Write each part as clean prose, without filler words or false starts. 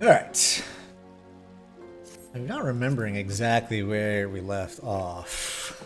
Alright. I'm not remembering exactly where we left off.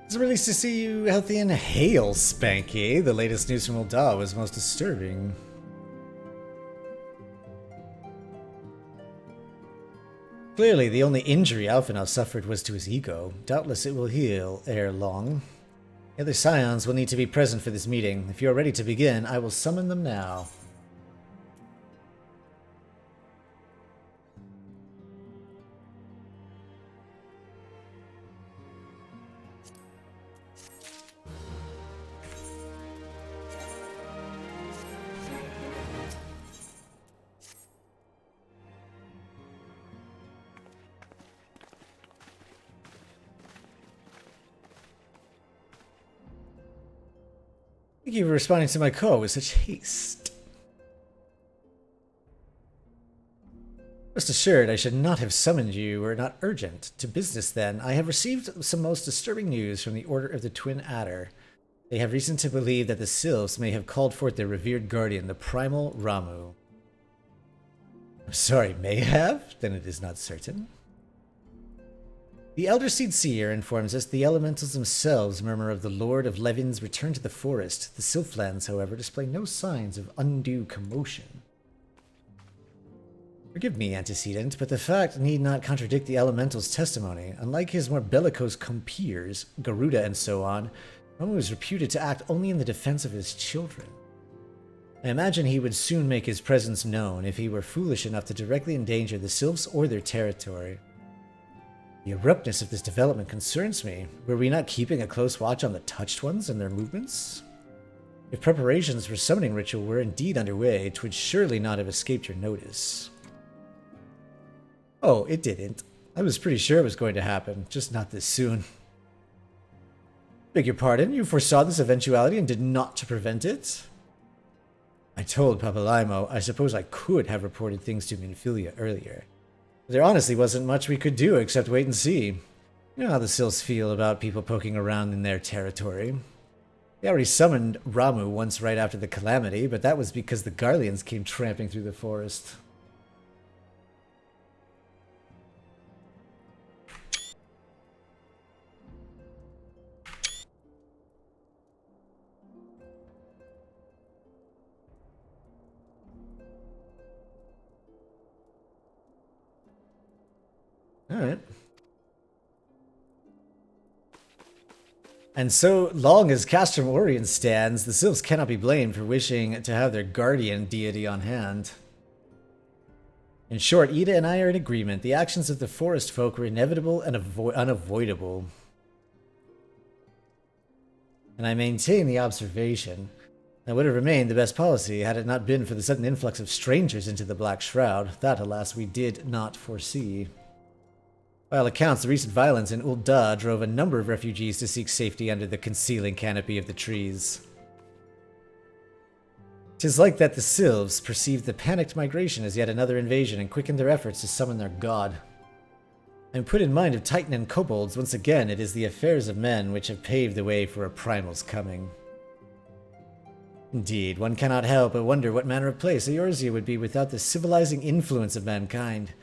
It's a release to see you healthy and hail, Spanky. The latest news from Eorzea was most disturbing. Clearly, the only injury Alphinaud suffered was to his ego. Doubtless it will heal ere long. The other scions will need to be present for this meeting. If you are ready to begin, I will summon them now. Thank you for responding to my call with such haste. Rest assured, I should not have summoned you were it not urgent. To business, then. I have received some most disturbing news from the Order of the Twin Adder. They have reason to believe that the Sylphs may have called forth their revered guardian, the Primal Ramuh. I'm sorry, may have? Then it is not certain. The Elder Seed Seer informs us the elementals themselves murmur of the Lord of Levin's return to the forest. The Sylphlands, however, display no signs of undue commotion. Forgive me, antecedent, but the fact need not contradict the elemental's testimony. Unlike his more bellicose compeers, Garuda and so on, Ramuh is reputed to act only in the defense of his children. I imagine he would soon make his presence known if he were foolish enough to directly endanger the Sylphs or their territory. The abruptness of this development concerns me. Were we not keeping a close watch on the Touched Ones and their movements? If preparations for summoning ritual were indeed underway, it would surely not have escaped your notice. Oh, it didn't. I was pretty sure it was going to happen, just not this soon. Beg your pardon, you foresaw this eventuality and did naught to prevent it? I told Papalaimo I suppose I could have reported things to Minfilia earlier. There honestly wasn't much we could do except wait and see. You know how the Sylphs feel about people poking around in their territory. They already summoned Ramuh once right after the calamity, but that was because the Garleans came tramping through the forest. Alright. And so long as Castrum Orient stands, the Sylphs cannot be blamed for wishing to have their guardian deity on hand. In short, Ida and I are in agreement. The actions of the forest folk were inevitable and unavoidable. And I maintain the observation that would have remained the best policy had it not been for the sudden influx of strangers into the Black Shroud. That, alas, we did not foresee. By all accounts, the recent violence in Eorzea drove a number of refugees to seek safety under the concealing canopy of the trees. 'Tis like that the Sylphs perceived the panicked migration as yet another invasion and quickened their efforts to summon their god. I am put in mind of Titan and kobolds. Once again, it is the affairs of men which have paved the way for a primal's coming. Indeed, one cannot help but wonder what manner of place Eorzea would be without the civilizing influence of mankind.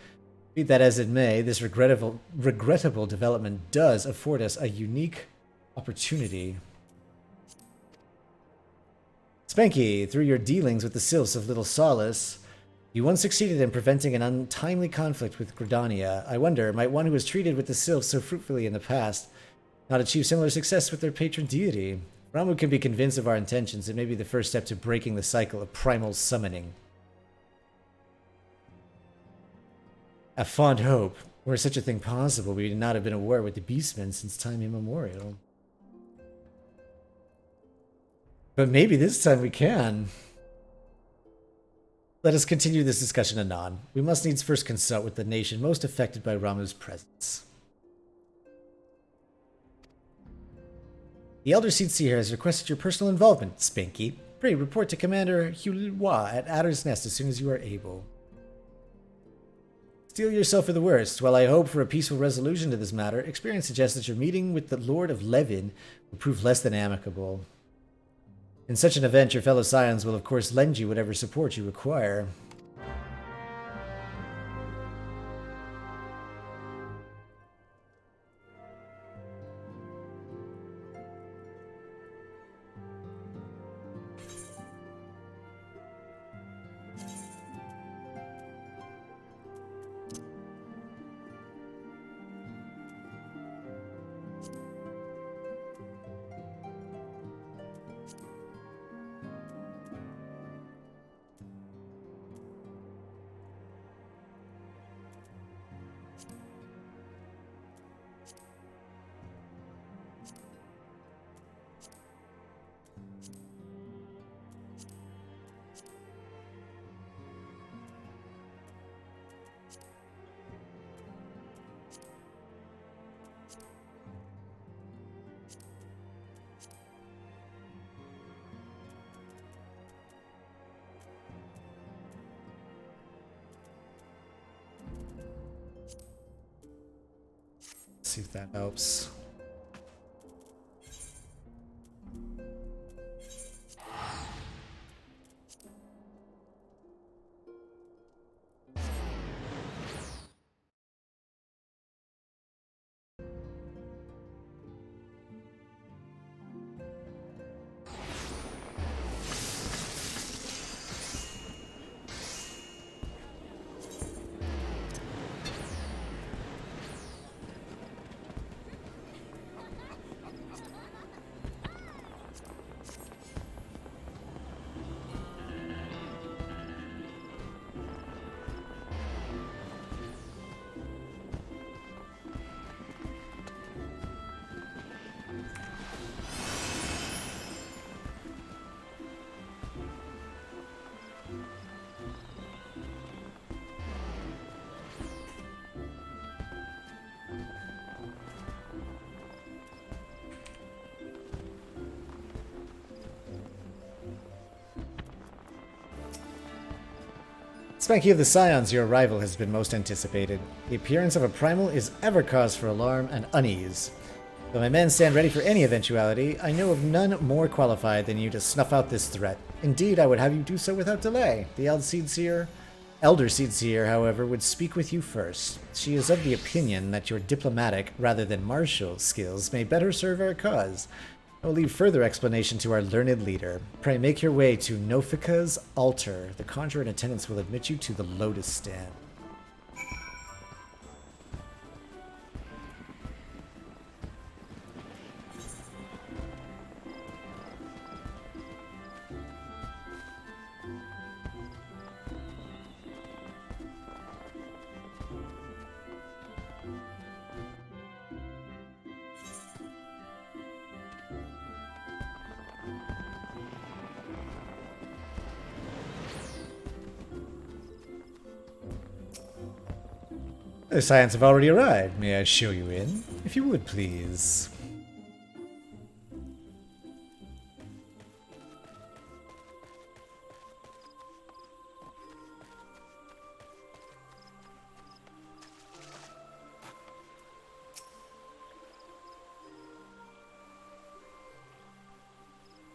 Be that as it may, this regrettable development does afford us a unique opportunity. Spanky, through your dealings with the sylphs of Little Solace, you once succeeded in preventing an untimely conflict with Gridania. I wonder, might one who has treated with the sylphs so fruitfully in the past not achieve similar success with their patron deity? Ramu can be convinced of our intentions. It may be the first step to breaking the cycle of primal summoning. A fond hope. Were such a thing possible, we would not have been at war with the Beastmen since time immemorial. But maybe this time we can. Let us continue this discussion anon. We must needs first consult with the nation most affected by Ramu's presence. The Elder Seedseer has requested your personal involvement, Spanky. Pray report to Commander Hulwa at Adder's Nest as soon as you are able. Steel yourself for the worst. While I hope for a peaceful resolution to this matter, experience suggests that your meeting with the Lord of Levin will prove less than amicable. In such an event, your fellow Scions will of course lend you whatever support you require. See if that helps. Spanky of the Scions, your arrival has been most anticipated. The appearance of a primal is ever cause for alarm and unease. Though my men stand ready for any eventuality, I know of none more qualified than you to snuff out this threat. Indeed, I would have you do so without delay. The Elder Seedseer, however, would speak with you first. She is of the opinion that your diplomatic, rather than martial, skills may better serve our cause. I will leave further explanation to our learned leader. Pray make your way to Nofika's altar. The conjurer in attendance will admit you to the Lotus Stand. The Scions have already arrived. May I show you in? If you would, please.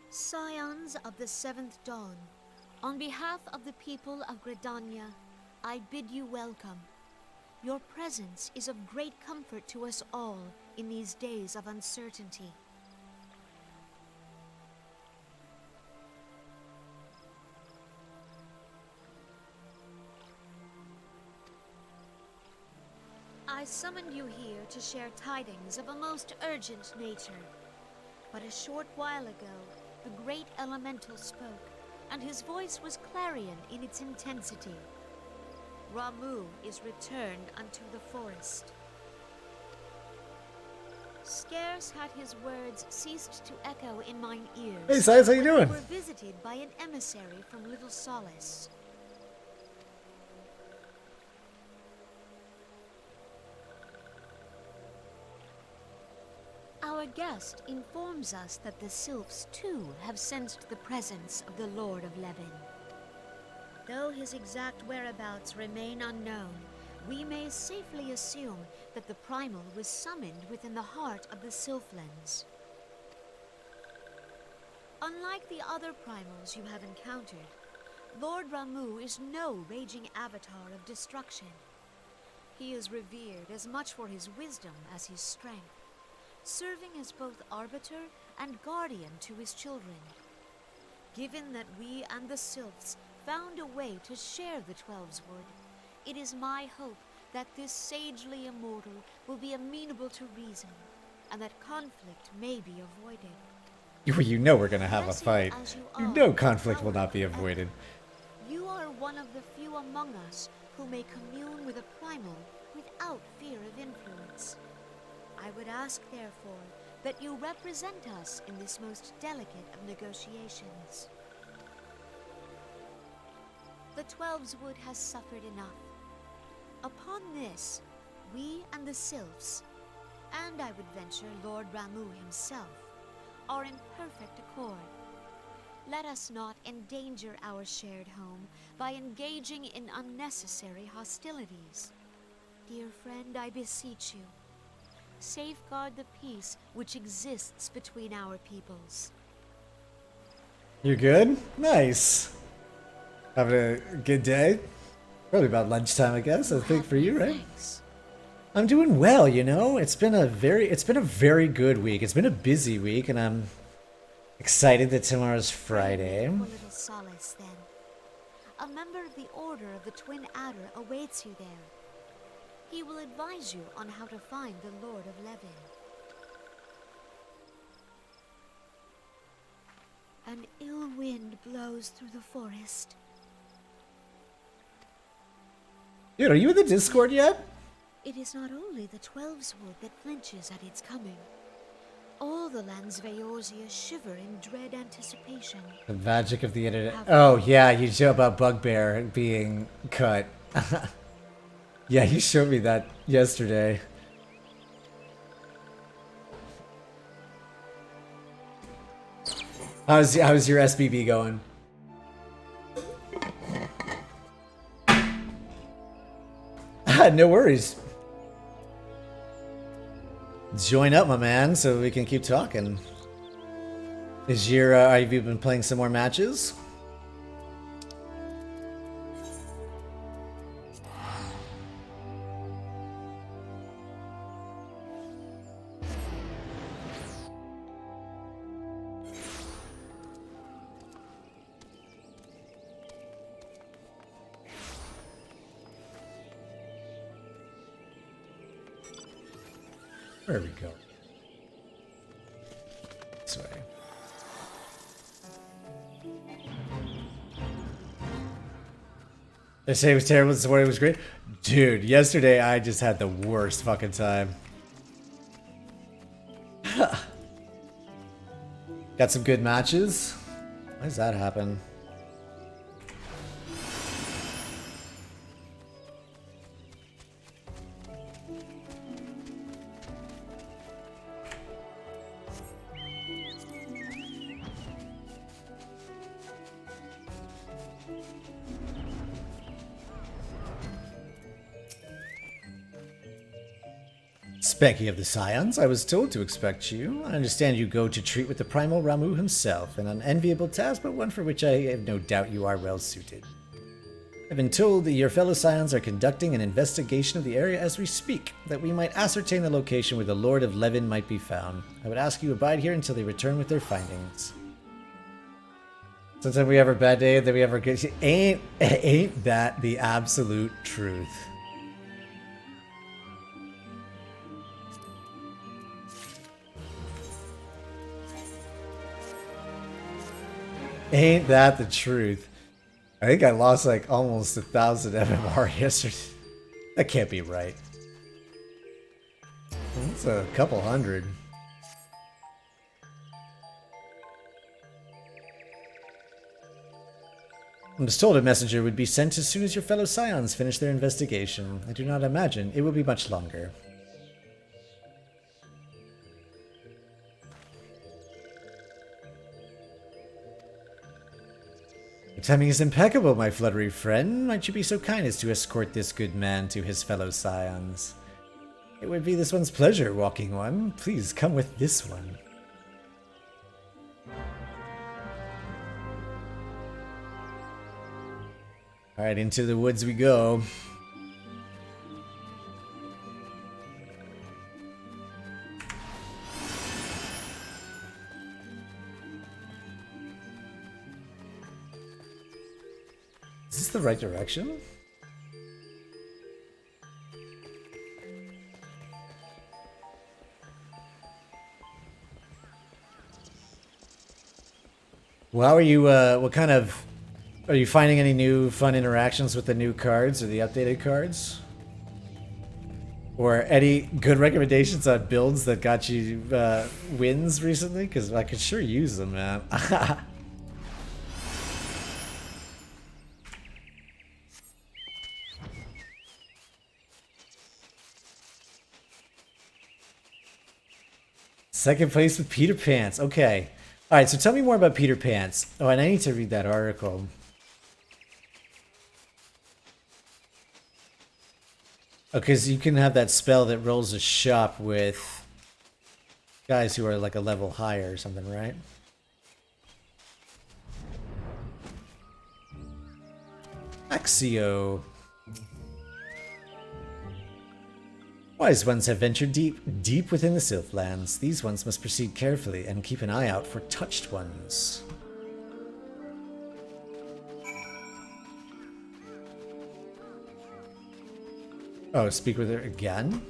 Scions of the Seventh Dawn, on behalf of the people of Gridania, I bid you welcome. Your presence is of great comfort to us all in these days of uncertainty. I summoned you here to share tidings of a most urgent nature. But a short while ago, the great elemental spoke, and his voice was clarion in its intensity. Ramuh is returned unto the forest. Scarce had his words ceased to echo in mine ears. Hey, Size, how you doing? We were visited by an emissary from Little Solace. Our guest informs us that the sylphs too have sensed the presence of the Lord of Levin. Though his exact whereabouts remain unknown, we may safely assume that the primal was summoned within the heart of the Sylphlands. Unlike the other primals you have encountered, Lord Ramuh is no raging avatar of destruction. He is revered as much for his wisdom as his strength, serving as both arbiter and guardian to his children. Given that we and the Sylphs found a way to share the Twelves Wood, it is my hope that this sagely immortal will be amenable to reason, and that conflict may be avoided. You know we're gonna have a Blessed fight. as you You are know with conflict will power not be and avoided. you are one of the few among us who may commune with a primal without fear of influence. I would ask, therefore, that you represent us in this most delicate of negotiations. The Twelves Wood has suffered enough. Upon this, we and the Sylphs, and I would venture Lord Ramuh himself, are in perfect accord. Let us not endanger our shared home by engaging in unnecessary hostilities. Dear friend, I beseech you, safeguard the peace which exists between our peoples. You good? Nice. Having a good day? Probably about lunchtime, I guess. I think for you, right? Thanks. I'm doing well, you know. It's been a very good week. It's been a busy week, and I'm excited that tomorrow's Friday. For Little Solace, then. A member of the Order of the Twin Adder awaits you there. He will advise you on how to find the Lord of Levin. An ill wind blows through the forest. Dude, are you in the Discord yet? It is not only the Twelves Wood that flinches at its coming. All the lands of Eorzea shiver in dread anticipation. The magic of the internet. Oh, yeah, you show about Bugbear being cut. Yeah, you showed me that yesterday. How's your SBB going? No worries. Join up, my man, so we can keep talking. Is your have you been playing some more matches? There we go. This way. They say it was terrible, this morning was great. Dude, yesterday I just had the worst fucking time. Got some good matches. Why does that happen? Spanky of the Scions, I was told to expect you. I understand you go to treat with the primal Ramuh himself, an unenviable task, but one for which I have no doubt you are well suited. I've been told that your fellow Scions are conducting an investigation of the area as we speak, that we might ascertain the location where the Lord of Levin might be found. I would ask you abide here until they return with their findings. Sometimes we have our bad day, then we have our good. Ain't that the absolute truth? Ain't that the truth? I think I lost like almost 1,000 MMR yesterday. That can't be right. That's a couple hundred. I was told a messenger would be sent as soon as your fellow scions finish their investigation. I do not imagine it will be much longer. Your timing is impeccable, my fluttery friend. Might you be so kind as to escort this good man to his fellow scions? It would be this one's pleasure, walking one. Please come with this one. Alright, into the woods we go. Is this the right direction? Well, how are you, what kind of... Are you finding any new fun interactions with the new cards or the updated cards? Or any good recommendations on builds that got you wins recently? Because I could sure use them, man. Second place with Peter Pants. Okay. Alright, so tell me more about Peter Pants. Oh, and I need to read that article. Oh, because you can have that spell that rolls a shop with guys who are like a level higher or something, right? Axio. Wise ones have ventured deep within the Sylphlands. These ones must proceed carefully and keep an eye out for touched ones. Oh, speak with her again?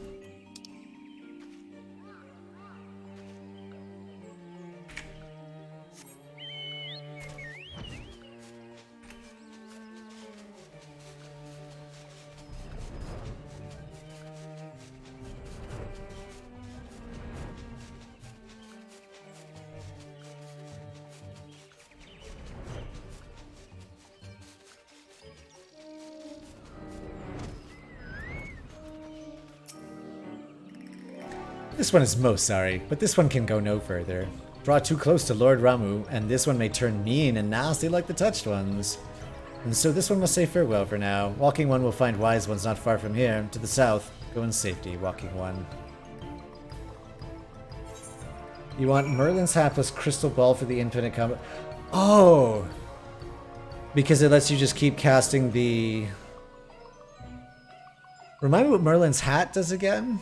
This one is most sorry, but this one can go no further. Draw too close to Lord Ramu, and this one may turn mean and nasty like the touched ones. And so this one must say farewell for now. Walking one will find wise ones not far from here. To the south, go in safety, walking one. You want Merlin's hat plus Crystal Ball for the infinite combat? Oh! Because it lets you just keep casting the... Remind me what Merlin's hat does again?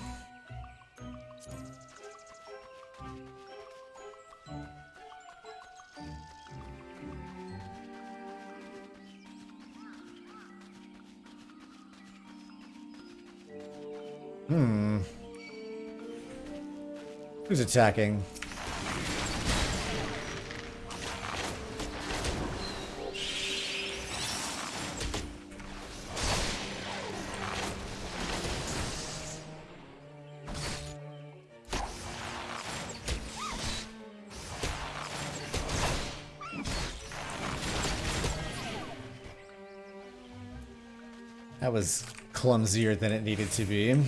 Who's attacking? That was clumsier than it needed to be.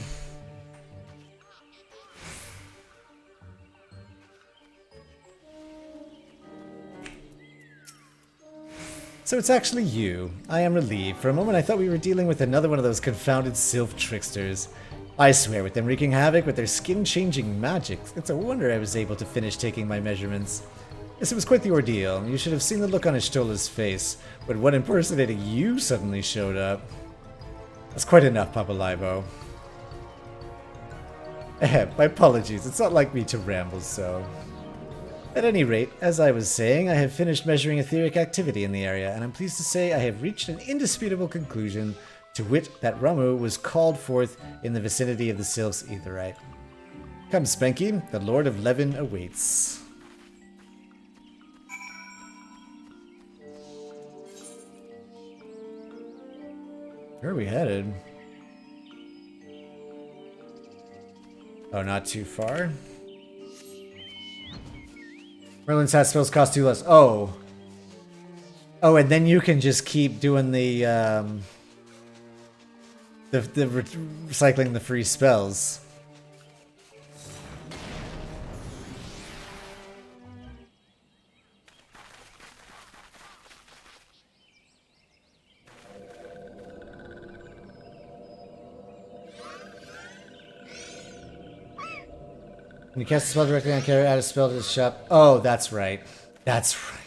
So it's actually you. I am relieved. For a moment I thought we were dealing with another one of those confounded sylph tricksters. I swear, with them wreaking havoc with their skin-changing magic, it's a wonder I was able to finish taking my measurements. Yes, it was quite the ordeal. You should have seen the look on Ishtola's face when one impersonating you suddenly showed up. That's quite enough, Papa Libo. My apologies, it's not like me to ramble so. At any rate, as I was saying, I have finished measuring etheric activity in the area, and I'm pleased to say I have reached an indisputable conclusion, to wit that Ramu was called forth in the vicinity of the Sylph's Aetheryte. Come, Spanky, the Lord of Levin awaits. Where are we headed? Oh, not too far. Merlin's hat spells cost 2 less. Oh. Oh, and then you can just keep doing the recycling the free spells. When you cast a spell directly on character, add a spell to the shop. Oh, that's right. That's right.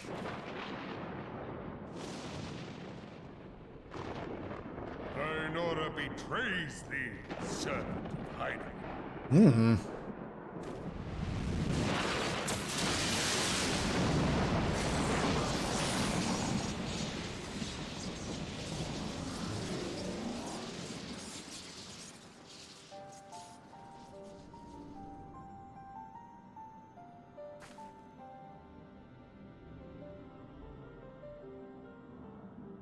Nora betrays thee, servant of hiding. Mm-hmm.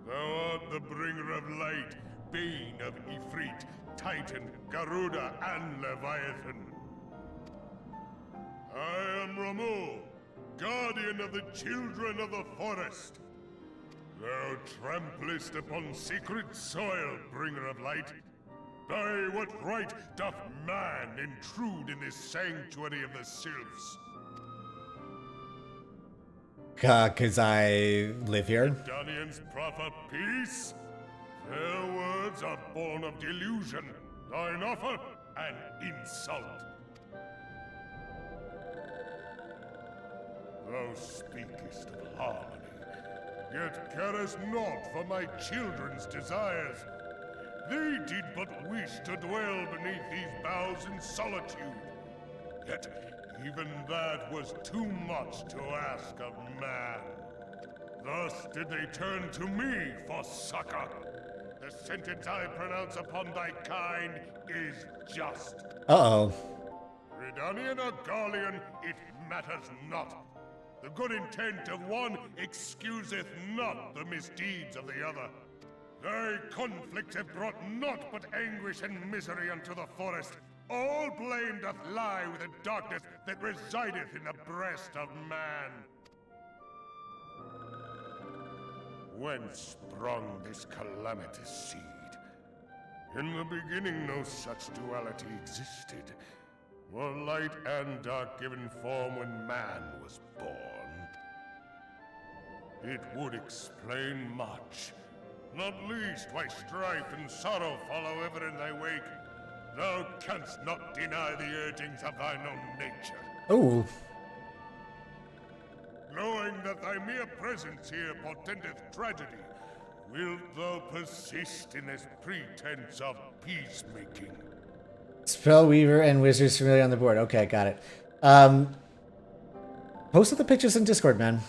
Thou art the bringer of light, bane of Ifrit, Titan, Garuda, and Leviathan. I am Ramu, guardian of the children of the forest. Thou tramplest upon sacred soil, bringer of light. By what right doth man intrude in this sanctuary of the sylphs? 'Cause I live here. Danians proffer peace? Their words are born of delusion, thine offer an insult. Thou speakest of harmony, yet carest not for my children's desires. They did but wish to dwell beneath these boughs in solitude. Yet even that was too much to ask of man. Thus did they turn to me for succor. The sentence I pronounce upon thy kind is just. Uh-oh. Redanian or Garlean, it matters not. The good intent of one excuseth not the misdeeds of the other. Thy conflicts have brought naught but anguish and misery unto the forest. All blame doth lie with the darkness that resideth in the breast of man. Whence sprung this calamitous seed? In the beginning no such duality existed. Were light and dark given form when man was born? It would explain much. Not least why strife and sorrow follow ever in thy wake. Thou canst not deny the urgings of thine own nature. Oh. Knowing that thy mere presence here portendeth tragedy, wilt thou persist in this pretense of peacemaking? Spellweaver and wizards familiar on the board. Okay, got it. Post the pictures in Discord, man.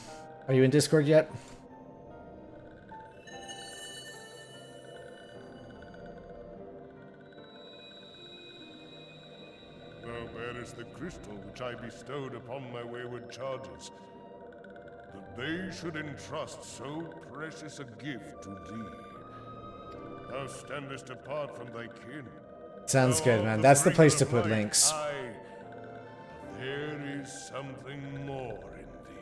Are you in Discord yet? Thou bearest the crystal which I bestowed upon my wayward charges. That they should entrust so precious a gift to thee. Thou standest apart from thy kin. Sounds Thou good, art man. the That's the place to bringer of put light. links. Aye, but there is something more in thee.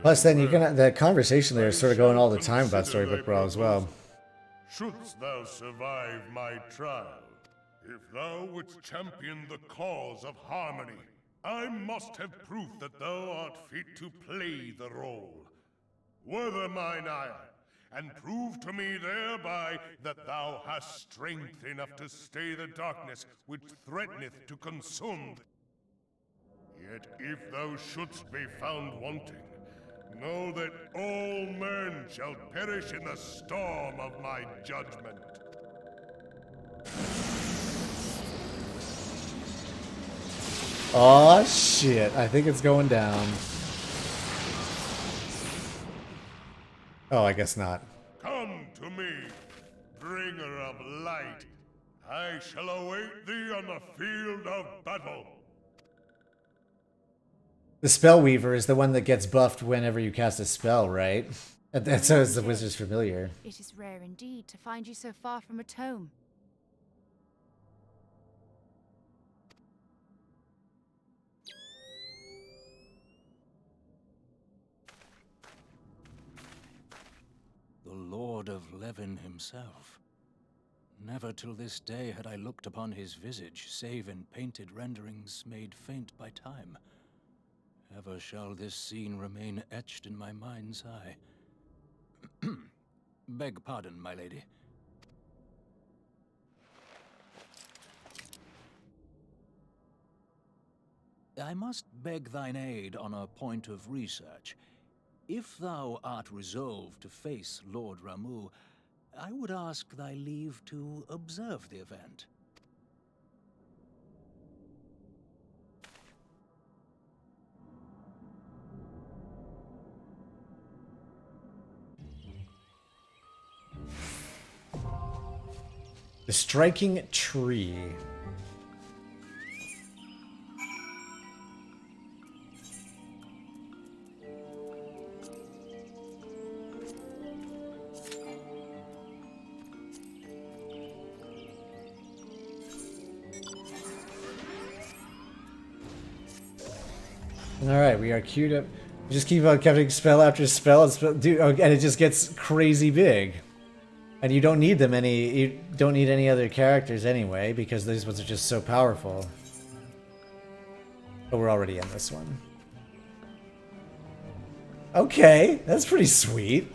Plus, then you can the conversation there is sort of going all the time about Storybook Brawl as well. Shouldst thou survive my trial, if thou wouldst champion the cause of harmony, I must have proof that thou art fit to play the role. Wither mine ire, and prove to me thereby that thou hast strength enough to stay the darkness which threateneth to consume. Yet if thou shouldst be found wanting, know that all men shall perish in the storm of my judgment. Oh shit, I think it's going down. Oh, I guess not. Come to me, bringer of light. I shall await thee on the field of battle. The Spellweaver is the one that gets buffed whenever you cast a spell, right? And so is the wizard's familiar. It is rare indeed to find you so far from a tome. The Lord of Levin himself. Never till this day had I looked upon his visage, save in painted renderings made faint by time. Ever shall this scene remain etched in my mind's eye. Beg pardon, my lady. I must beg thine aid on a point of research. If thou art resolved to face Lord Ramu, I would ask thy leave to observe the event. The striking tree. Alright, we are queued up. We just keep on casting spell after spell, dude, and it just gets crazy big. And you don't need them you don't need any other characters anyway, because these ones are just so powerful. But we're already in this one. Okay, that's pretty sweet.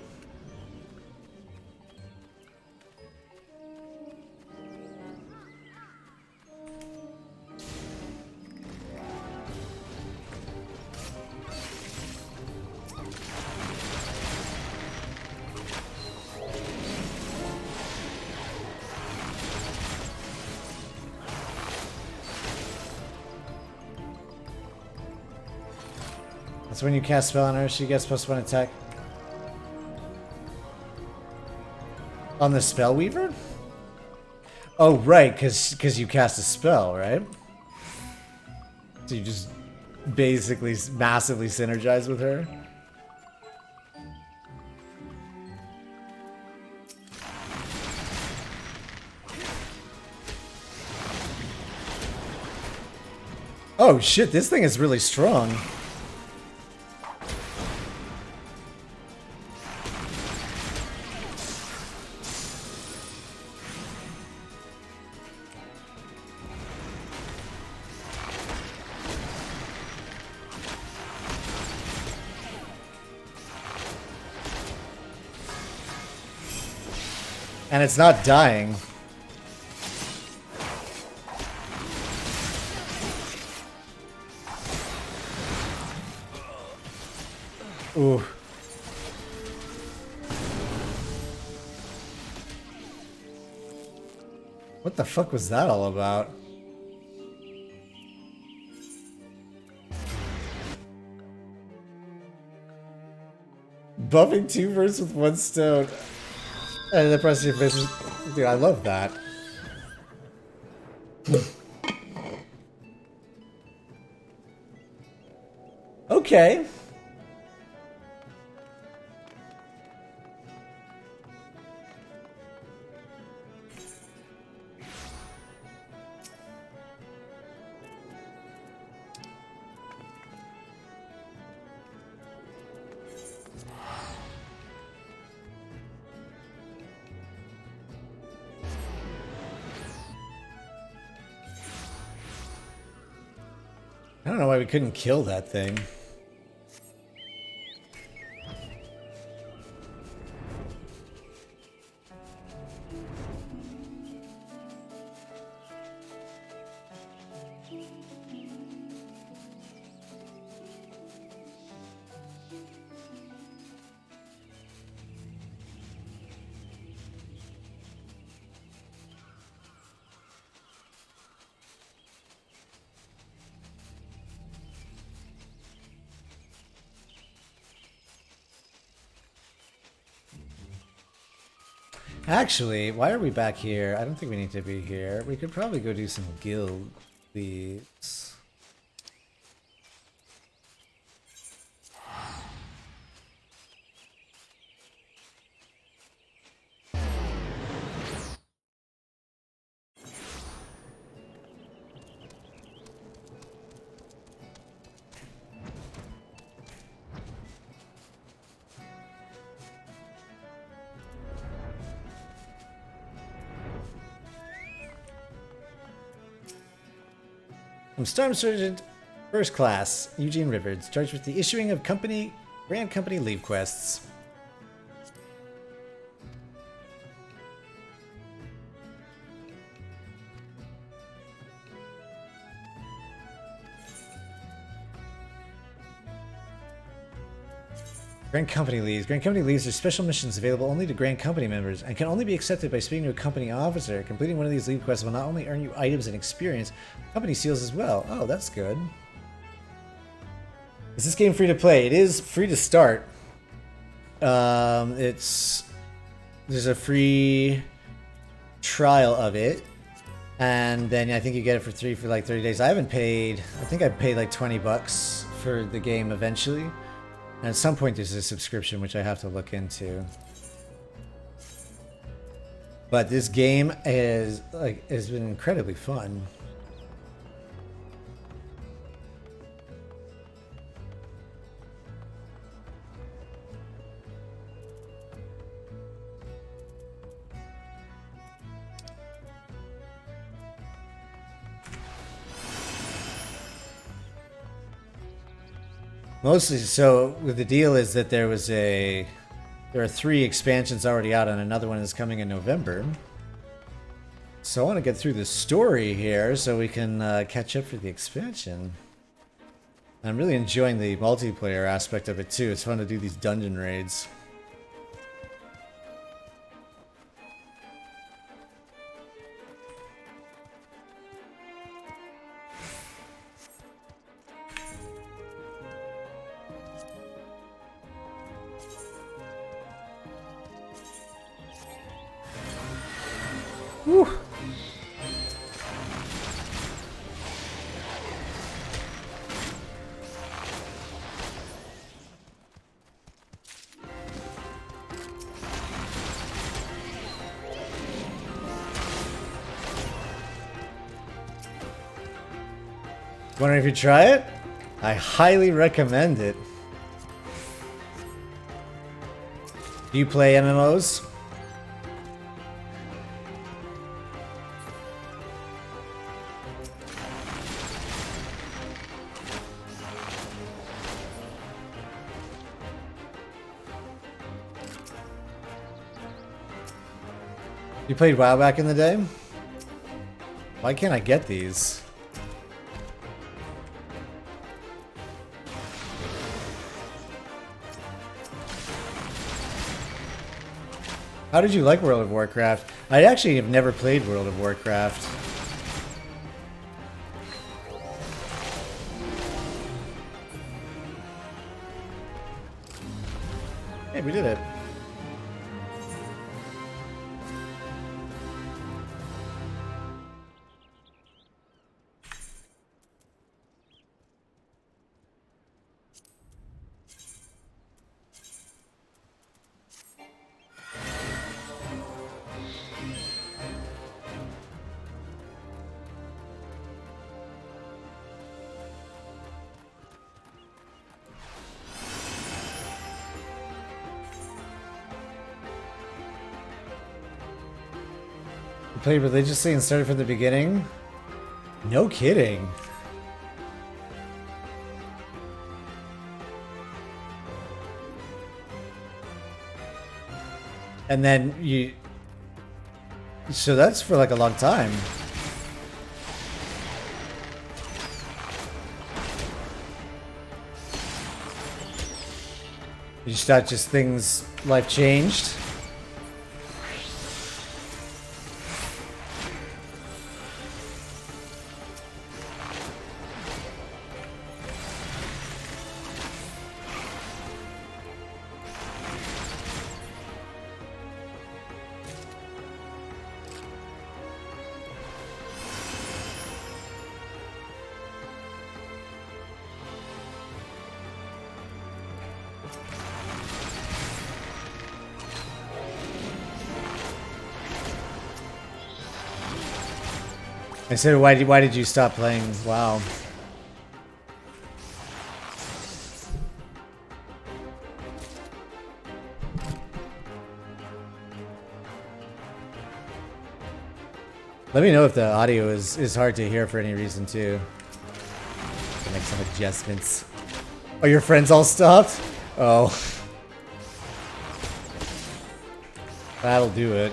So when you cast spell on her, she gets +1 attack. On the spell weaver? Oh, right, because you cast a spell, right? So you just basically massively synergize with her. Oh shit, this thing is really strong. And it's not dying. Ooh. What the fuck was that all about? Buffing 2 birds with 1 stone. And the press your business. Dude, I love that. Okay. I don't know why we couldn't kill that thing. Actually, why are we back here? I don't think we need to be here. We could probably go do some guild leads. I'm Storm Sergeant First Class, Eugene Rivers, charged with the issuing of Grand Company leave quests. Grand Company leaves. Grand Company leaves are special missions available only to Grand Company members and can only be accepted by speaking to a company officer. Completing one of these leave quests will not only earn you items and experience, company seals as well. Oh, that's good. Is this game free to play? It is free to start. There's a free trial of it, and then I think you get it for free for like 30 days. I haven't paid. I think I paid like $20 for the game eventually. And at some point there's a subscription which I have to look into. But this game has been incredibly fun. Mostly, so the deal is that there are 3 expansions already out, and another one is coming in November. So I want to get through the story here so we can catch up for the expansion. I'm really enjoying the multiplayer aspect of it too. It's fun to do these dungeon raids. Whew. Wondering if you try it? I highly recommend it. Do you play MMOs? You played WoW back in the day? Why can't I get these? How did you like World of Warcraft? I actually have never played World of Warcraft. Hey, we did it. You played religiously and started from the beginning? No kidding. And then you... So that's for like a long time. You start just things... Life changed? I said, why did you stop playing WoW? Let me know if the audio is hard to hear for any reason too. make some adjustments. Oh, your friends all stopped? Oh. That'll do it.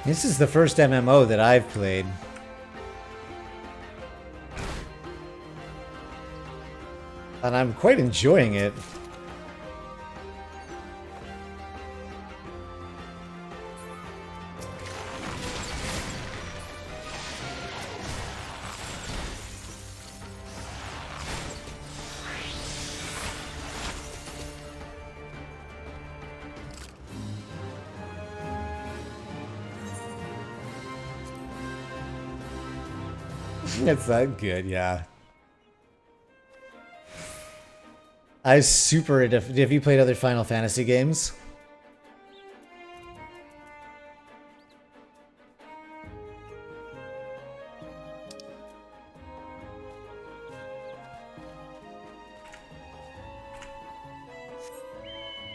This is the first MMO that I've played. And I'm quite enjoying it. It's that good, yeah. I super... Have you played other Final Fantasy games?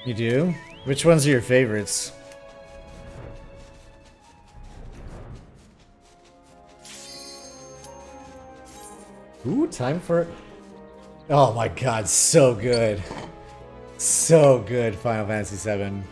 You do? Which ones are your favorites? Ooh, time for... Oh my god, so good. So good, Final Fantasy VII.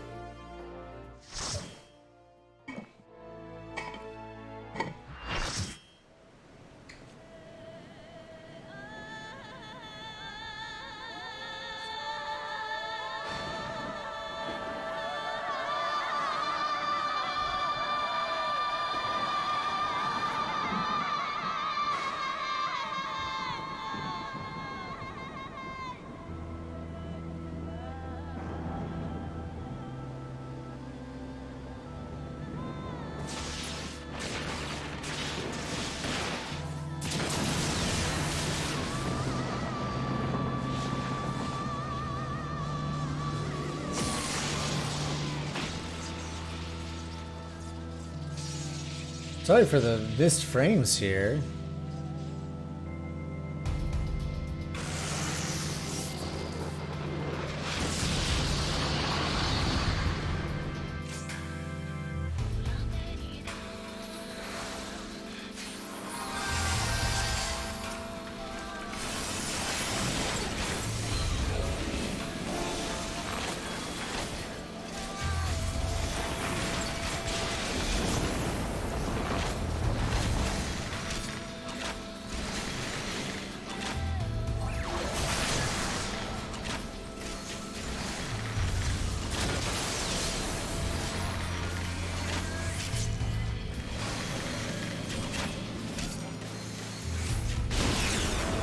Sorry for the missed frames here.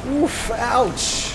Oof, ouch.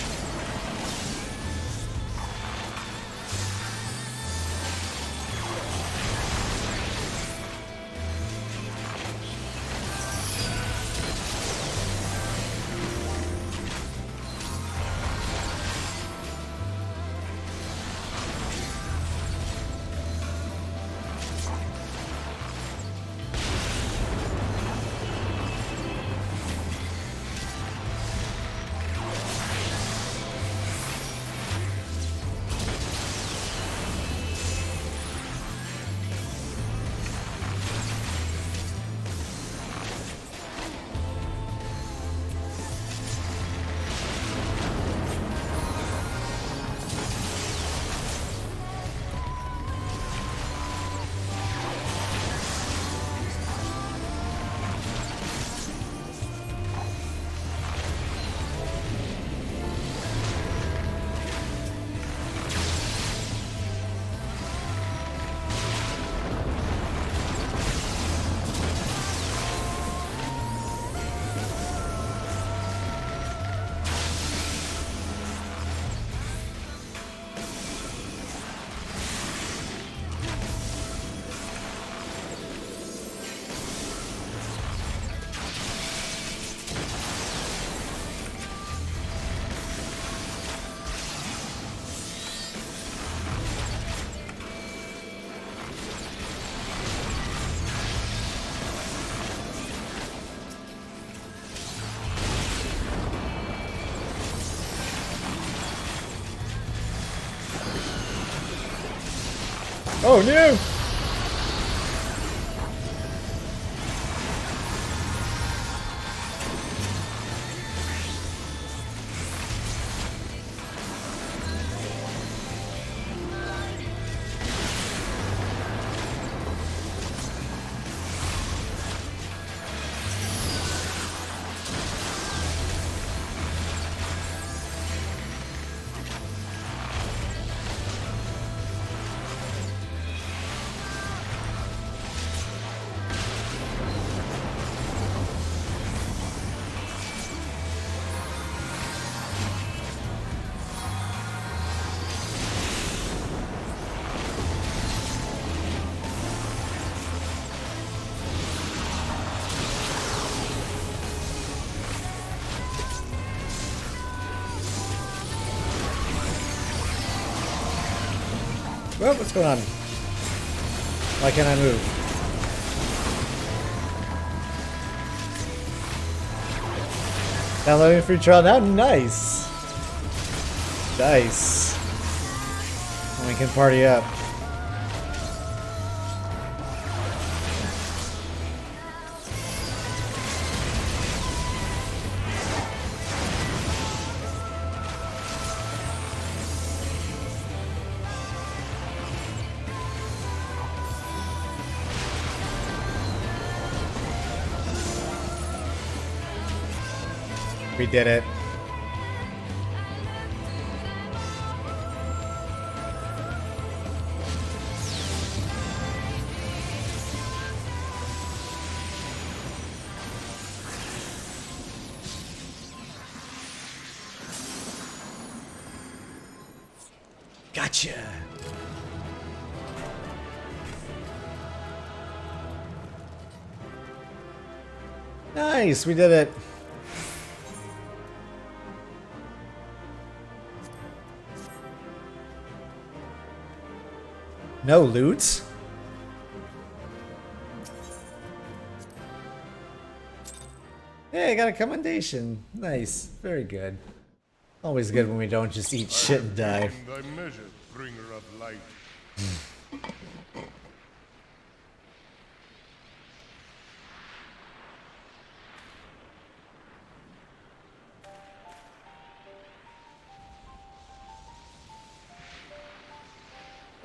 Oh no! Well, what's going on? Why can't I move? Downloading a free trial now? Nice! Nice. And we can party up. We did it. Gotcha. Nice, we did it. No loot? Hey, I got a commendation. Nice. Very good. Always good when we don't just eat shit and die. Thy measure, bringer of light.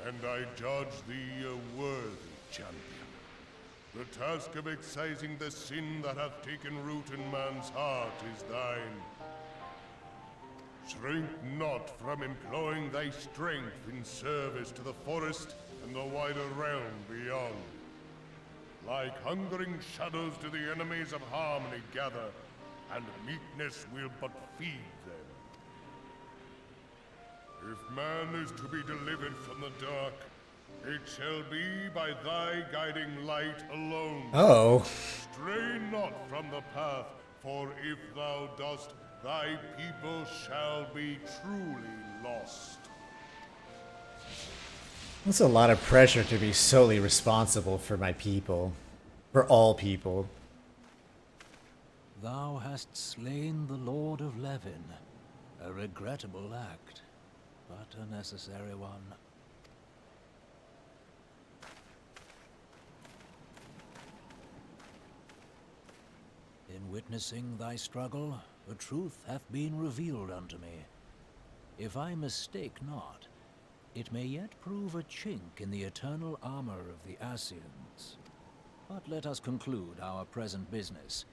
And I judge thee a worthy champion. The task of excising the sin that hath taken root in man's heart is thine. Shrink not from employing thy strength in service to the forest and the wider realm beyond. Like hungering shadows do the enemies of harmony gather, and meekness will but feed them. If man is to be delivered from the dark, it shall be by thy guiding light alone. Oh. Stray not from the path, for if thou dost, thy people shall be truly lost. That's a lot of pressure to be solely responsible for my people. For all people. Thou hast slain the Lord of Levin. A regrettable act, but a necessary one. In witnessing thy struggle, the truth hath been revealed unto me. If I mistake not, it may yet prove a chink in the eternal armor of the Assyrians. But let us conclude our present business.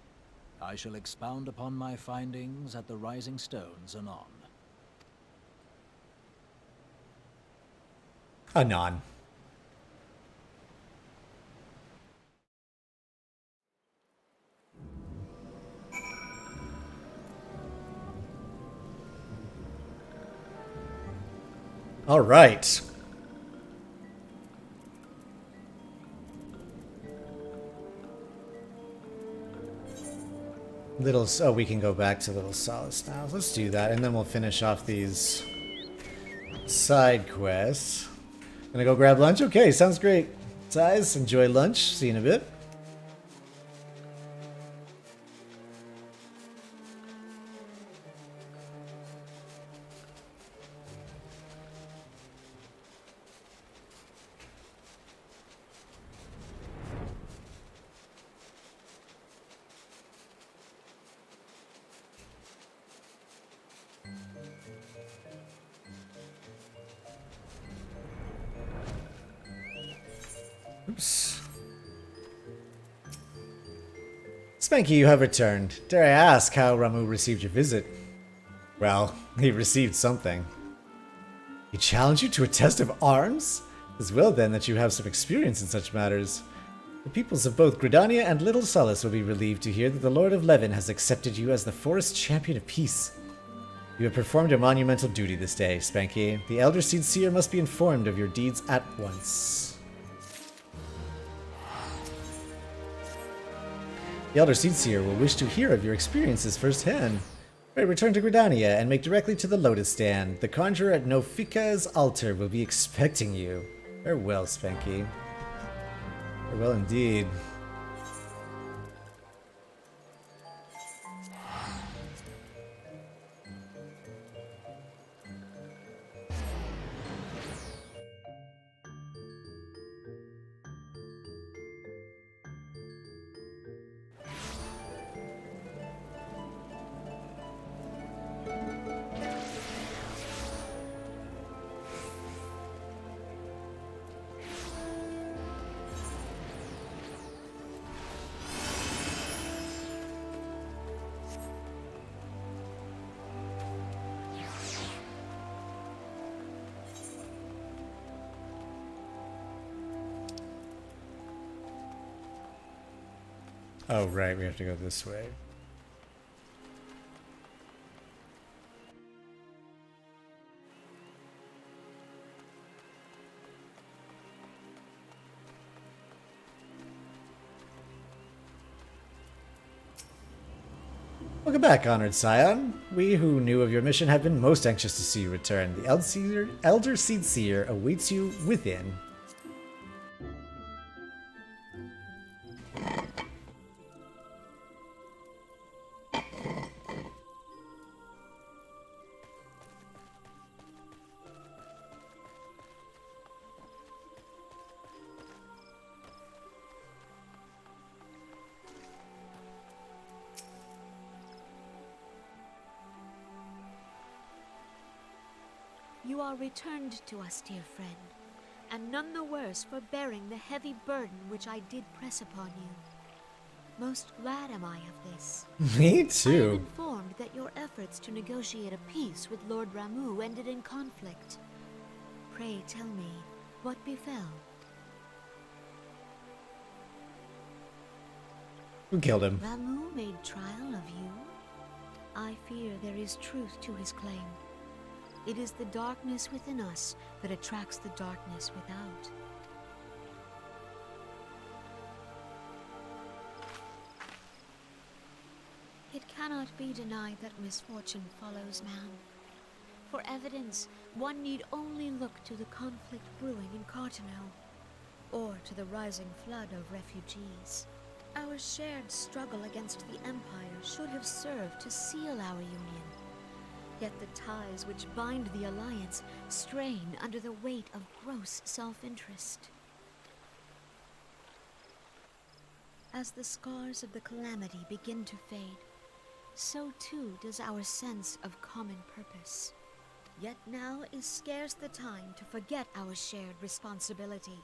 I shall expound upon my findings at the Rising Stones anon. Anon. All right. Oh, we can go back to Little Solace now. Let's do that, and then we'll finish off these side quests. Gonna go grab lunch? Okay, sounds great. Guys, enjoy lunch. See you in a bit. Oops. Spanky, you have returned. Dare I ask how Ramu received your visit? Well, he received something. He challenged you to a test of arms? As well then that you have some experience in such matters. The peoples of both Gridania and Little Solace will be relieved to hear that the Lord of Levin has accepted you as the Forest Champion of Peace. You have performed a monumental duty this day, Spanky. The Elder Seed Seer must be informed of your deeds at once. The Elder Seed Seer will wish to hear of your experiences firsthand. Return to Gridania and make directly to the Lotus Stand. The conjurer at Nofika's altar will be expecting you. Farewell, Spanky. Farewell indeed. Oh, right, we have to go this way. Welcome back, honored scion. We who knew of your mission have been most anxious to see you return. The Elder Seed Seer awaits you within. You are returned to us, dear friend, and none the worse for bearing the heavy burden which I did press upon you. Most glad am I of this. Me I am too. informed that your efforts to negotiate a peace with Lord Ramu ended in conflict. Pray tell me, what befell? Who killed him? Ramu made trial of you? I fear there is truth to his claim. It is the darkness within us that attracts the darkness without. It cannot be denied that misfortune follows man. For evidence, one need only look to the conflict brewing in Cartano, or to the rising flood of refugees. Our shared struggle against the Empire should have served to seal our union. Yet the ties which bind the Alliance strain under the weight of gross self-interest. As the scars of the calamity begin to fade, so too does our sense of common purpose. Yet now is scarce the time to forget our shared responsibility.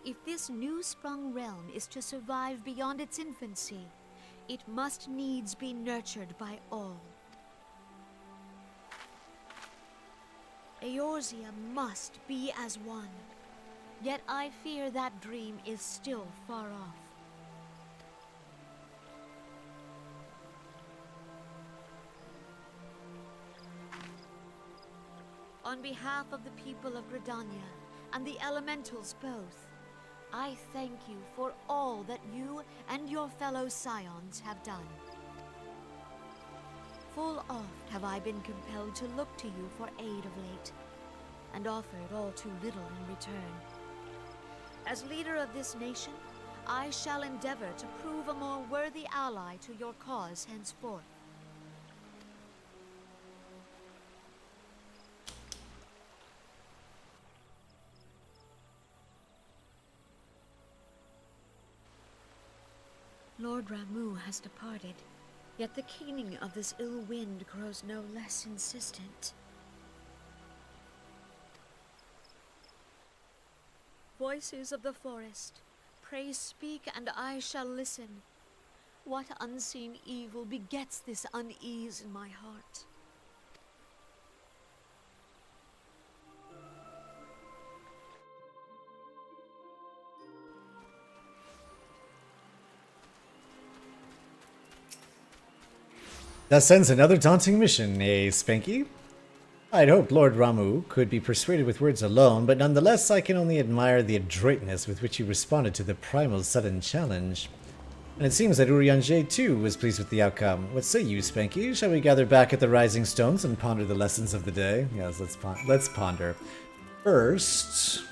If this new-sprung realm is to survive beyond its infancy, it must needs be nurtured by all. Eorzea must be as one, yet I fear that dream is still far off. On behalf of the people of Gridania and the elementals both, I thank you for all that you and your fellow scions have done. Full oft have I been compelled to look to you for aid of late, and offered all too little in return. As leader of this nation, I shall endeavor to prove a more worthy ally to your cause henceforth. Lord Ramu has departed, yet the keening of this ill wind grows no less insistent. Voices of the forest, pray speak and I shall listen. What unseen evil begets this unease in my heart? That sends another daunting mission, eh, Spanky? I'd hoped Lord Ramu could be persuaded with words alone, but nonetheless I can only admire the adroitness with which he responded to the primal's sudden challenge. And it seems that Urianger too was pleased with the outcome. What say you, Spanky? Shall we gather back at the Rising Stones and ponder the lessons of the day? Yes, let's ponder. First...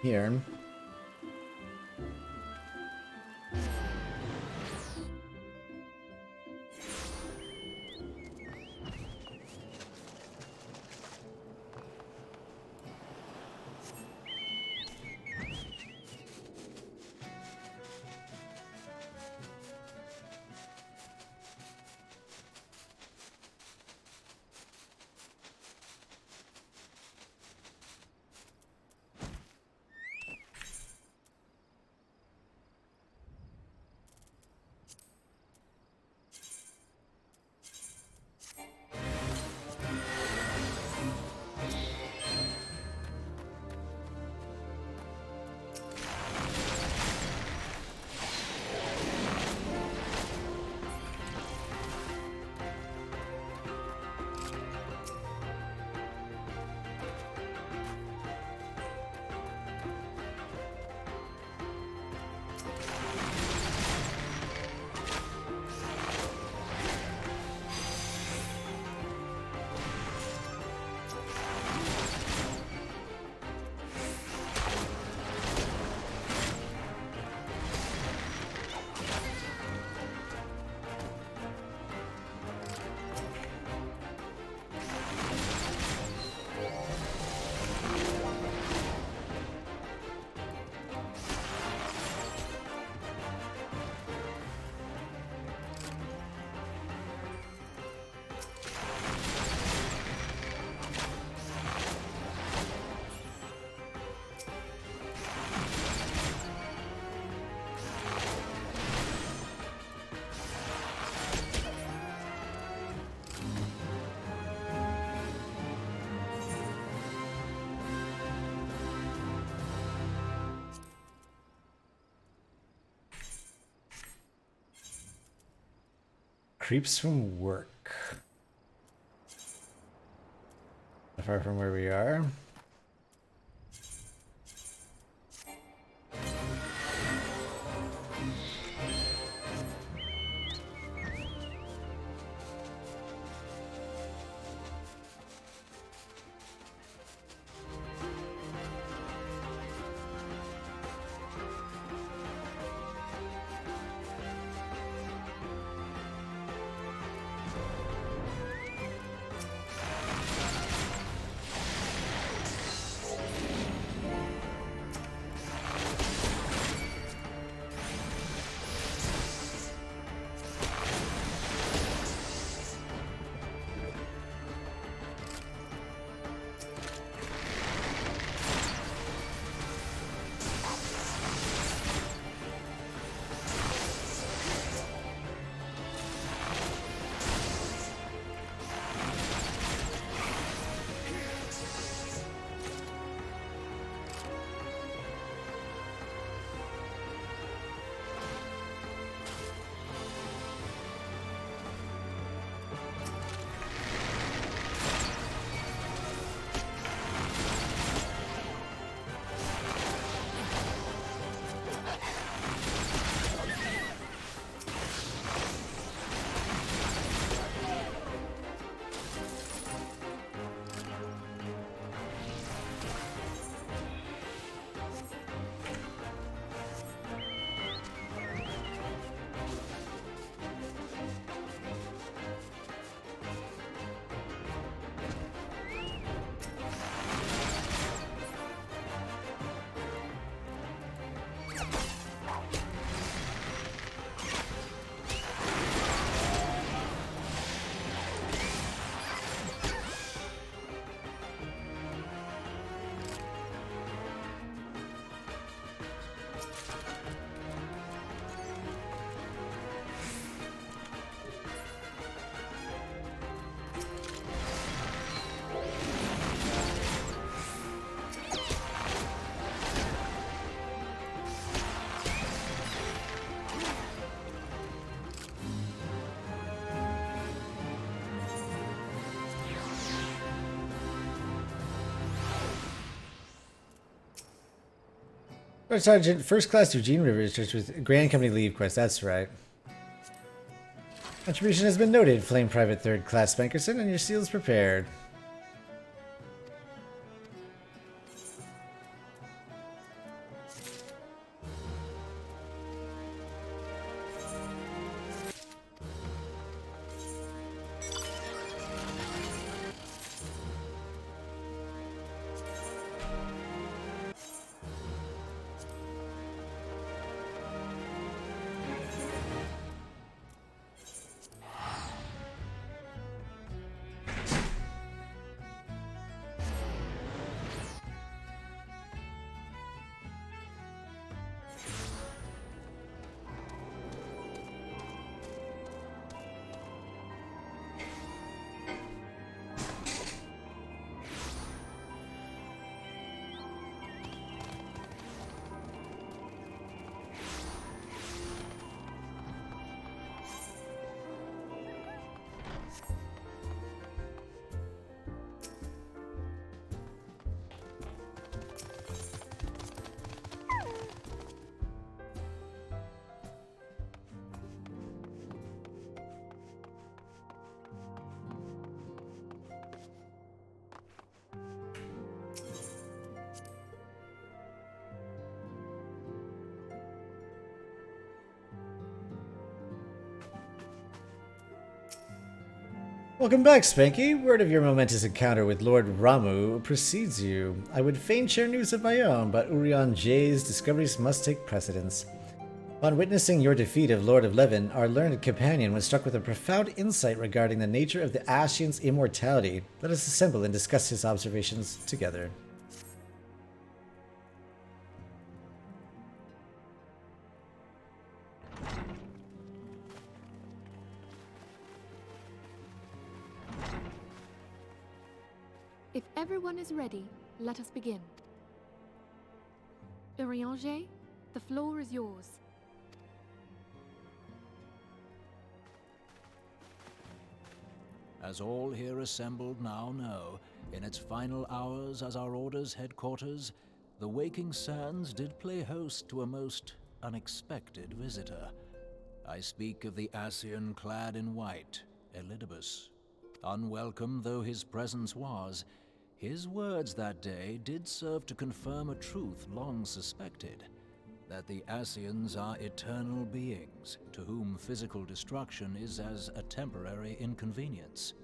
Here. Creeps from work. Far from where we are. Sergeant, First Class Eugene Rivers, church with Grand Company Leave Quest. That's right. Contribution has been noted, Flame Private Third Class Spankerson, and your seal is prepared. Welcome back, Spanky. Word of your momentous encounter with Lord Ramu precedes you. I would fain share news of my own, but Eorzea discoveries must take precedence. Upon witnessing your defeat of Lord of Levin, our learned companion was struck with a profound insight regarding the nature of the Ascian's immortality. Let us assemble and discuss his observations together. If everyone is ready, let us begin. Eorzea, the floor is yours. As all here assembled now know, in its final hours as our Order's headquarters, the waking sands did play host to a most unexpected visitor. I speak of the Ascian clad in white, Elidibus. Unwelcome though his presence was, his words that day did serve to confirm a truth long suspected, that the Ascians are eternal beings, to whom physical destruction is as a temporary inconvenience.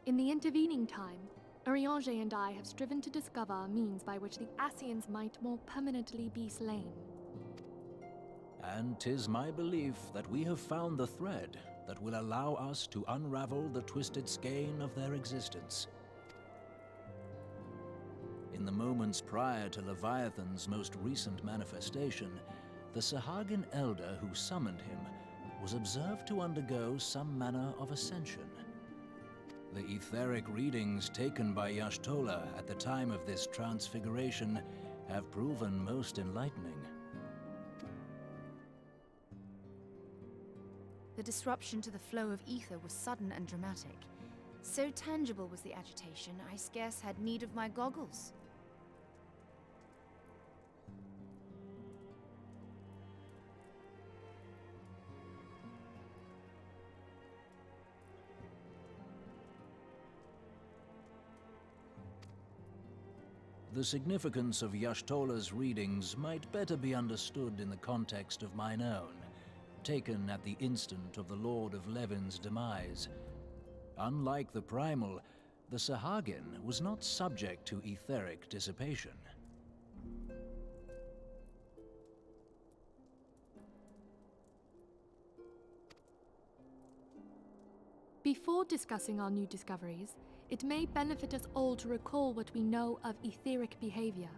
In the intervening time, Eorzea and I have striven to discover a means by which the Ascians might more permanently be slain. And 'tis my belief that we have found the thread that will allow us to unravel the twisted skein of their existence. In the moments prior to Leviathan's most recent manifestation, the Sahagin elder who summoned him was observed to undergo some manner of ascension. The etheric readings taken by Y'shtola at the time of this transfiguration have proven most enlightening. The disruption to the flow of ether was sudden and dramatic. So tangible was the agitation, I scarce had need of my goggles. The significance of Y'shtola's readings might better be understood in the context of mine own, taken at the instant of the Lord of Levin's demise. Unlike the Primal, the Sahagin was not subject to etheric dissipation. Before discussing our new discoveries, it may benefit us all to recall what we know of etheric behavior.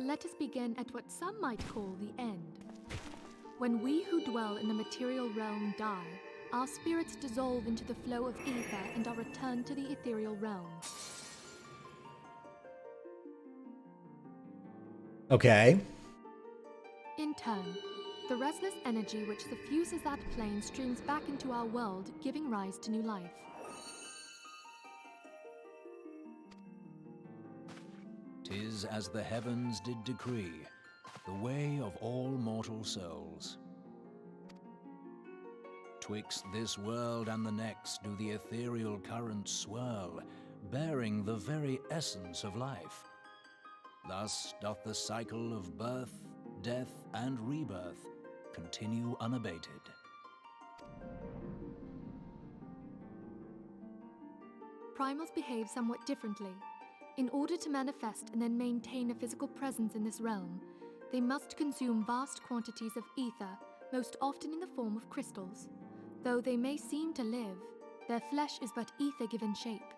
Let us begin at what some might call the end. When we who dwell in the material realm die, our spirits dissolve into the flow of ether and are returned to the ethereal realm. Okay. In turn, The restless energy which suffuses that plane streams back into our world, giving rise to new life. "'Tis as the heavens did decree, the way of all mortal souls. Twixt this world and the next do the ethereal currents swirl, bearing the very essence of life. Thus doth the cycle of birth, death, and rebirth continue unabated." Primals behave somewhat differently. In order to manifest and then maintain a physical presence in this realm, they must consume vast quantities of ether, most often in the form of crystals. Though they may seem to live, their flesh is but ether given shape.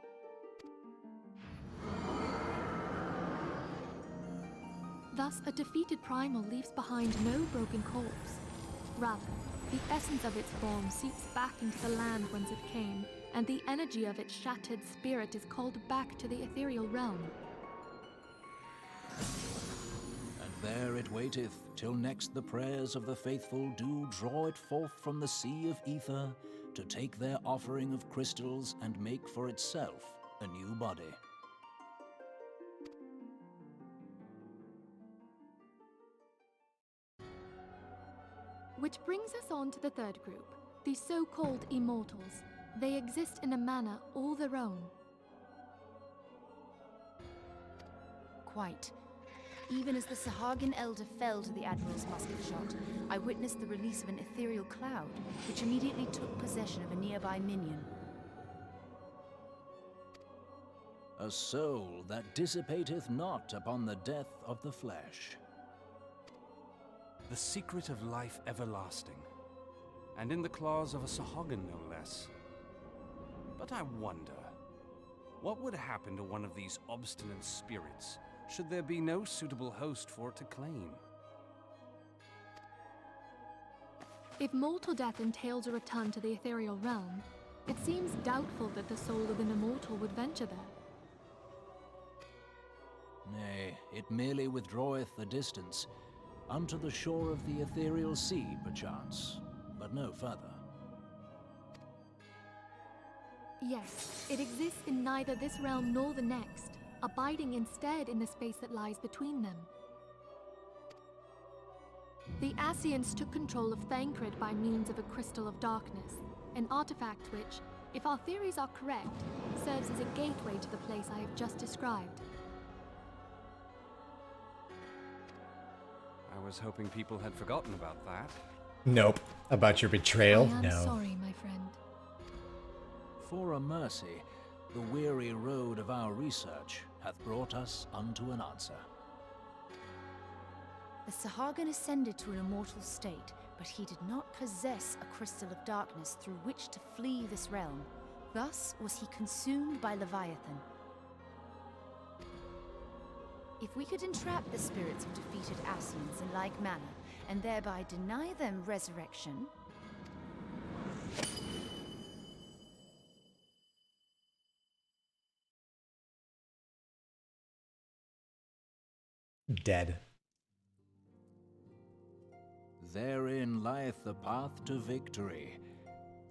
Thus, a defeated primal leaves behind no broken corpse. Rather, the essence of its form seeps back into the land whence it came, and the energy of its shattered spirit is called back to the ethereal realm. "And there it waiteth, till next the prayers of the faithful do draw it forth from the sea of ether, to take their offering of crystals and make for itself a new body." Which brings us on to the third group, the so-called immortals. They exist in a manner all their own. Quite. Even as the Sahagin elder fell to the Admiral's musket shot, I witnessed the release of an ethereal cloud, which immediately took possession of a nearby minion. "A soul that dissipateth not upon the death of the flesh." The secret of life everlasting, and in the claws of a Sahagin no less. But I wonder, what would happen to one of these obstinate spirits should there be no suitable host for it to claim? If mortal death entails a return to the ethereal realm, it seems doubtful that the soul of an immortal would venture there. Nay, it merely withdraweth a distance, unto the shore of the ethereal sea, perchance, but no further. Yes, it exists in neither this realm nor the next, abiding instead in the space that lies between them. The Ascians took control of Thancred by means of a crystal of darkness, an artifact which, if our theories are correct, serves as a gateway to the place I have just described. I was hoping people had forgotten about that. Nope. About your betrayal? I am No. sorry, my friend. For a mercy, the weary road of our research hath brought us unto an answer. The Sahagin ascended to an immortal state, but he did not possess a crystal of darkness through which to flee this realm. Thus was he consumed by Leviathan. If we could entrap the spirits of defeated Ascians in like manner, and thereby deny them resurrection... Dead. Therein lieth the path to victory.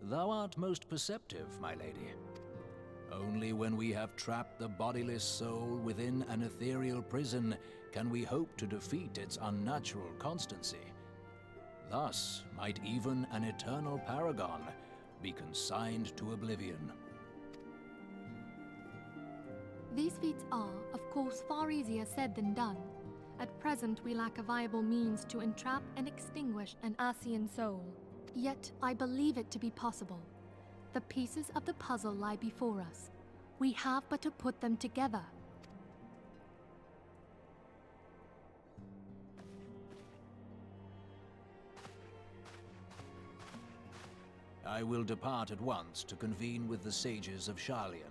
Thou art most perceptive, my lady. Only when we have trapped the bodiless soul within an ethereal prison can we hope to defeat its unnatural constancy. Thus might even an eternal paragon be consigned to oblivion. These feats are, of course, far easier said than done. At present, we lack a viable means to entrap and extinguish an Ascian soul. Yet, I believe it to be possible. The pieces of the puzzle lie before us. We have but to put them together. I will depart at once to convene with the sages of Sharlayan.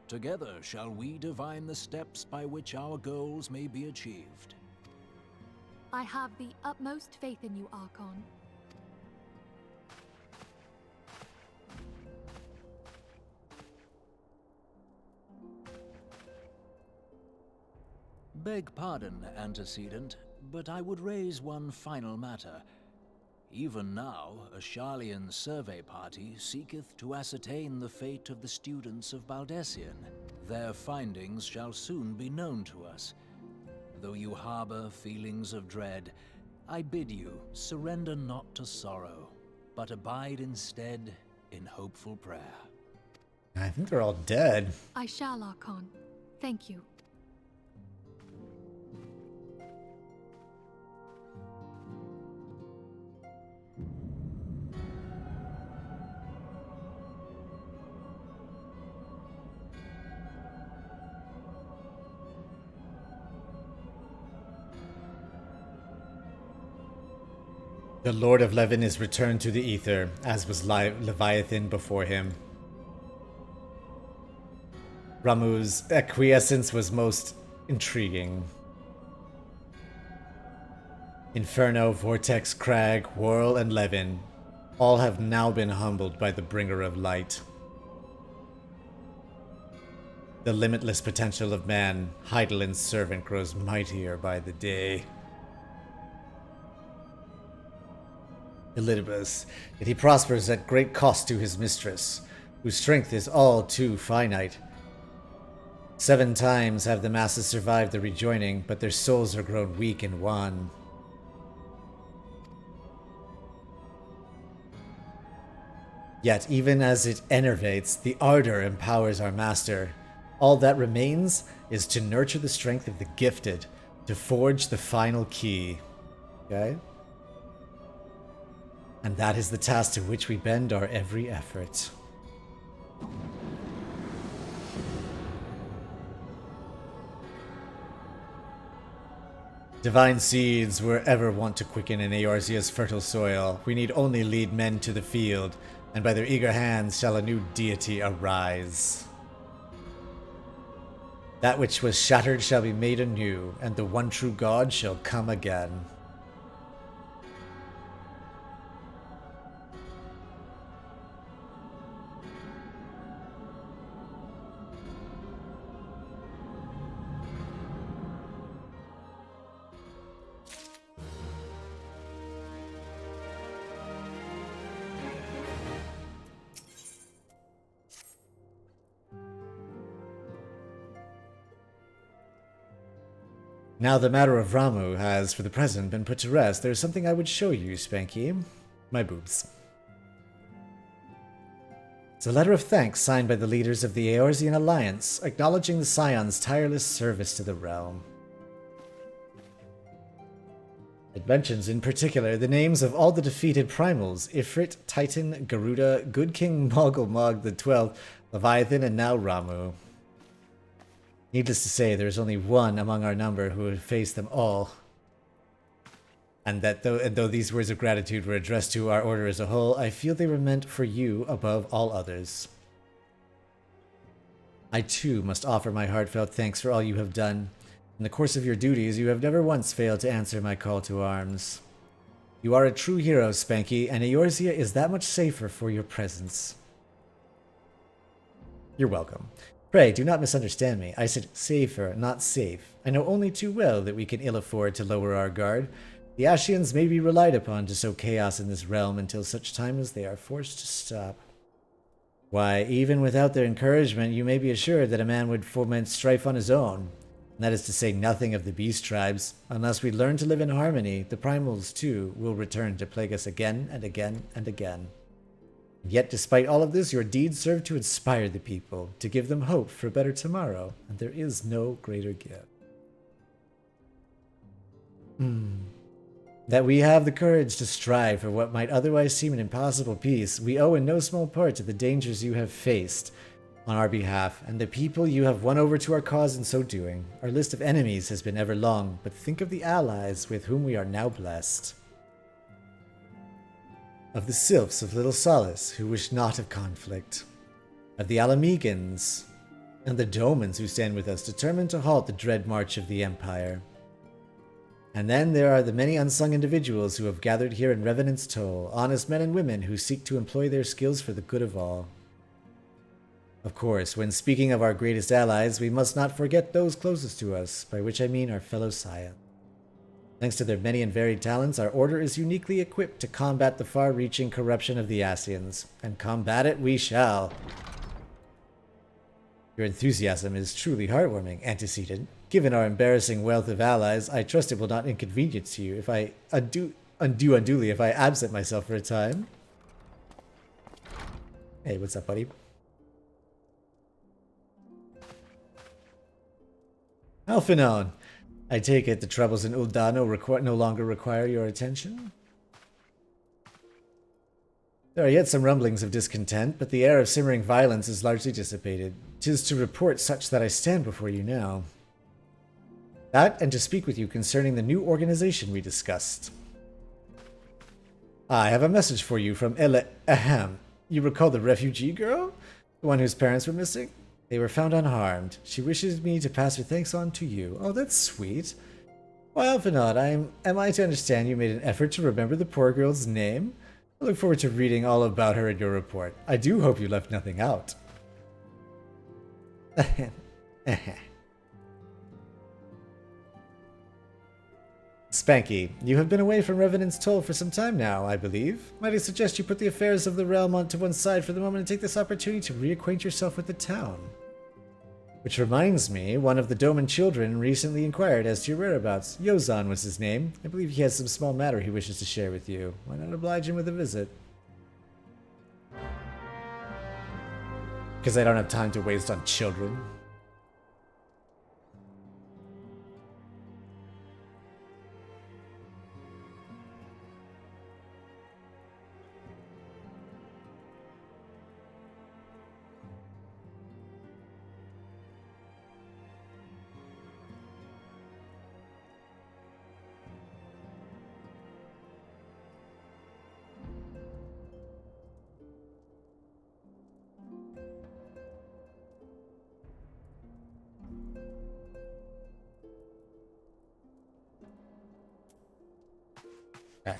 Together shall we divine the steps by which our goals may be achieved. I have the utmost faith in you, Archon. Beg pardon, antecedent, but I would raise one final matter. Even now, a Sharlayan survey party seeketh to ascertain the fate of the students of Baldessian. Their findings shall soon be known to us. Though you harbor feelings of dread, I bid you surrender not to sorrow, but abide instead in hopeful prayer. I think they're all dead. I shall, Archon. Thank you. The Lord of Levin is returned to the ether, as was Leviathan before him. Ramuh's acquiescence was most intriguing. Inferno, Vortex, Crag, Whirl, and Levin all have now been humbled by the Bringer of Light. The limitless potential of man, Heidelin's servant, grows mightier by the day. Elidibus, yet he prospers at great cost to his mistress, whose strength is all too finite. 7 times have the masses survived the rejoining, but their souls are grown weak and wan. Yet, even as it enervates, the ardor empowers our master. All that remains is to nurture the strength of the gifted, to forge the final key. Okay? And that is the task to which we bend our every effort. Divine seeds were ever wont to quicken in Eorzea's fertile soil. We need only lead men to the field, and by their eager hands shall a new deity arise. That which was shattered shall be made anew, and the one true God shall come again. Now the matter of Ramuh has, for the present, been put to rest. There's something I would show you, Spanky. My boobs. It's a letter of thanks signed by the leaders of the Eorzean Alliance, acknowledging the Scion's tireless service to the realm. It mentions, in particular, the names of all the defeated primals, Ifrit, Titan, Garuda, Good King Mogul Mog the 12th, Leviathan, and now Ramuh. Needless to say, there is only one among our number who would face them all. And though these words of gratitude were addressed to our order as a whole, I feel they were meant for you above all others. I too must offer my heartfelt thanks for all you have done. In the course of your duties, you have never once failed to answer my call to arms. You are a true hero, Spanky, and Eorzea is that much safer for your presence. You're welcome. Pray, do not misunderstand me. I said safer, not safe. I know only too well that we can ill afford to lower our guard. The Ashians may be relied upon to sow chaos in this realm until such time as they are forced to stop. Why, even without their encouragement, you may be assured that a man would foment strife on his own. And that is to say nothing of the beast tribes. Unless we learn to live in harmony, the primals, too, will return to plague us again and again and again. Yet, despite all of this, your deeds serve to inspire the people, to give them hope for a better tomorrow, and there is no greater gift. That we have the courage to strive for what might otherwise seem an impossible peace, we owe in no small part to the dangers you have faced on our behalf, and the people you have won over to our cause in so doing. Our list of enemies has been ever long, but think of the allies with whom we are now blessed. Of the sylphs of Little Solace, who wish not of conflict. Of the Alamegans, and the Domans who stand with us, determined to halt the dread march of the Empire. And then there are the many unsung individuals who have gathered here in Revenant's Toll, honest men and women who seek to employ their skills for the good of all. Of course, when speaking of our greatest allies, we must not forget those closest to us, by which I mean our fellow Scion. Thanks to their many and varied talents, our order is uniquely equipped to combat the far-reaching corruption of the Ascians. And combat it we shall. Your enthusiasm is truly heartwarming, Antecedent. Given our embarrassing wealth of allies, I trust it will not inconvenience you if I unduly if I absent myself for a time. Hey, what's up, buddy? Alphanon, I take it the troubles in Uldano no longer require your attention? There are yet some rumblings of discontent, but the air of simmering violence is largely dissipated. 'Tis to report such that I stand before you now. That, and to speak with you concerning the new organization we discussed. I have a message for you from Ahem. You recall the refugee girl? The one whose parents were missing? They were found unharmed. She wishes me to pass her thanks on to you. Oh, that's sweet. Well, Alphanod, am I to understand you made an effort to remember the poor girl's name? I look forward to reading all about her in your report. I do hope you left nothing out. Spanky, you have been away from Revenant's Toll for some time now, I believe. Might I suggest you put the affairs of the realm onto one side for the moment and take this opportunity to reacquaint yourself with the town? Which reminds me, one of the Doman children recently inquired as to your whereabouts. Yozan was his name. I believe he has some small matter he wishes to share with you. Why not oblige him with a visit? Because I don't have time to waste on children. Okay.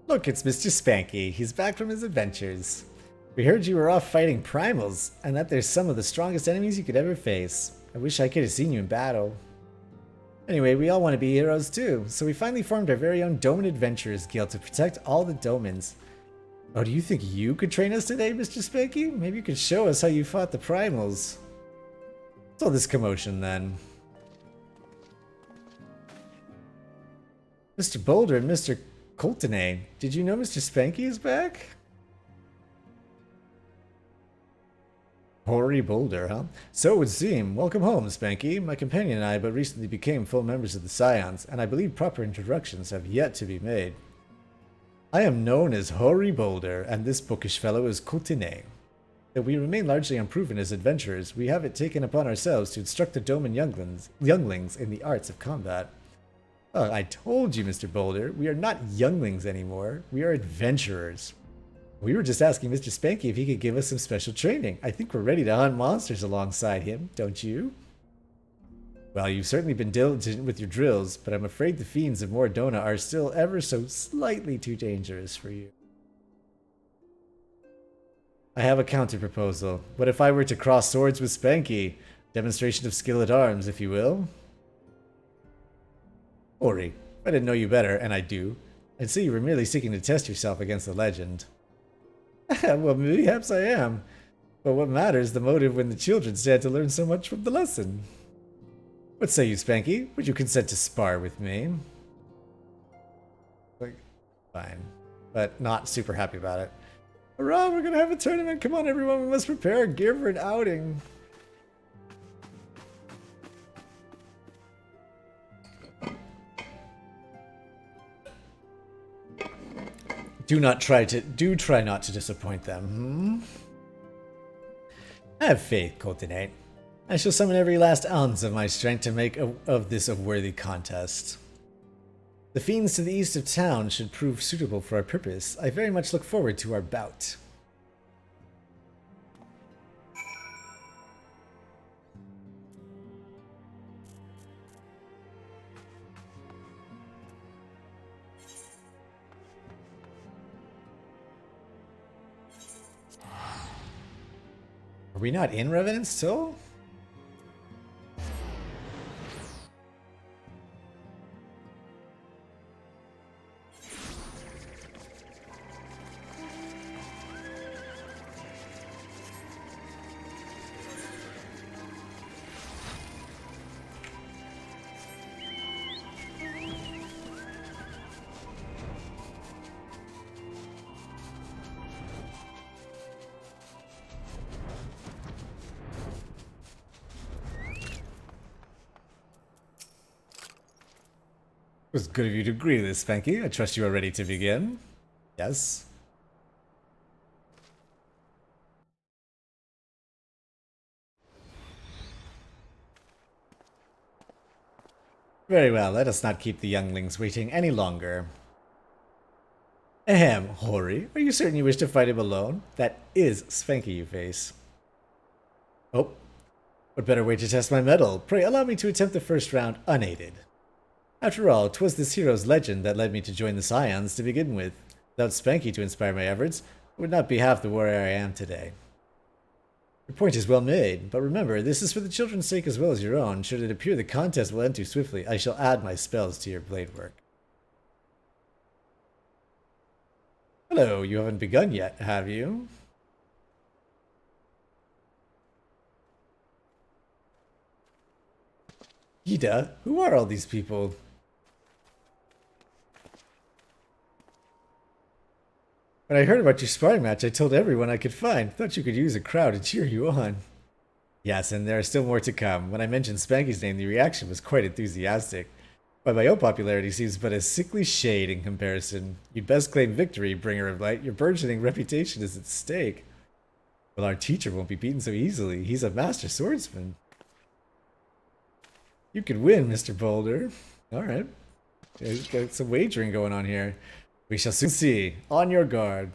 Look, it's Mr. Spanky. He's back from his adventures. We heard you were off fighting primals, and that there's some of the strongest enemies you could ever face. I wish I could have seen you in battle. Anyway, we all want to be heroes too, so we finally formed our very own Doman Adventurers Guild to protect all the Domans. Oh, do you think you could train us today, Mr. Spanky? Maybe you could show us how you fought the primals. What's all this commotion then? Mr. Boulder and Mr. Coltonay, did you know Mr. Spanky is back? Hoary Boulder, huh? So it would seem. Welcome home, Spanky. My companion and I but recently became full members of the Scions, and I believe proper introductions have yet to be made. I am known as Hoary Boulder, and this bookish fellow is Coltonay. Though we remain largely unproven as adventurers, we have it taken upon ourselves to instruct the Doman younglings in the arts of combat. Oh, I told you, Mr. Boulder, we are not younglings anymore. We are adventurers. We were just asking Mr. Spanky if he could give us some special training. I think we're ready to hunt monsters alongside him, don't you? Well, you've certainly been diligent with your drills, but I'm afraid the fiends of Mordona are still ever so slightly too dangerous for you. I have a counter-proposal. What if I were to cross swords with Spanky? Demonstration of skill at arms, if you will. Ori, if I didn't know you better, and I do, I'd say you were merely seeking to test yourself against the legend. Well, perhaps I am. But what matters the motive when the children stand to learn so much from the lesson? What say you, Spanky? Would you consent to spar with me? Like, fine. But not super happy about it. Hurrah, we're gonna have a tournament! Come on, everyone, we must prepare our gear for an outing! Do try not to disappoint them, Have faith, Coltonate. I shall summon every last ounce of my strength to make of this a worthy contest. The fiends to the east of town should prove suitable for our purpose. I very much look forward to our bout. Are we not in Revenant still? It was good of you to agree to this, Spanky. I trust you are ready to begin. Yes. Very well, let us not keep the younglings waiting any longer. Ahem, Hori, are you certain you wish to fight him alone? That is Spanky you face. Oh, what better way to test my mettle? Pray allow me to attempt the first round unaided. After all, 'twas this hero's legend that led me to join the Scions to begin with. Without Spanky to inspire my efforts, I would not be half the warrior I am today. Your point is well made, but remember, this is for the children's sake as well as your own. Should it appear the contest will end too swiftly, I shall add my spells to your blade work. Hello, you haven't begun yet, have you? Ida, who are all these people? When I heard about your sparring match, I told everyone I could find. Thought you could use a crowd to cheer you on. Yes, and there are still more to come. When I mentioned Spanky's name, the reaction was quite enthusiastic. Why, my own popularity seems but a sickly shade in comparison. You'd best claim victory, Bringer of Light. Your burgeoning reputation is at stake. Well, our teacher won't be beaten so easily. He's a master swordsman. You could win, Mr. Boulder. Alright. There's got some wagering going on here. We shall soon see. On your guard.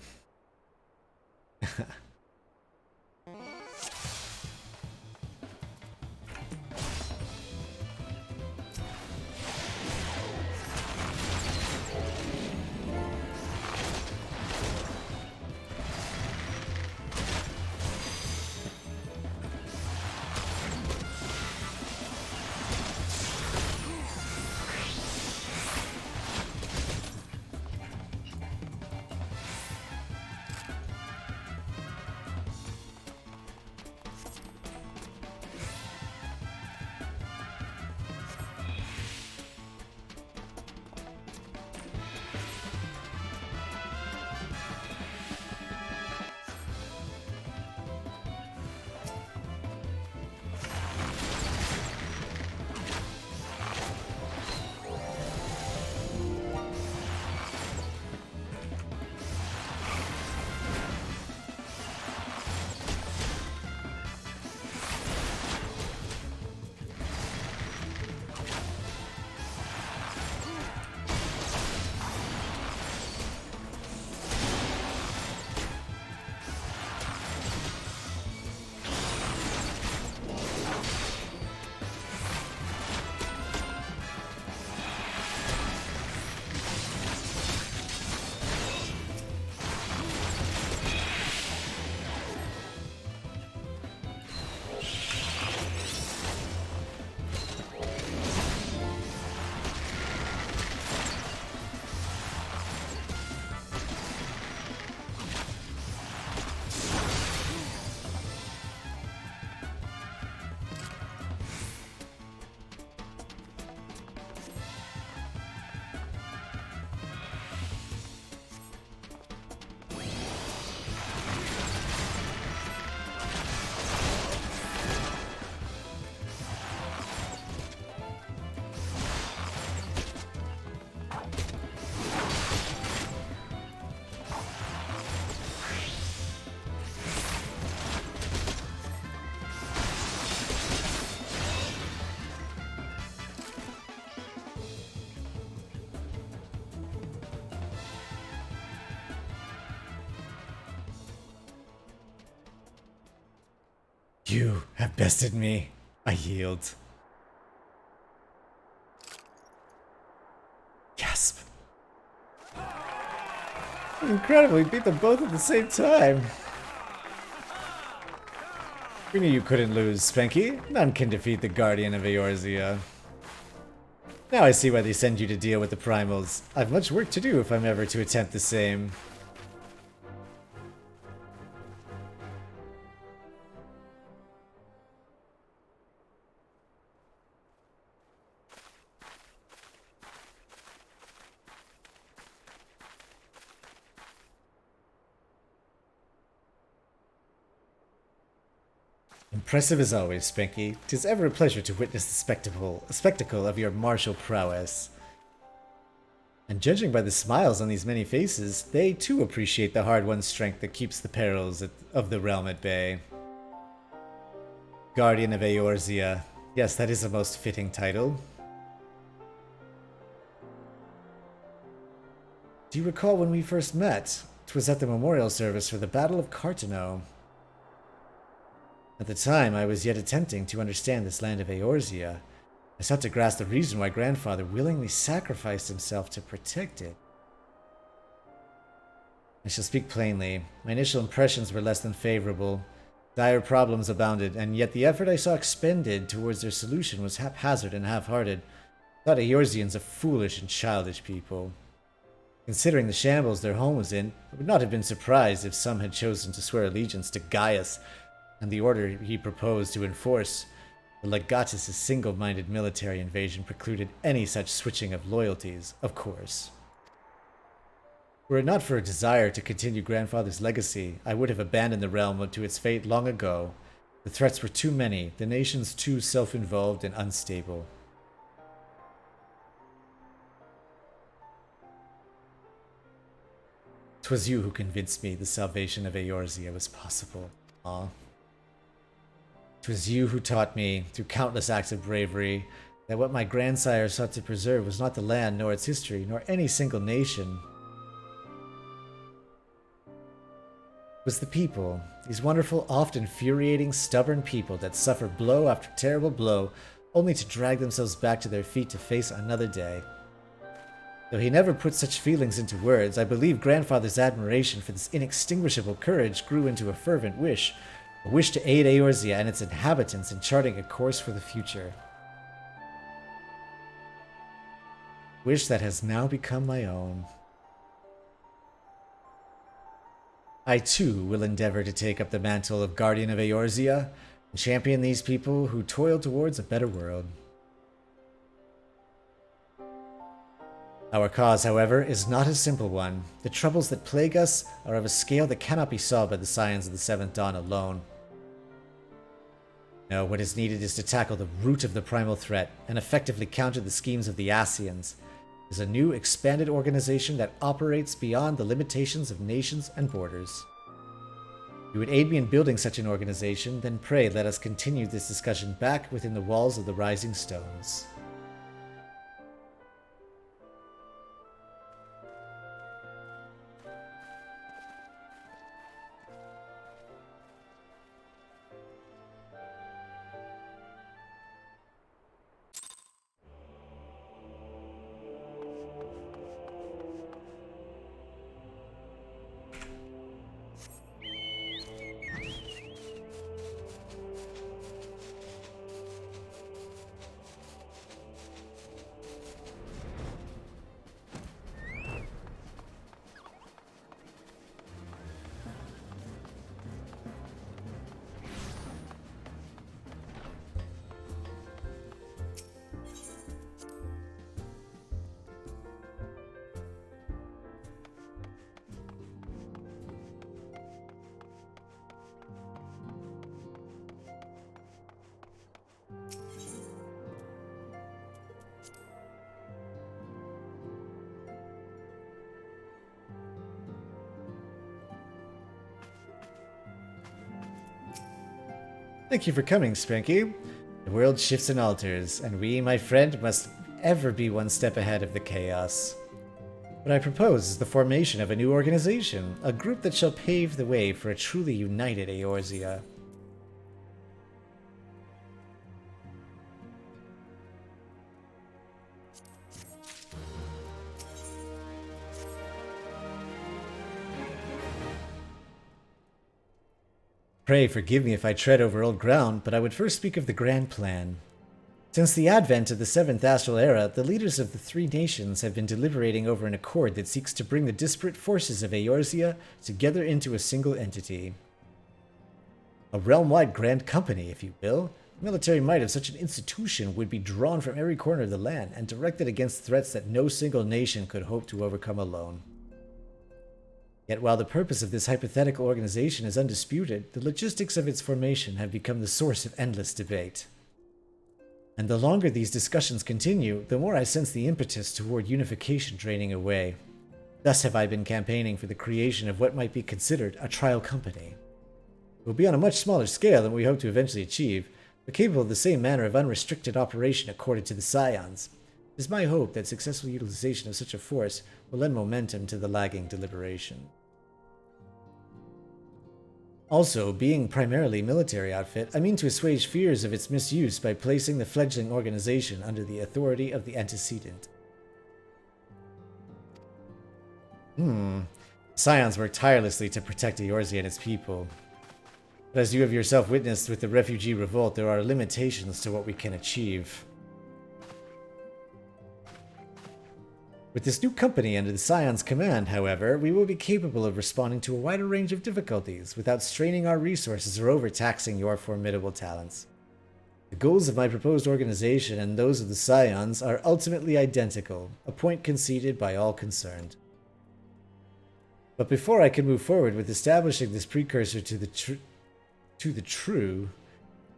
You have bested me. I yield. Gasp. Incredible, we beat them both at the same time. We knew you couldn't lose, Spanky. None can defeat the Guardian of Eorzea. Now I see why they send you to deal with the primals. I've much work to do if I'm ever to attempt the same. Impressive as always, Spanky. 'Tis ever a pleasure to witness the spectacle of your martial prowess. And judging by the smiles on these many faces, they too appreciate the hard-won strength that keeps the perils of the realm at bay. Guardian of Eorzea. Yes, that is a most fitting title. Do you recall when we first met? 'Twas at the memorial service for the Battle of Cartano. At the time, I was yet attempting to understand this land of Eorzea. I sought to grasp the reason why grandfather willingly sacrificed himself to protect it. I shall speak plainly. My initial impressions were less than favorable. Dire problems abounded, and yet the effort I saw expended towards their solution was haphazard and half-hearted. I thought Eorzeans a foolish and childish people. Considering the shambles their home was in, I would not have been surprised if some had chosen to swear allegiance to Gaius and the order he proposed to enforce. The Legatus' single-minded military invasion precluded any such switching of loyalties, of course. Were it not for a desire to continue grandfather's legacy, I would have abandoned the realm to its fate long ago. The threats were too many, the nations too self-involved and unstable. "'Twas you who convinced me the salvation of Eorzea was possible. Ah. 'Twas you who taught me, through countless acts of bravery, that what my grandsire sought to preserve was not the land nor its history, nor any single nation. It was the people, these wonderful, oft infuriating, stubborn people that suffer blow after terrible blow, only to drag themselves back to their feet to face another day. Though he never put such feelings into words, I believe grandfather's admiration for this inextinguishable courage grew into a fervent wish, a wish to aid Eorzea and its inhabitants in charting a course for the future. Wish that has now become my own. I too will endeavor to take up the mantle of Guardian of Eorzea and champion these people who toil towards a better world. Our cause, however, is not a simple one. The troubles that plague us are of a scale that cannot be solved by the scions of the Seventh Dawn alone. No, what is needed is to tackle the root of the primal threat and effectively counter the schemes of the Ascians. It is a new, expanded organization that operates beyond the limitations of nations and borders. If you would aid me in building such an organization, then pray let us continue this discussion back within the walls of the Rising Stones. Thank you for coming, Spanky. The world shifts and alters, and we, my friend, must ever be one step ahead of the chaos. What I propose is the formation of a new organization, a group that shall pave the way for a truly united Eorzea. Pray forgive me if I tread over old ground, but I would first speak of the grand plan. Since the advent of the 7th Astral Era, the leaders of the three nations have been deliberating over an accord that seeks to bring the disparate forces of Eorzea together into a single entity. A realm-wide grand company, if you will. The military might of such an institution would be drawn from every corner of the land and directed against threats that no single nation could hope to overcome alone. Yet while the purpose of this hypothetical organization is undisputed, the logistics of its formation have become the source of endless debate. And the longer these discussions continue, the more I sense the impetus toward unification draining away. Thus have I been campaigning for the creation of what might be considered a trial company. It will be on a much smaller scale than we hope to eventually achieve, but capable of the same manner of unrestricted operation accorded to the Scions. It is my hope that successful utilization of such a force will lend momentum to the lagging deliberation. Also, being primarily military outfit, I mean to assuage fears of its misuse by placing the fledgling organization under the authority of the antecedent. Scions work tirelessly to protect Eorzea and its people. But as you have yourself witnessed with the refugee revolt, there are limitations to what we can achieve. With this new company under the Scion's command, however, we will be capable of responding to a wider range of difficulties without straining our resources or overtaxing your formidable talents. The goals of my proposed organization and those of the Scions are ultimately identical, a point conceded by all concerned. But before I can move forward with establishing this precursor to the true,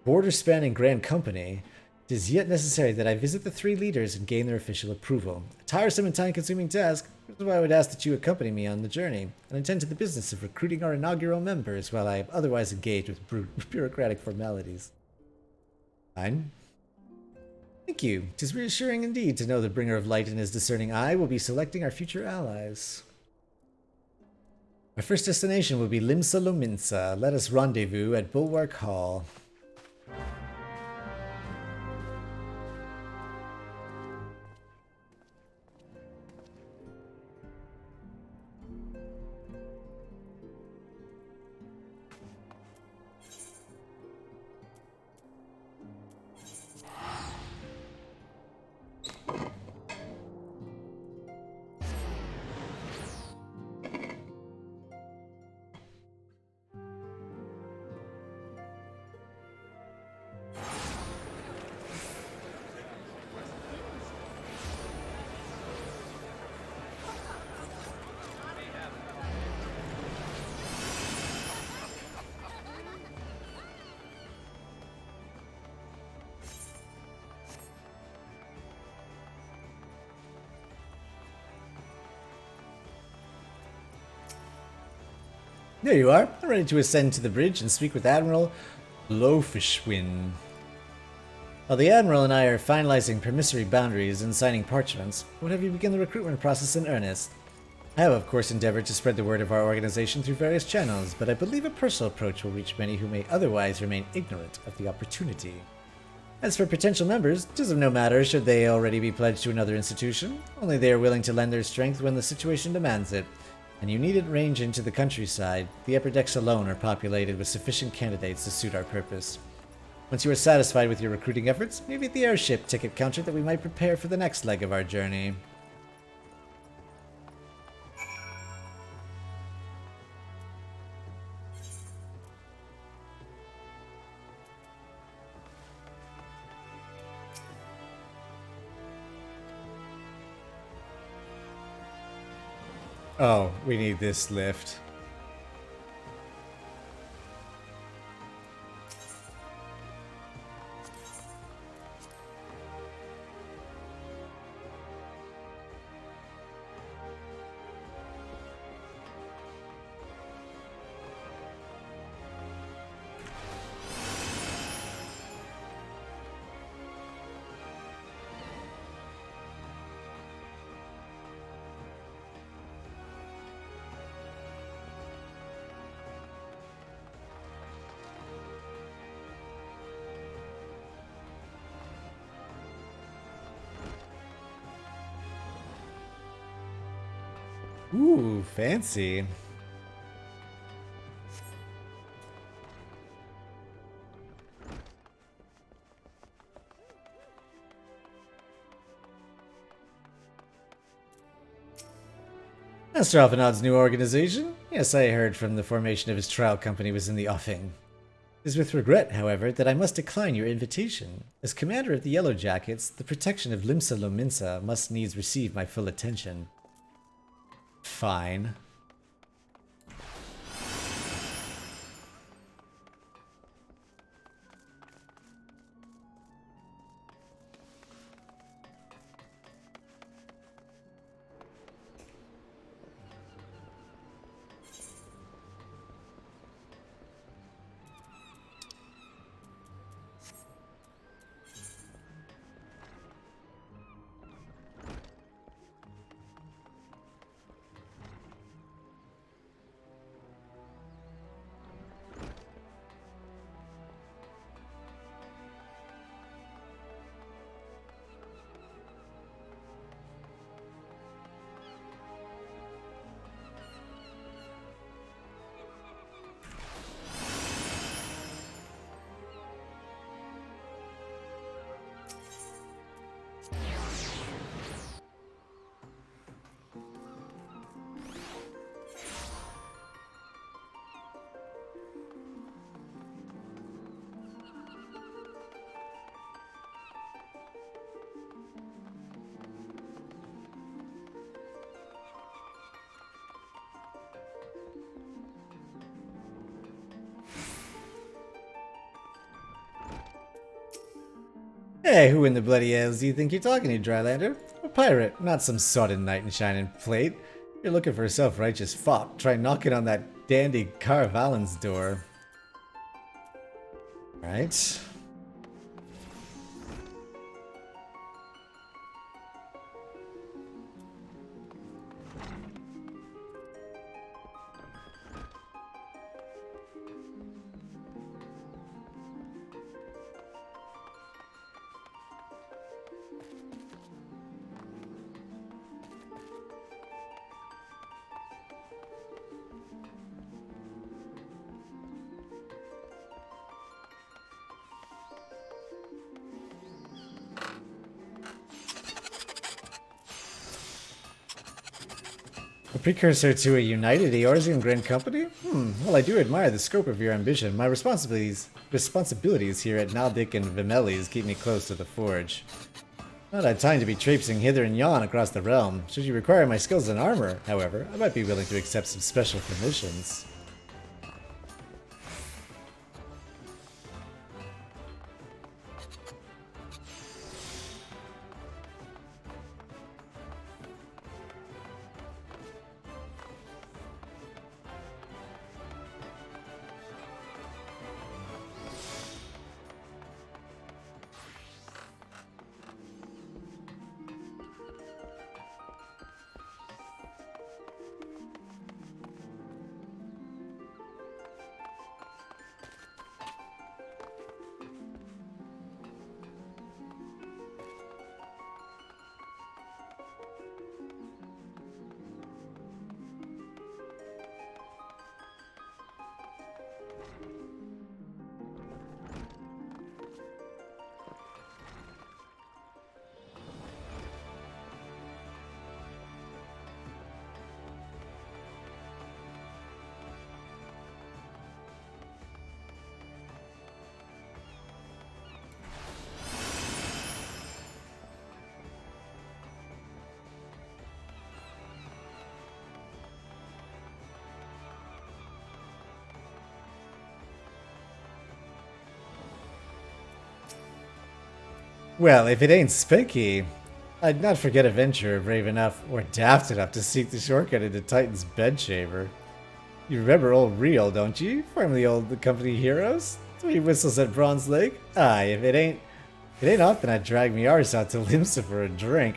border-spanning grand company, it is yet necessary that I visit the three leaders and gain their official approval. A tiresome and time-consuming task, which is why I would ask that you accompany me on the journey, and attend to the business of recruiting our inaugural members while I am otherwise engaged with bureaucratic formalities. Fine. Thank you. 'Tis reassuring indeed to know the bringer of light and his discerning eye will be selecting our future allies. Our first destination will be Limsa Lominsa. Let us rendezvous at Bulwark Hall. There you are. I'm ready to ascend to the bridge and speak with Admiral Lofishwin. While the Admiral and I are finalizing permissory boundaries and signing parchments, we'll have you begin the recruitment process in earnest. I have, of course, endeavored to spread the word of our organization through various channels, but I believe a personal approach will reach many who may otherwise remain ignorant of the opportunity. As for potential members, it is of no matter should they already be pledged to another institution, only they are willing to lend their strength when the situation demands it. And you needn't range into the countryside. The upper decks alone are populated with sufficient candidates to suit our purpose. Once you are satisfied with your recruiting efforts, maybe at the airship ticket counter that we might prepare for the next leg of our journey. Oh, we need this lift. Ooh, fancy. Astrophenod's new organization? Yes, I heard from the formation of his trial company was in the offing. It is with regret, however, that I must decline your invitation. As commander of the Yellow Jackets, the protection of Limsa Lominsa must needs receive my full attention. Fine. Hey, who in the bloody hells do you think you're talking to, Drylander? A pirate, not some sodden knight in shining plate. You're looking for a self-righteous fop. Try knocking on that dandy Caravalan's door. Right. A precursor to a united Eorzean Grand Company? Well, I do admire the scope of your ambition. My responsibilities here at Naldik and Vimeli's keep me close to the forge. Not had time to be traipsing hither and yon across the realm. Should you require my skills in armor, however, I might be willing to accept some special commissions. Well, if it ain't Spanky, I'd not forget a venturer brave enough or daft enough to seek the shortcut into Titan's bedshaver. You remember old Real, don't you? Formerly old the company heroes? 3 whistles at Bronze Lake? Aye, if it ain't often I drag me arse out to Limsa for a drink,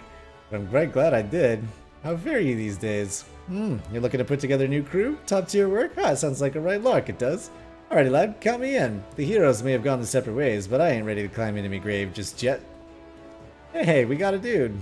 but I'm quite glad I did. How fare you these days? You're looking to put together a new crew? Top tier work? Sounds like a right lark, it does. Alrighty lad, count me in. The heroes may have gone their separate ways, but I ain't ready to climb into me grave just yet. Hey, we got a dude.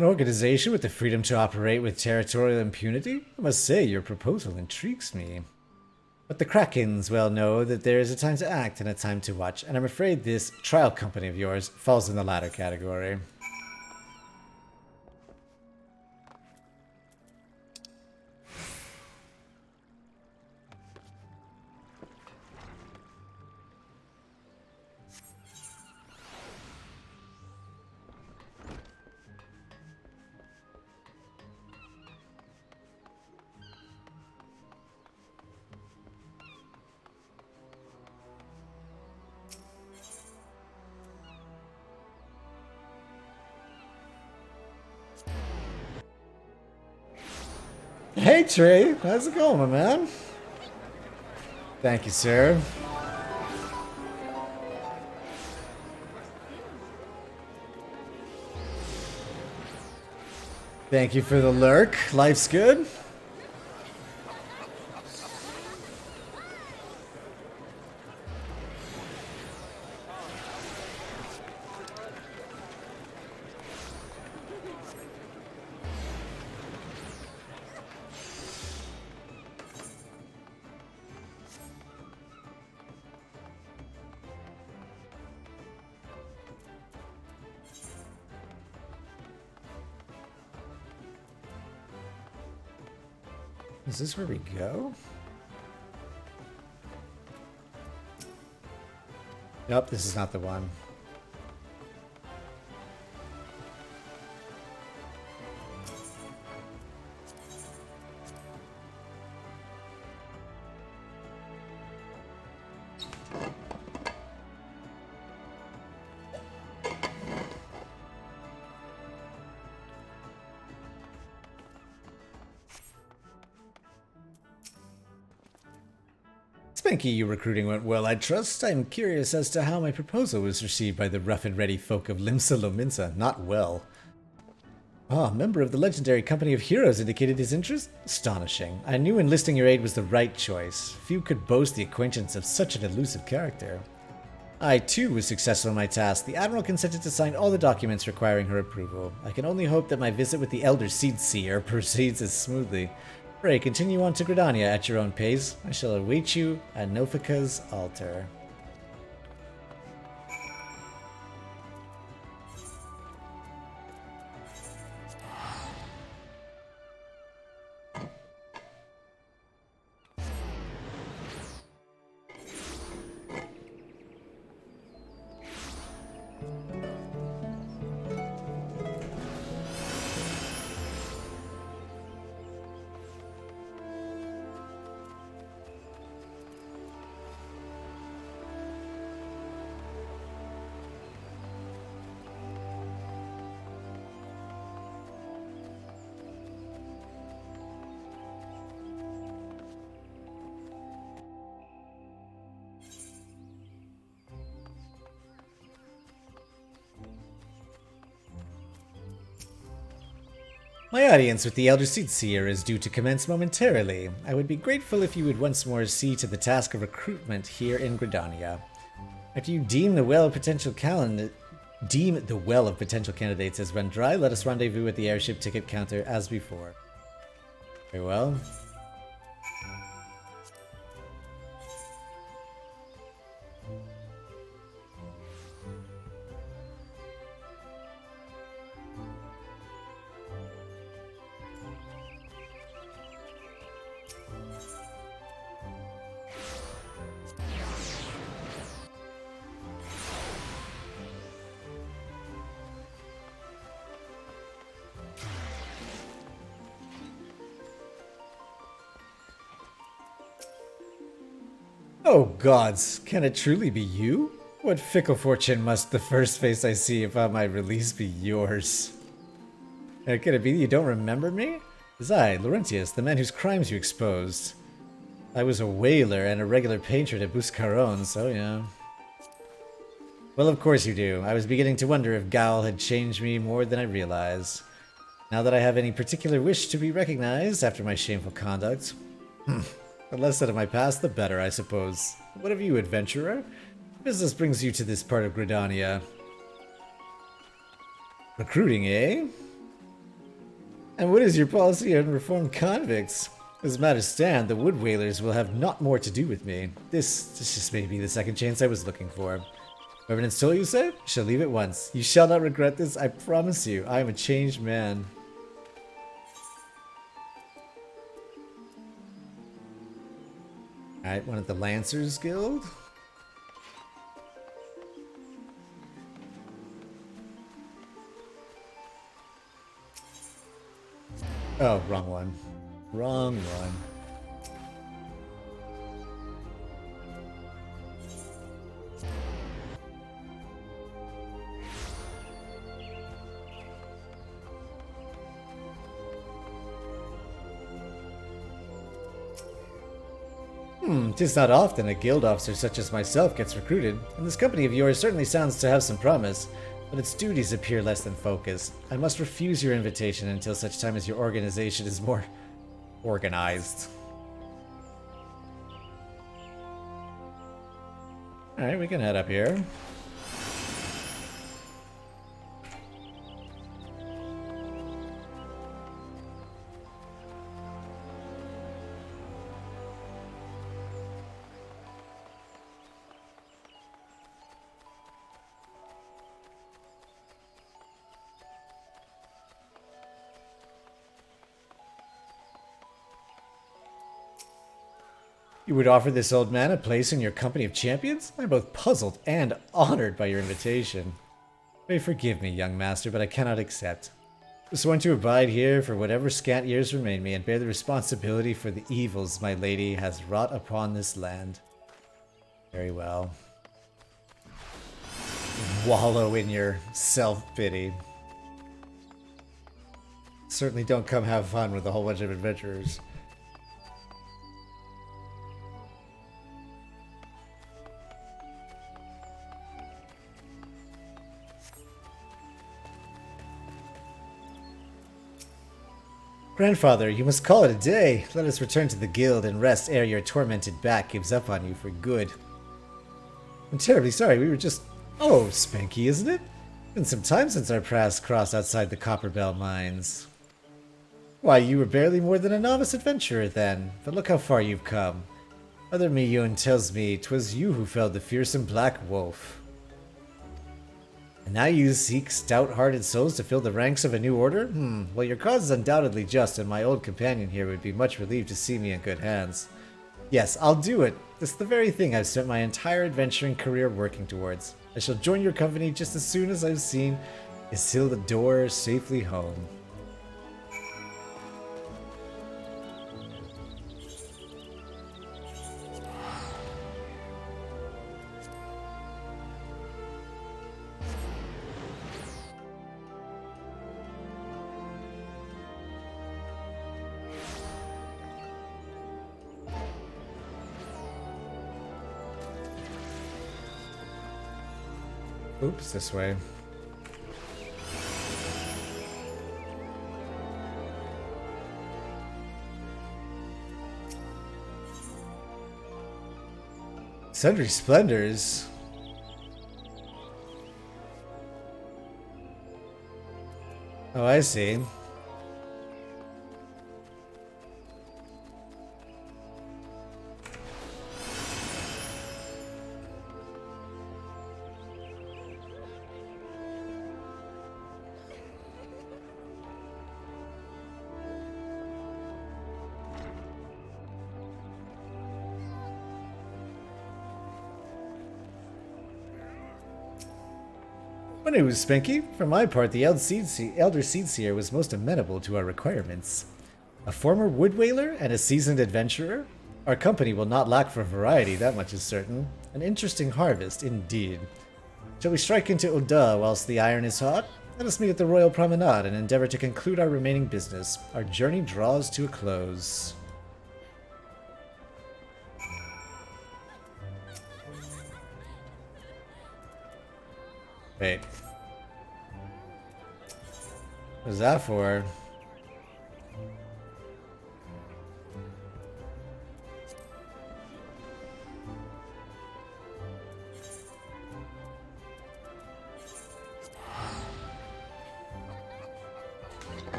An organization with the freedom to operate with territorial impunity? I must say, your proposal intrigues me. But the Krakens well know that there is a time to act and a time to watch, and I'm afraid this trial company of yours falls in the latter category. Hey Trey, how's it going, my man? Thank you, sir. Thank you for the lurk. Life's good. Is this where we go? Nope, this is not the one. Spanky, your recruiting went well, I trust. I'm curious as to how my proposal was received by the rough and ready folk of Limsa Lominsa. Not well. Ah, a member of the legendary company of heroes indicated his interest? Astonishing. I knew enlisting your aid was the right choice. Few could boast the acquaintance of such an elusive character. I, too, was successful in my task. The Admiral consented to sign all the documents requiring her approval. I can only hope that my visit with the Elder Seed Seer proceeds as smoothly. Pray, continue on to Gridania at your own pace. I shall await you at Nofika's altar. My audience with the Elder Seed Seer is due to commence momentarily. I would be grateful if you would once more see to the task of recruitment here in Gridania. After you deem the well of potential candidates has run dry, let us rendezvous at the airship ticket counter as before. Very well. Oh gods, can it truly be you? What fickle fortune must the first face I see upon my release be yours? Can it be that you don't remember me? It is I, Laurentius, the man whose crimes you exposed. I was a whaler and a regular patron at Buscaron, so yeah. Well, of course you do. I was beginning to wonder if Gaul had changed me more than I realized. Now that I have any particular wish to be recognized after my shameful conduct. The less said of my past, the better, I suppose. What of you, adventurer? Business brings you to this part of Gridania. Recruiting, eh? And what is your policy on reformed convicts? As matters stand, the Wood Whalers will have naught more to do with me. This just may be the second chance I was looking for. Reverend Soul, you say? Shall leave at once. You shall not regret this, I promise you. I am a changed man. Alright, one of the Lancers Guild. Oh, wrong one. Wrong one. Tis not often a guild officer such as myself gets recruited, and this company of yours certainly sounds to have some promise, but its duties appear less than focused. I must refuse your invitation until such time as your organization is more organized. Alright, we can head up here. You would offer this old man a place in your company of champions? I'm both puzzled and honored by your invitation. May forgive me, young master, but I cannot accept. I sworn to abide here for whatever scant years remain me, and bear the responsibility for the evils my lady has wrought upon this land. Very well. Wallow in your self-pity. Certainly don't come have fun with a whole bunch of adventurers. Grandfather, you must call it a day. Let us return to the guild and rest ere your tormented back gives up on you for good. I'm terribly sorry, we were just... Oh, Spanky, isn't it? Been some time since our paths crossed outside the Copperbell mines. Why, you were barely more than a novice adventurer then, but look how far you've come. Other Miyun tells me 'twas you who felled the fearsome Black Wolf. And now you seek stout-hearted souls to fill the ranks of a new order? Well, your cause is undoubtedly just, and my old companion here would be much relieved to see me in good hands. Yes, I'll do it. It's the very thing I've spent my entire adventuring career working towards. I shall join your company just as soon as I've seen Isildur safely home. Oops, this way. Sundry Splendors. Oh, I see. When it was Spanky, for my part, the Elder Seedseer was most amenable to our requirements. A former wood whaler and a seasoned adventurer? Our company will not lack for variety, that much is certain. An interesting harvest, indeed. Shall we strike into Oda whilst the iron is hot? Let us meet at the Royal Promenade and endeavor to conclude our remaining business. Our journey draws to a close. Wait. What is that for?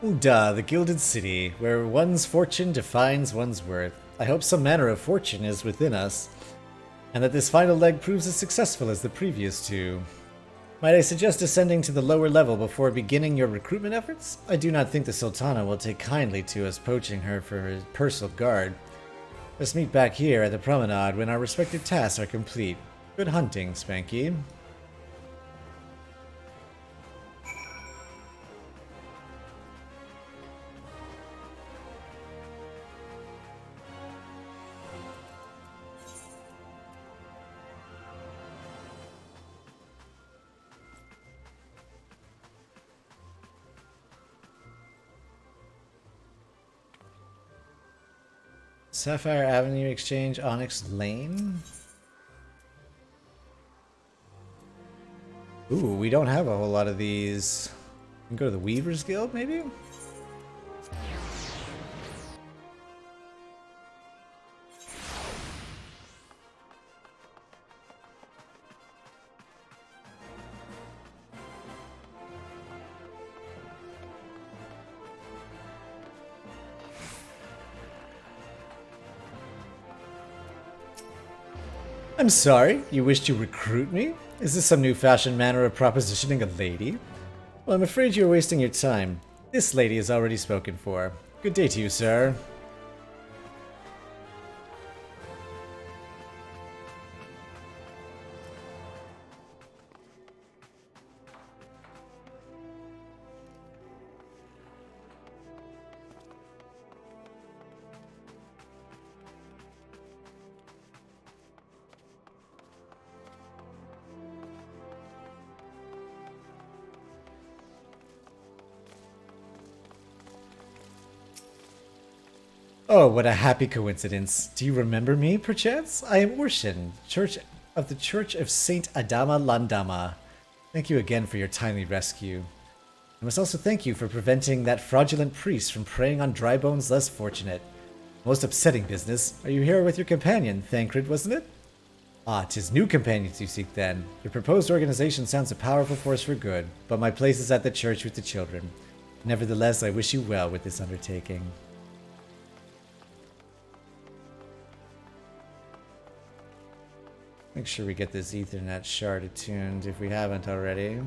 Uda, the Gilded City, where one's fortune defines one's worth. I hope some manner of fortune is within us, and that this final leg proves as successful as the previous two. Might I suggest ascending to the lower level before beginning your recruitment efforts? I do not think the Sultana will take kindly to us poaching her for a personal guard. Let's meet back here at the promenade when our respective tasks are complete. Good hunting, Spanky. Sapphire Avenue Exchange, Onyx Lane? Ooh, we don't have a whole lot of these. We can go to the Weavers Guild, maybe? I'm sorry, you wish to recruit me? Is this some new fashion manner of propositioning a lady? Well, I'm afraid you're wasting your time. This lady is already spoken for. Good day to you, sir. Oh, what a happy coincidence. Do you remember me, perchance? I am Urshan, of the Church of Saint Adama Landama. Thank you again for your timely rescue. I must also thank you for preventing that fraudulent priest from preying on dry bones less fortunate. Most upsetting business. Are you here with your companion, Thancred, wasn't it? Ah, 'tis new companions you seek then. Your proposed organization sounds a powerful force for good, but my place is at the church with the children. Nevertheless, I wish you well with this undertaking. Make sure we get this Ethernet shard attuned if we haven't already.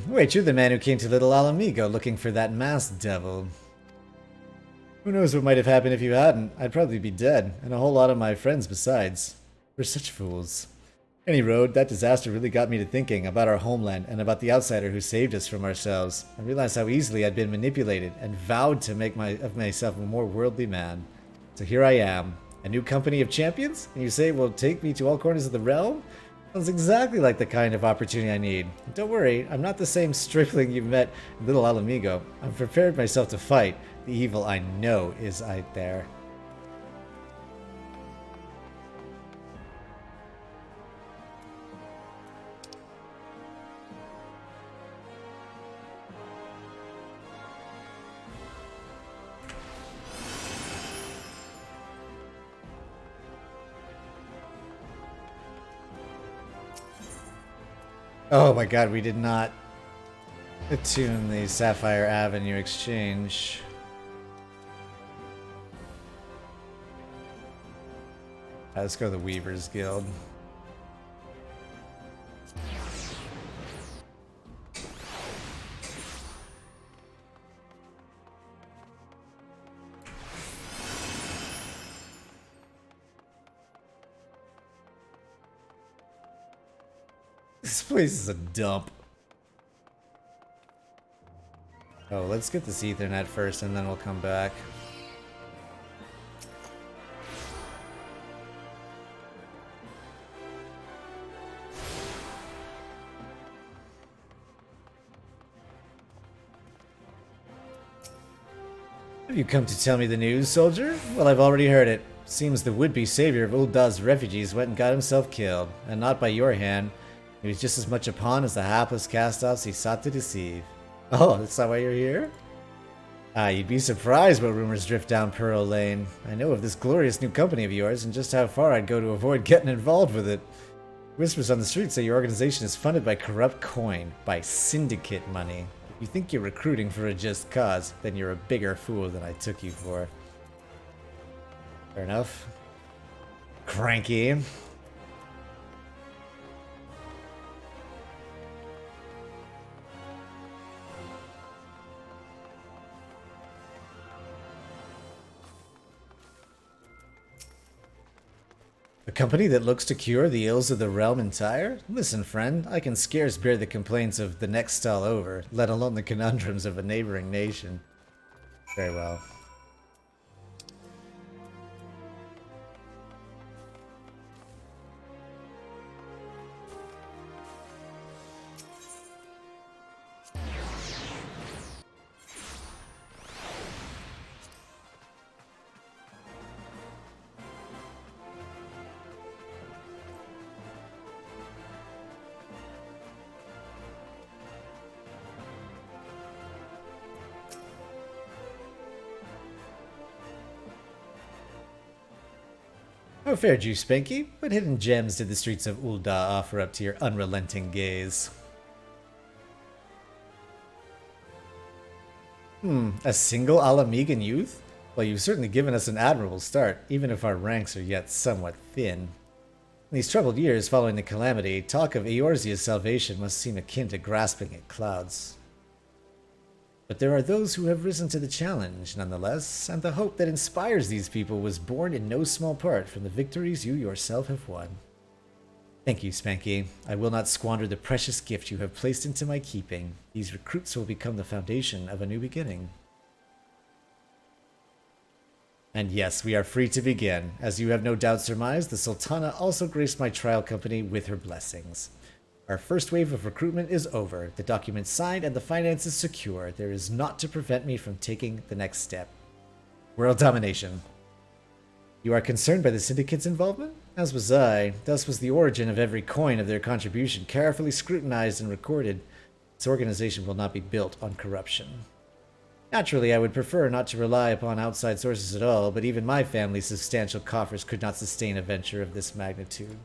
Wait, you're the man who came to Little Alamigo looking for that masked devil. Who knows what might have happened if you hadn't? I'd probably be dead, and a whole lot of my friends besides. We're such fools. Any road, that disaster really got me to thinking about our homeland and about the outsider who saved us from ourselves. I realized how easily I'd been manipulated and vowed to make of myself a more worldly man. So here I am, a new company of champions, and you say it will take me to all corners of the realm? Sounds exactly like the kind of opportunity I need. Don't worry, I'm not the same stripling you met in Little Alamigo. I've prepared myself to fight the evil I know is out there. Oh my god, we did not attune the Sapphire Avenue exchange. Let's go to the Weavers Guild. This place is a dump. Oh, let's get this Ethernet first and then we'll come back. Have you come to tell me the news, soldier? Well, I've already heard it. Seems the would-be savior of Uldah's refugees went and got himself killed, and not by your hand. He was just as much a pawn as the hapless cast-offs he sought to deceive. Oh, that's not why you're here? You'd be surprised what rumors drift down Pearl Lane. I know of this glorious new company of yours, and just how far I'd go to avoid getting involved with it. Whispers on the street say your organization is funded by corrupt coin, by syndicate money. If you think you're recruiting for a just cause, then you're a bigger fool than I took you for. Fair enough. Cranky. A company that looks to cure the ills of the realm entire? Listen, friend, I can scarce bear the complaints of the next stall over, let alone the conundrums of a neighboring nation. Very well. How fared you, Spanky? What hidden gems did the streets of Ul'dah offer up to your unrelenting gaze? A single Alamegan youth? Well, you've certainly given us an admirable start, even if our ranks are yet somewhat thin. In these troubled years following the calamity, talk of Eorzea's salvation must seem akin to grasping at clouds. But there are those who have risen to the challenge, nonetheless, and the hope that inspires these people was born in no small part from the victories you yourself have won. Thank you, Spanky. I will not squander the precious gift you have placed into my keeping. These recruits will become the foundation of a new beginning. And yes, we are free to begin. As you have no doubt surmised, the Sultana also graced my trial company with her blessings. Our first wave of recruitment is over, the documents signed, and the finances secure. There is naught to prevent me from taking the next step. World domination. You are concerned by the Syndicate's involvement? As was I. Thus was the origin of every coin of their contribution carefully scrutinized and recorded. This organization will not be built on corruption. Naturally, I would prefer not to rely upon outside sources at all, but even my family's substantial coffers could not sustain a venture of this magnitude.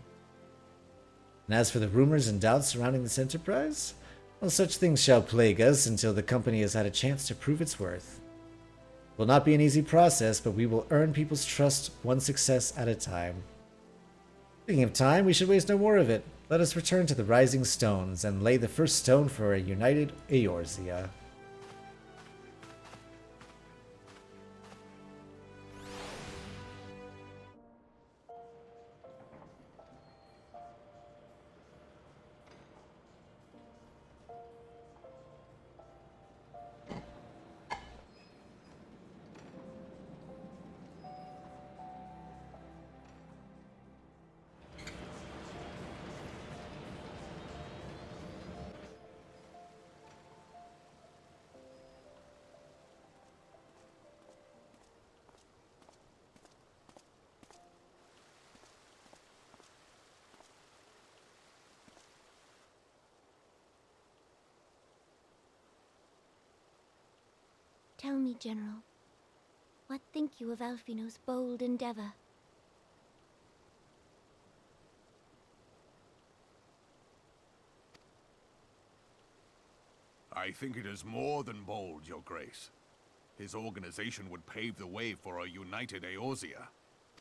And as for the rumors and doubts surrounding this enterprise, well, such things shall plague us until the company has had a chance to prove its worth. It will not be an easy process, but we will earn people's trust one success at a time. Speaking of time, we should waste no more of it. Let us return to the Rising Stones and lay the first stone for a united Eorzea. Tell me, General, what think you of Alfino's bold endeavor? I think it is more than bold, Your Grace. His organization would pave the way for a united Eorzea.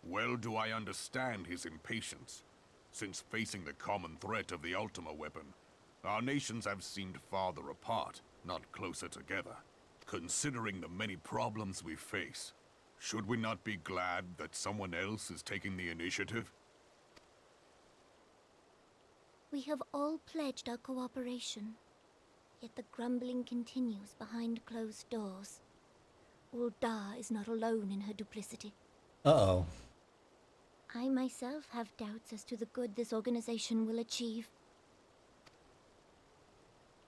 Well do I understand his impatience. Since facing the common threat of the Ultima weapon, our nations have seemed farther apart, not closer together. Considering the many problems we face, should we not be glad that someone else is taking the initiative? We have all pledged our cooperation, yet the grumbling continues behind closed doors. Ul'dah is not alone in her duplicity. Uh-oh. I myself have doubts as to the good this organization will achieve.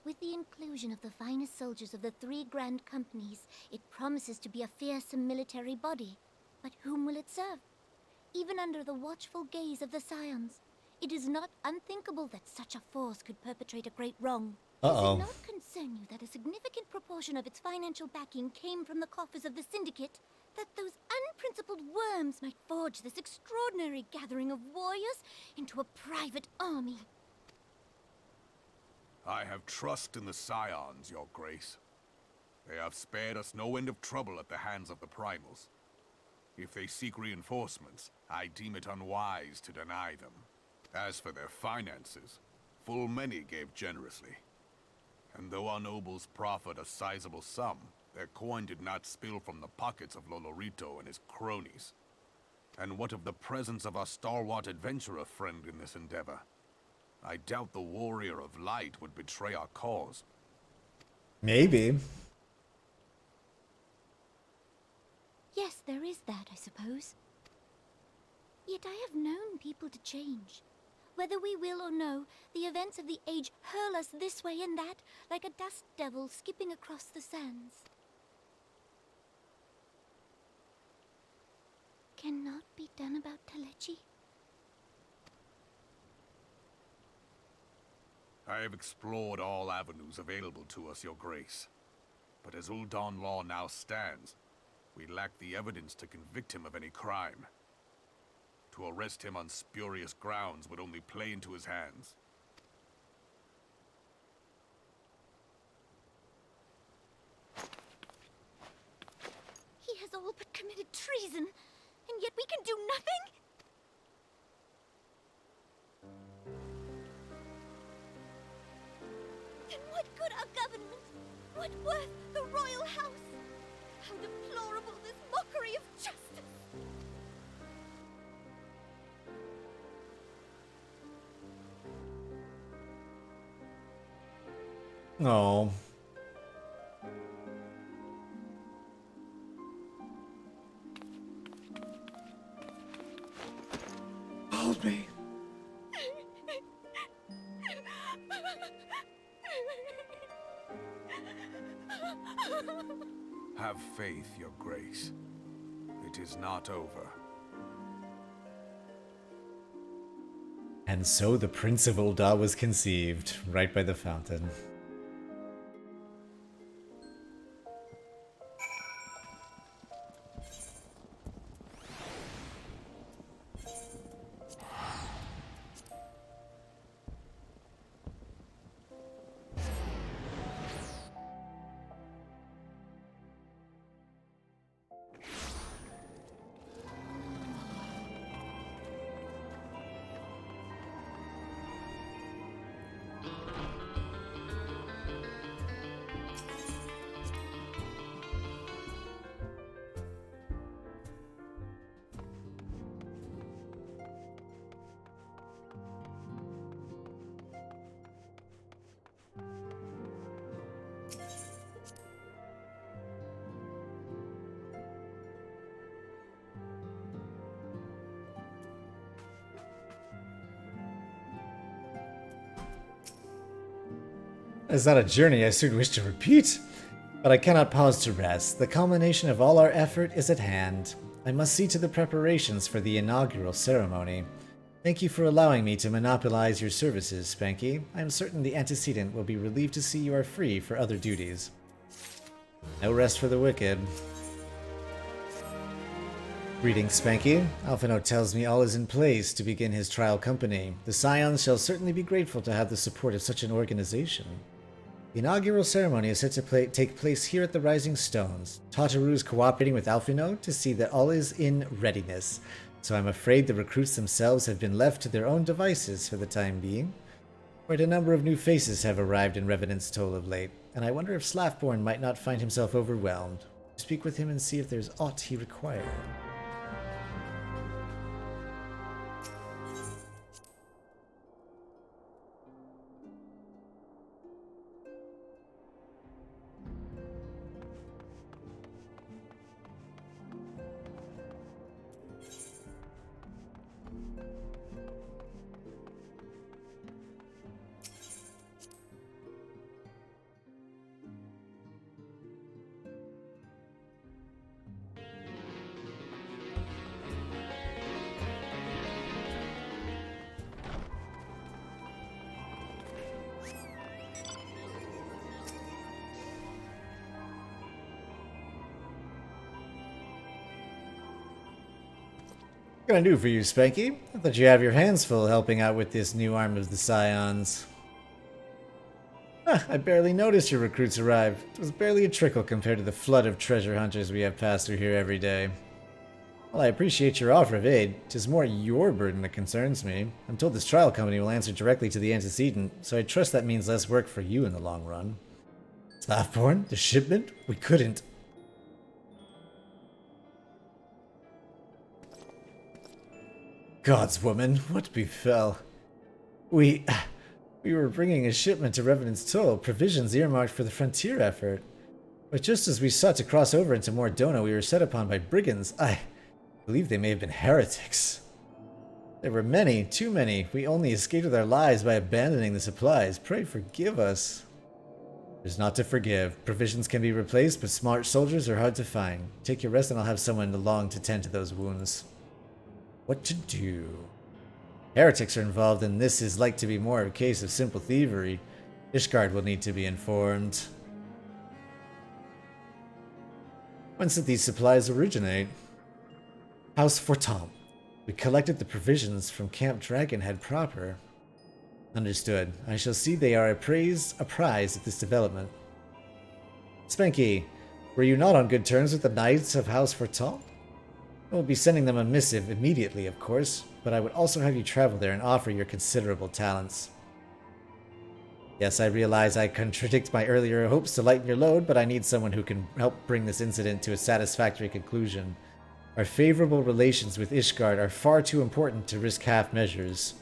With the inclusion of the finest soldiers of the 3 grand companies, it promises to be a fearsome military body. But whom will it serve? Even under the watchful gaze of the Scions, it is not unthinkable that such a force could perpetrate a great wrong. Does it not concern you that a significant proportion of its financial backing came from the coffers of the Syndicate? That those unprincipled worms might forge this extraordinary gathering of warriors into a private army? I have trust in the Scions, Your Grace. They have spared us no end of trouble at the hands of the Primals. If they seek reinforcements, I deem it unwise to deny them. As for their finances, full many gave generously. And though our nobles proffered a sizable sum, their coin did not spill from the pockets of Lolorito and his cronies. And what of the presence of our stalwart adventurer friend in this endeavor? I doubt the Warrior of Light would betray our cause. Maybe. Yes, there is that, I suppose. Yet I have known people to change. Whether we will or no, the events of the age hurl us this way and that, like a dust devil skipping across the sands. Cannot be done about Telechi? I have explored all avenues available to us, Your Grace. But as Ul'Dan law now stands, we lack the evidence to convict him of any crime. To arrest him on spurious grounds would only play into his hands. He has all but committed treason, and yet we can do nothing? Then what good our government? What worth the royal house? How deplorable this mockery of justice! Oh. Hold me. Have faith, Your Grace. It is not over. And so the Prince of Ul'Dah was conceived, right by the fountain. Is that a journey I soon wish to repeat? But I cannot pause to rest. The culmination of all our effort is at hand. I must see to the preparations for the inaugural ceremony. Thank you for allowing me to monopolize your services, Spanky. I am certain the antecedent will be relieved to see you are free for other duties. No rest for the wicked. Greetings, Spanky. Alphino tells me all is in place to begin his trial company. The Scions shall certainly be grateful to have the support of such an organization. The inaugural ceremony is set to take place here at the Rising Stones. Tataru is cooperating with Alphino to see that all is in readiness, so I'm afraid the recruits themselves have been left to their own devices for the time being. Quite a number of new faces have arrived in Revenant's Toll of late, and I wonder if Slaffborn might not find himself overwhelmed. Speak with him and see if there's aught he requires. What can I do for you, Spanky? I thought you have your hands full helping out with this new arm of the Scions. I barely noticed your recruits arrived. It was barely a trickle compared to the flood of treasure hunters we have passed through here every day. While I appreciate your offer of aid, 'tis more your burden that concerns me. I'm told this trial company will answer directly to the antecedent, so I trust that means less work for you in the long run. Slaftborn? The shipment? We couldn't. God's woman, what befell? We were bringing a shipment to Revenant's Toll, provisions earmarked for the frontier effort. But just as we sought to cross over into Mordona, we were set upon by brigands. I believe they may have been heretics. There were many, too many. We only escaped with our lives by abandoning the supplies. Pray forgive us. There's not to forgive. Provisions can be replaced, but smart soldiers are hard to find. Take your rest and I'll have someone along to tend to those wounds. What to do? Heretics are involved, and this is like to be more of a case of simple thievery. Ishgard will need to be informed. Whence did these supplies originate? House Fortom. We collected the provisions from Camp Dragonhead proper. Understood. I shall see they are apprised at this development. Spanky, were you not on good terms with the Knights of House Fortom? I will be sending them a missive immediately, of course, but I would also have you travel there and offer your considerable talents. Yes, I realize I contradict my earlier hopes to lighten your load, but I need someone who can help bring this incident to a satisfactory conclusion. Our favorable relations with Ishgard are far too important to risk half measures.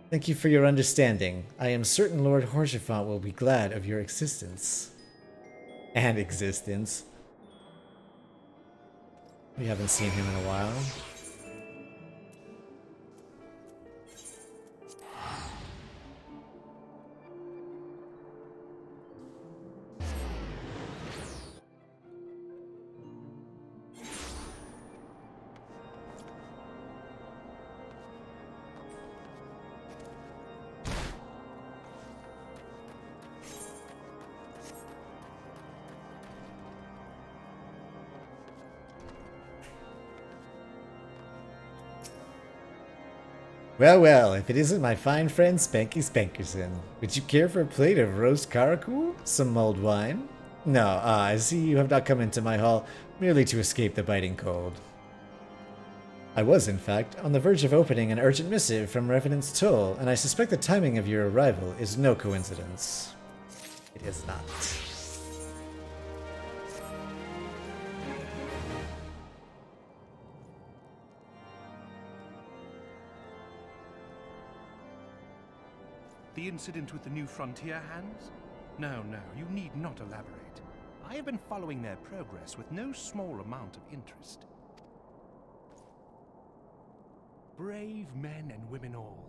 Thank you for your understanding. I am certain Lord Horsefant will be glad of your existence. And existence. We haven't seen him in a while. Well, well, if it isn't my fine friend Spanky Spankerson. Would you care for a plate of roast caracool? Some mulled wine? No, I see you have not come into my hall merely to escape the biting cold. I was, in fact, on the verge of opening an urgent missive from Revenant's Toll, and I suspect the timing of your arrival is no coincidence. It is not. The incident with the new frontier hands? No, you need not elaborate. I have been following their progress with no small amount of interest. Brave men and women all.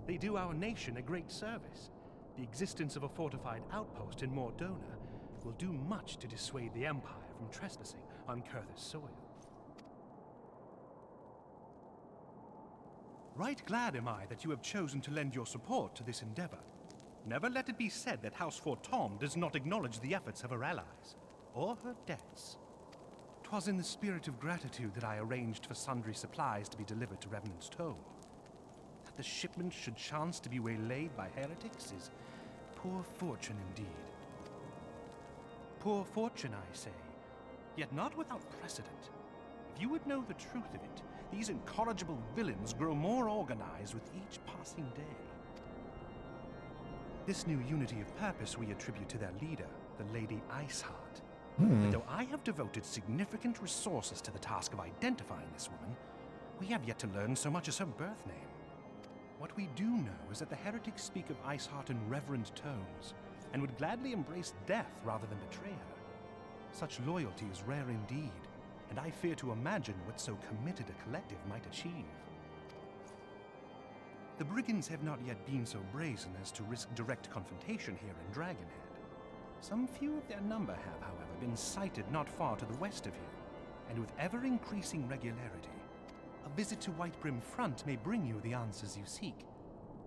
They do our nation a great service. The existence of a fortified outpost in Mordona will do much to dissuade the Empire from trespassing on Kurth's soil. Right glad am I that you have chosen to lend your support to this endeavor. Never let it be said that House Fortom does not acknowledge the efforts of her allies, or her debts. 'Twas in the spirit of gratitude that I arranged for sundry supplies to be delivered to Revenant's Toll. That the shipment should chance to be waylaid by heretics is poor fortune indeed. Poor fortune, I say, yet not without precedent. If you would know the truth of it, these incorrigible villains grow more organized with each passing day. This new unity of purpose we attribute to their leader, the Lady Iceheart. But though I have devoted significant resources to the task of identifying this woman, we have yet to learn so much as her birth name. What we do know is that the heretics speak of Iceheart in reverent tones, and would gladly embrace death rather than betray her. Such loyalty is rare indeed, and I fear to imagine what so committed a collective might achieve. The brigands have not yet been so brazen as to risk direct confrontation here in Dragonhead. Some few of their number have, however, been sighted not far to the west of here, and with ever-increasing regularity. A visit to Whitebrim Front may bring you the answers you seek.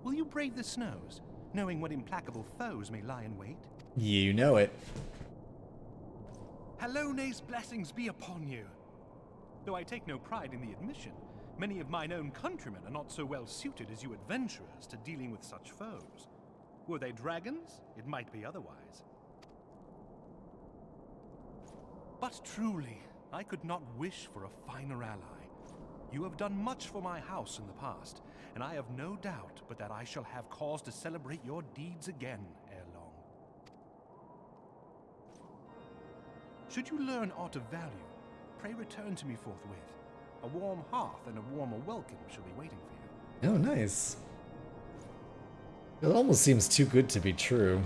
Will you brave the snows, knowing what implacable foes may lie in wait? You know it. Halone's blessings be upon you. Though I take no pride in the admission, many of mine own countrymen are not so well suited as you adventurers to dealing with such foes. Were they dragons, it might be otherwise. But truly, I could not wish for a finer ally. You have done much for my house in the past, and I have no doubt but that I shall have cause to celebrate your deeds again ere long. Should you learn aught of value, pray return to me forthwith. A warm hearth and a warmer welcome shall be waiting for you. Oh, nice. It almost seems too good to be true.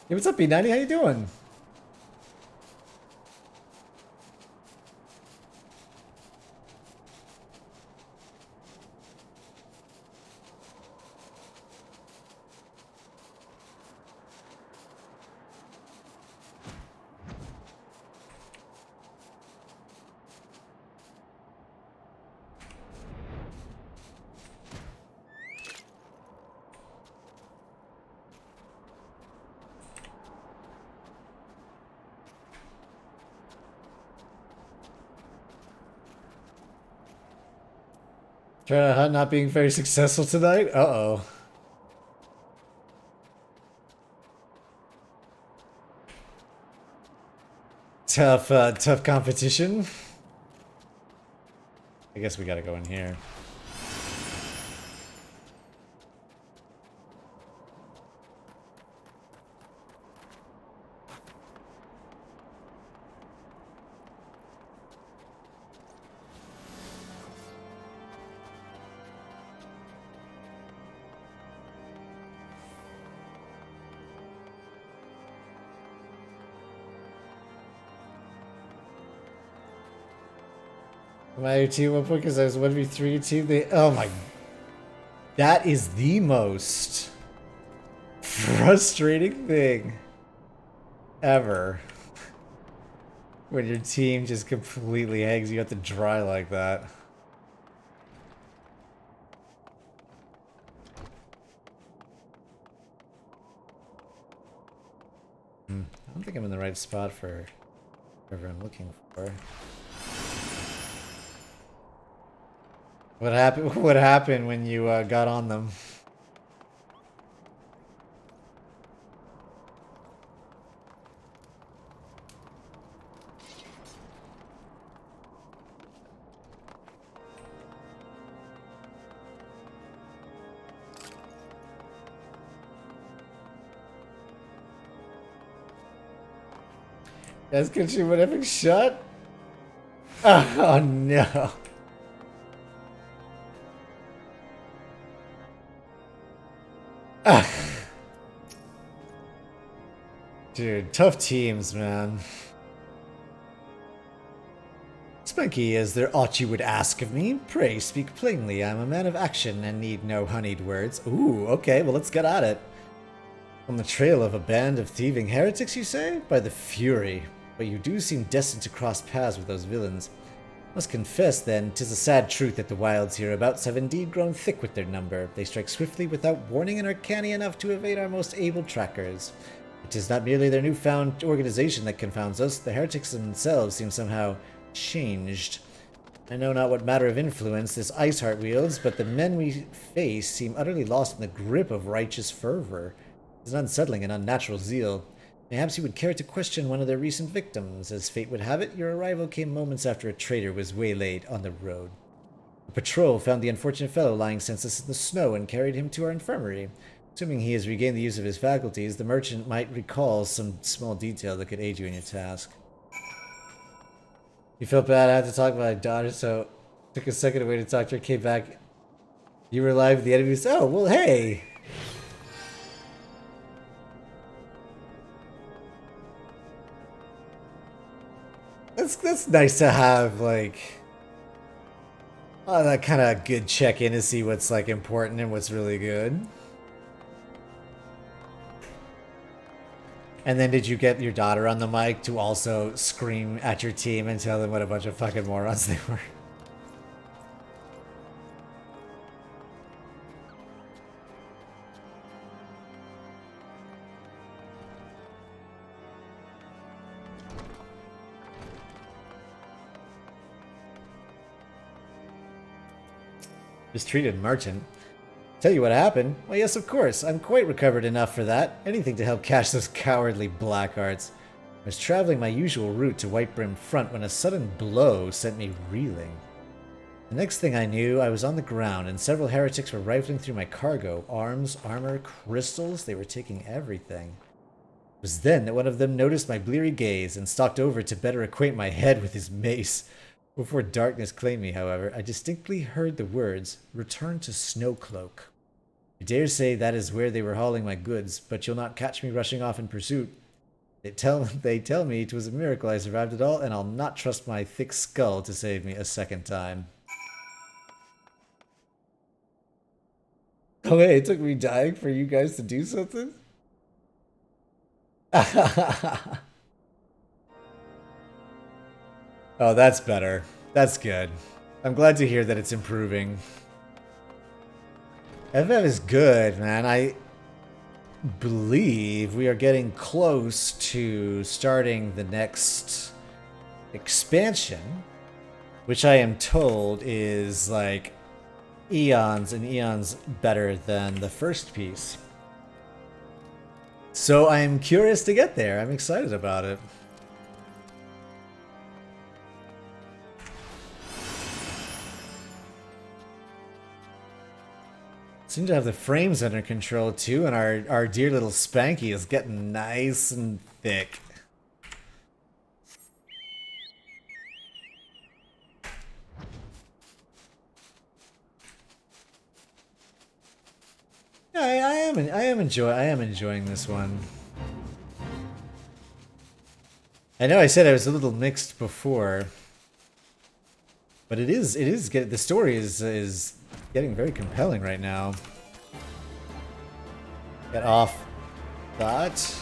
Hey, what's up, B90? How you doing? Trying to hunt not being very successful tonight? Uh-oh. Tough competition. I guess we gotta go in here. My team 1 point because I was 1v3 team. Oh my. That is the most frustrating thing ever. When your team just completely hangs you out to dry like that. I don't think I'm in the right spot for whatever I'm looking for. What happened? What happened when you got on them? That's because you would have been shot? Oh no. Dude, tough teams, man. Spanky, is there aught you would ask of me? Pray speak plainly. I'm a man of action and need no honeyed words. Ooh, okay, well let's get at it. On the trail of a band of thieving heretics, you say? By the Fury. But you do seem destined to cross paths with those villains. Must confess, then, 'tis a sad truth that the wilds hereabouts have indeed grown thick with their number. They strike swiftly without warning and are canny enough to evade our most able trackers. It is not merely their newfound organization that confounds us. The heretics themselves seem somehow changed. I know not what matter of influence this Iceheart wields, but the men we face seem utterly lost in the grip of righteous fervor. It is an unsettling and unnatural zeal. Perhaps you would care to question one of their recent victims. As fate would have it, your arrival came moments after a trader was waylaid on the road. A patrol found the unfortunate fellow lying senseless in the snow and carried him to our infirmary. Assuming he has regained the use of his faculties, the merchant might recall some small detail that could aid you in your task. You felt bad I had to talk about my daughter, so took a second away to talk to her, came back. You were alive with the enemies. Oh, well, hey! That's nice to have, like, Oh, that kind of good check-in to see what's like important and what's really good. And then did you get your daughter on the mic to also scream at your team and tell them what a bunch of fucking morons they were? Mistreated merchant. Tell you what happened? Well, yes, of course. I'm quite recovered enough for that. Anything to help catch those cowardly black arts. I was traveling my usual route to White Brim Front when a sudden blow sent me reeling. The next thing I knew, I was on the ground and several heretics were rifling through my cargo. Arms, armor, crystals, they were taking everything. It was then that one of them noticed my bleary gaze and stalked over to better acquaint my head with his mace. Before darkness claimed me, however, I distinctly heard the words, "Return to Snowcloak." I dare say that is where they were hauling my goods, but you'll not catch me rushing off in pursuit. They tell me it was a miracle I survived it all, and I'll not trust my thick skull to save me a second time. Oh hey, it took me dying for you guys to do something? Oh, that's better. That's good. I'm glad to hear that it's improving. FF is good, man. I believe we are getting close to starting the next expansion, which I am told is like eons and eons better than the first piece. So I'm curious to get there. I'm excited about it. Seem to have the frames under control too, and our dear little Spanky is getting nice and thick. Yeah, I am enjoying this one. I know I said I was a little mixed before, but it is getting, the story is getting very compelling right now. Get off that.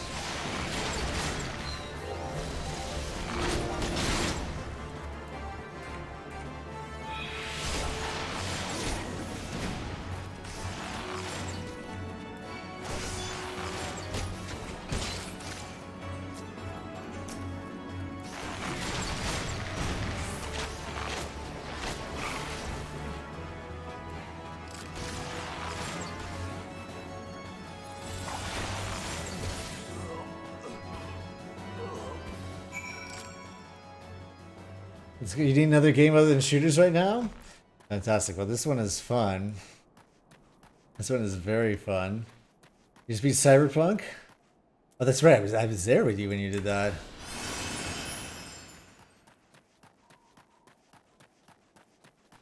You need another game other than shooters right now? Fantastic. Well, this one is fun. This one is very fun. You just beat Cyberpunk? Oh, that's right. I was there with you when you did that.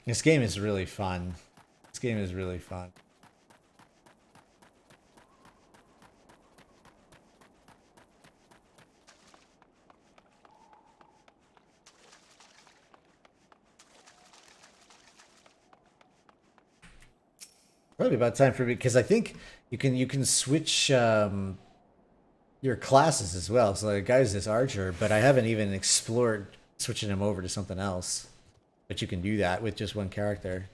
This game is really fun. This game is really fun. Probably about time for me, because I think you can switch your classes as well. So the guy's this archer, but I haven't even explored switching him over to something else. But you can do that with just one character.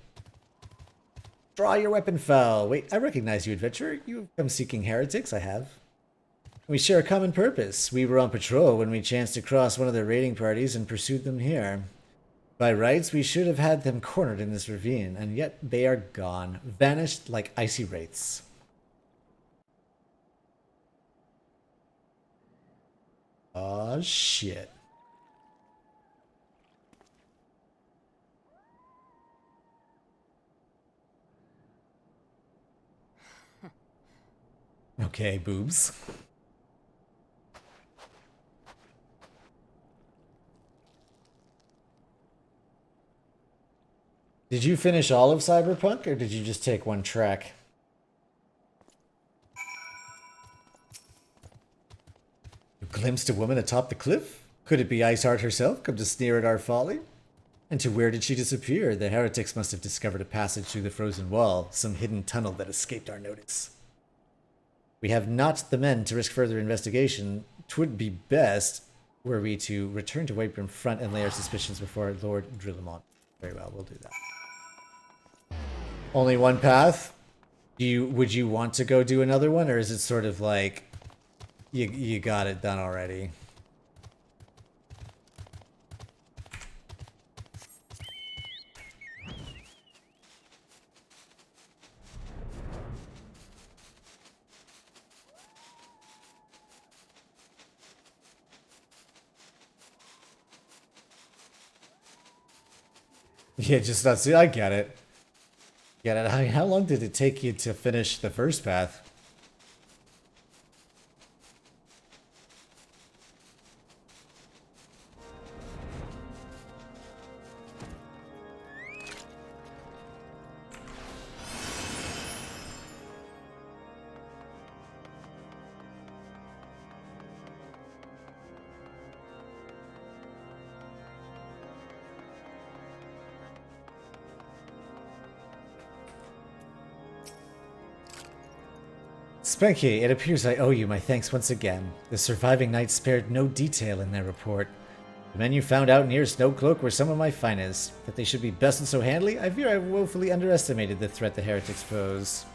Draw your weapon fell. Wait, I recognize you, adventurer. You have come seeking heretics. I have. We share a common purpose. We were on patrol when we chanced to cross one of their raiding parties and pursued them here. By rights, we should have had them cornered in this ravine, and yet they are gone, vanished like icy wraiths. Oh shit. Okay, boobs. Did you finish all of Cyberpunk, or did you just take one track? You glimpsed a woman atop the cliff? Could it be Iceheart herself, come to sneer at our folly? And to where did she disappear? The heretics must have discovered a passage through the frozen wall, some hidden tunnel that escaped our notice. We have not the men to risk further investigation. 'Twould be best were we to return to Whitebrim Front and lay our suspicions before Lord Drillamont. Very well, we'll do that. Only one path? Would you want to go do another one, or is it sort of like you got it done already? Yeah, just not see. I get it. Get it. I mean, how long did it take you to finish the first path? Spanky, it appears I owe you my thanks once again. The surviving knights spared no detail in their report. The men you found out near Snowcloak were some of my finest. That they should be bested so handily, I fear I woefully underestimated the threat the heretics pose.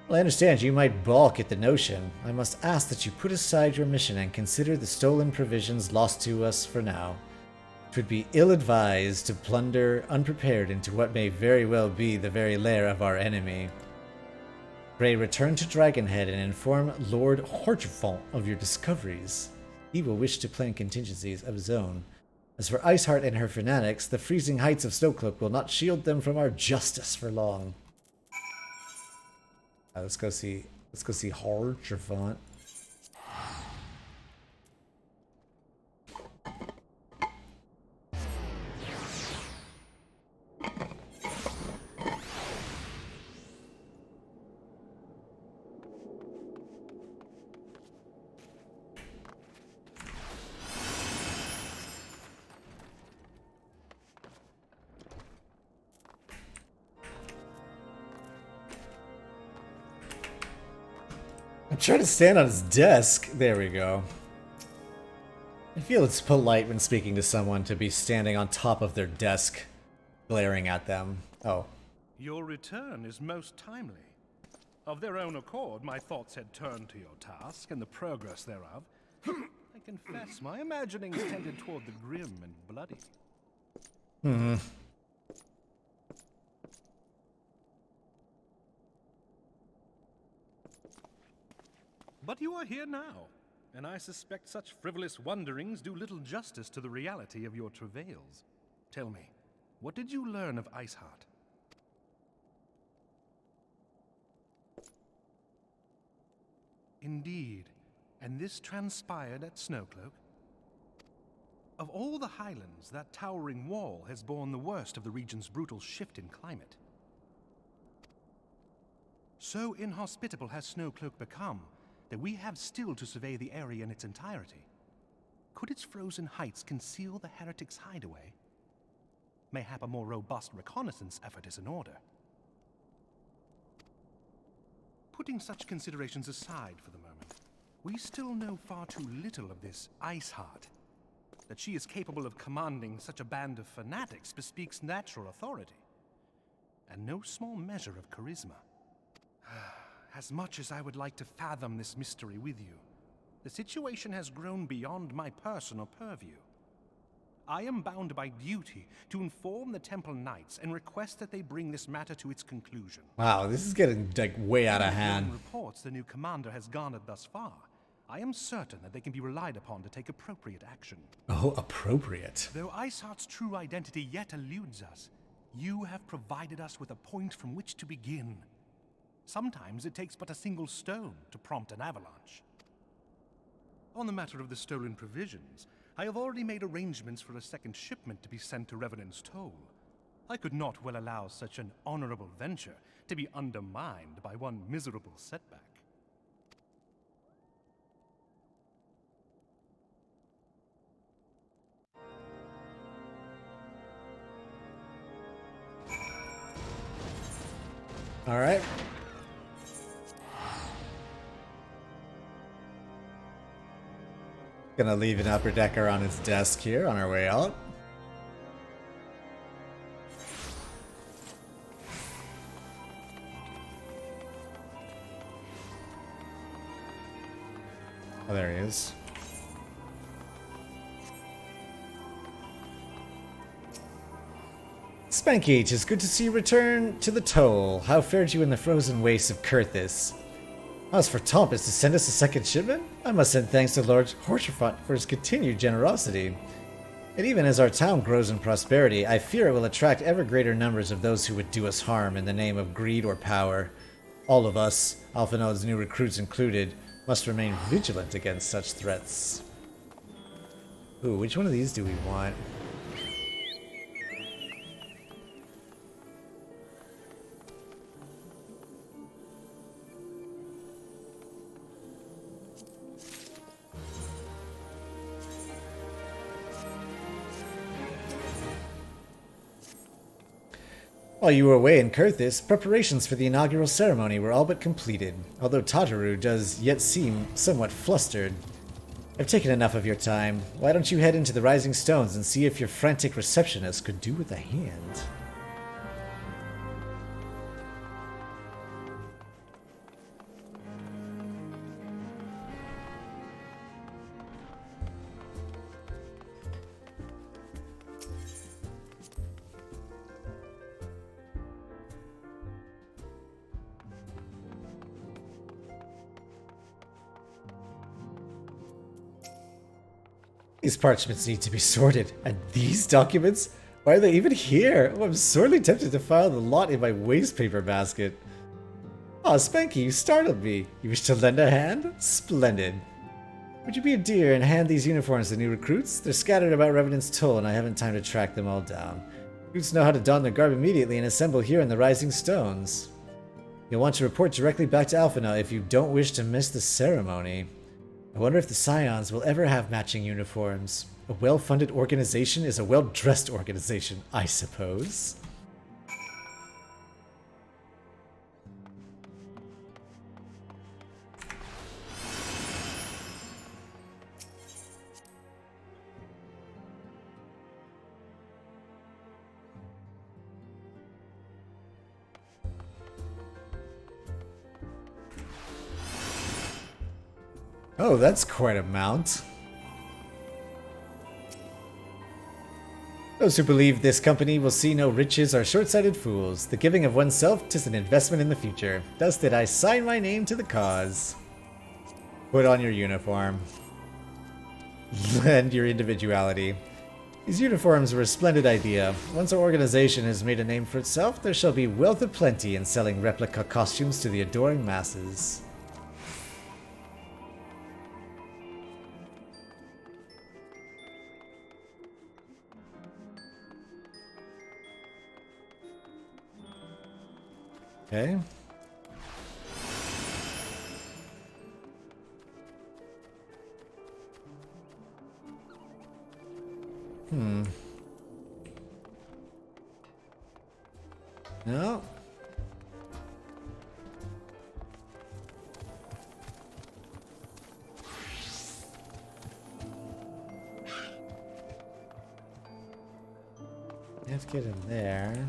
Well, I understand you might balk at the notion. I must ask that you put aside your mission and consider the stolen provisions lost to us for now. It would be ill-advised to plunder unprepared into what may very well be the very lair of our enemy. Pray return to Dragonhead and inform Lord Horchefont of your discoveries. He will wish to plan contingencies of his own. As for Iceheart and her fanatics, the freezing heights of Snowcloak will not shield them from our justice for long. Let's go see Horchefont. I'm trying to stand on his desk. There we go. I feel it's polite when speaking to someone to be standing on top of their desk, glaring at them. Oh. Your return is most timely. Of their own accord, my thoughts had turned to your task and the progress thereof. I confess, my imaginings tended toward the grim and bloody. But you are here now, and I suspect such frivolous wonderings do little justice to the reality of your travails. Tell me, what did you learn of Iceheart? Indeed, and this transpired at Snowcloak? Of all the highlands, that towering wall has borne the worst of the region's brutal shift in climate. So inhospitable has Snowcloak become that we have still to survey the area in its entirety. Could its frozen heights conceal the heretics' hideaway? Mayhap a more robust reconnaissance effort is in order. Putting such considerations aside for the moment, we still know far too little of this Iceheart. That she is capable of commanding such a band of fanatics bespeaks natural authority, and no small measure of charisma. As much as I would like to fathom this mystery with you, the situation has grown beyond my personal purview. I am bound by duty to inform the Temple Knights and request that they bring this matter to its conclusion. Wow, this is getting like way out of hand. Reports the new commander has garnered thus far, I am certain that they can be relied upon to take appropriate action. Oh, appropriate. Though Iceheart's true identity yet eludes us, you have provided us with a point from which to begin. Sometimes it takes but a single stone to prompt an avalanche. On the matter of the stolen provisions, I have already made arrangements for a second shipment to be sent to Revenant's Toll. I could not well allow such an honorable venture to be undermined by one miserable setback. Alright. Gonna leave an upper decker on his desk here on our way out. Oh, there he is. Spanky, 'tis good to see you return to the toll. How fared you in the frozen wastes of Kurthis? As for Tompus to send us a second shipment, I must send thanks to Lord Horchefront for his continued generosity. And even as our town grows in prosperity, I fear it will attract ever greater numbers of those who would do us harm in the name of greed or power. All of us, Alphinaud's new recruits included, must remain vigilant against such threats. Ooh, which one of these do we want? While you were away in Kurthis, preparations for the inaugural ceremony were all but completed, although Tataru does yet seem somewhat flustered. I've taken enough of your time. Why don't you head into the Rising Stones and see if your frantic receptionist could do with a hand? These parchments need to be sorted. And these documents? Why are they even here? Oh, I'm sorely tempted to file the lot in my waste paper basket. Aw, Spanky, you startled me. You wish to lend a hand? Splendid. Would you be a dear and hand these uniforms to new recruits? They're scattered about Revenant's Toll and I haven't time to track them all down. Recruits know how to don their garb immediately and assemble here in the Rising Stones. You'll want to report directly back to Alphina if you don't wish to miss the ceremony. I wonder if the Scions will ever have matching uniforms. A well-funded organization is a well-dressed organization, I suppose. Oh, that's quite a mount. Those who believe this company will see no riches are short-sighted fools. The giving of oneself 'tis an investment in the future. Thus did I sign my name to the cause. Put on your uniform. Lend your individuality. These uniforms were a splendid idea. Once our organization has made a name for itself, there shall be wealth aplenty in selling replica costumes to the adoring masses. Okay. No. Let's get in there.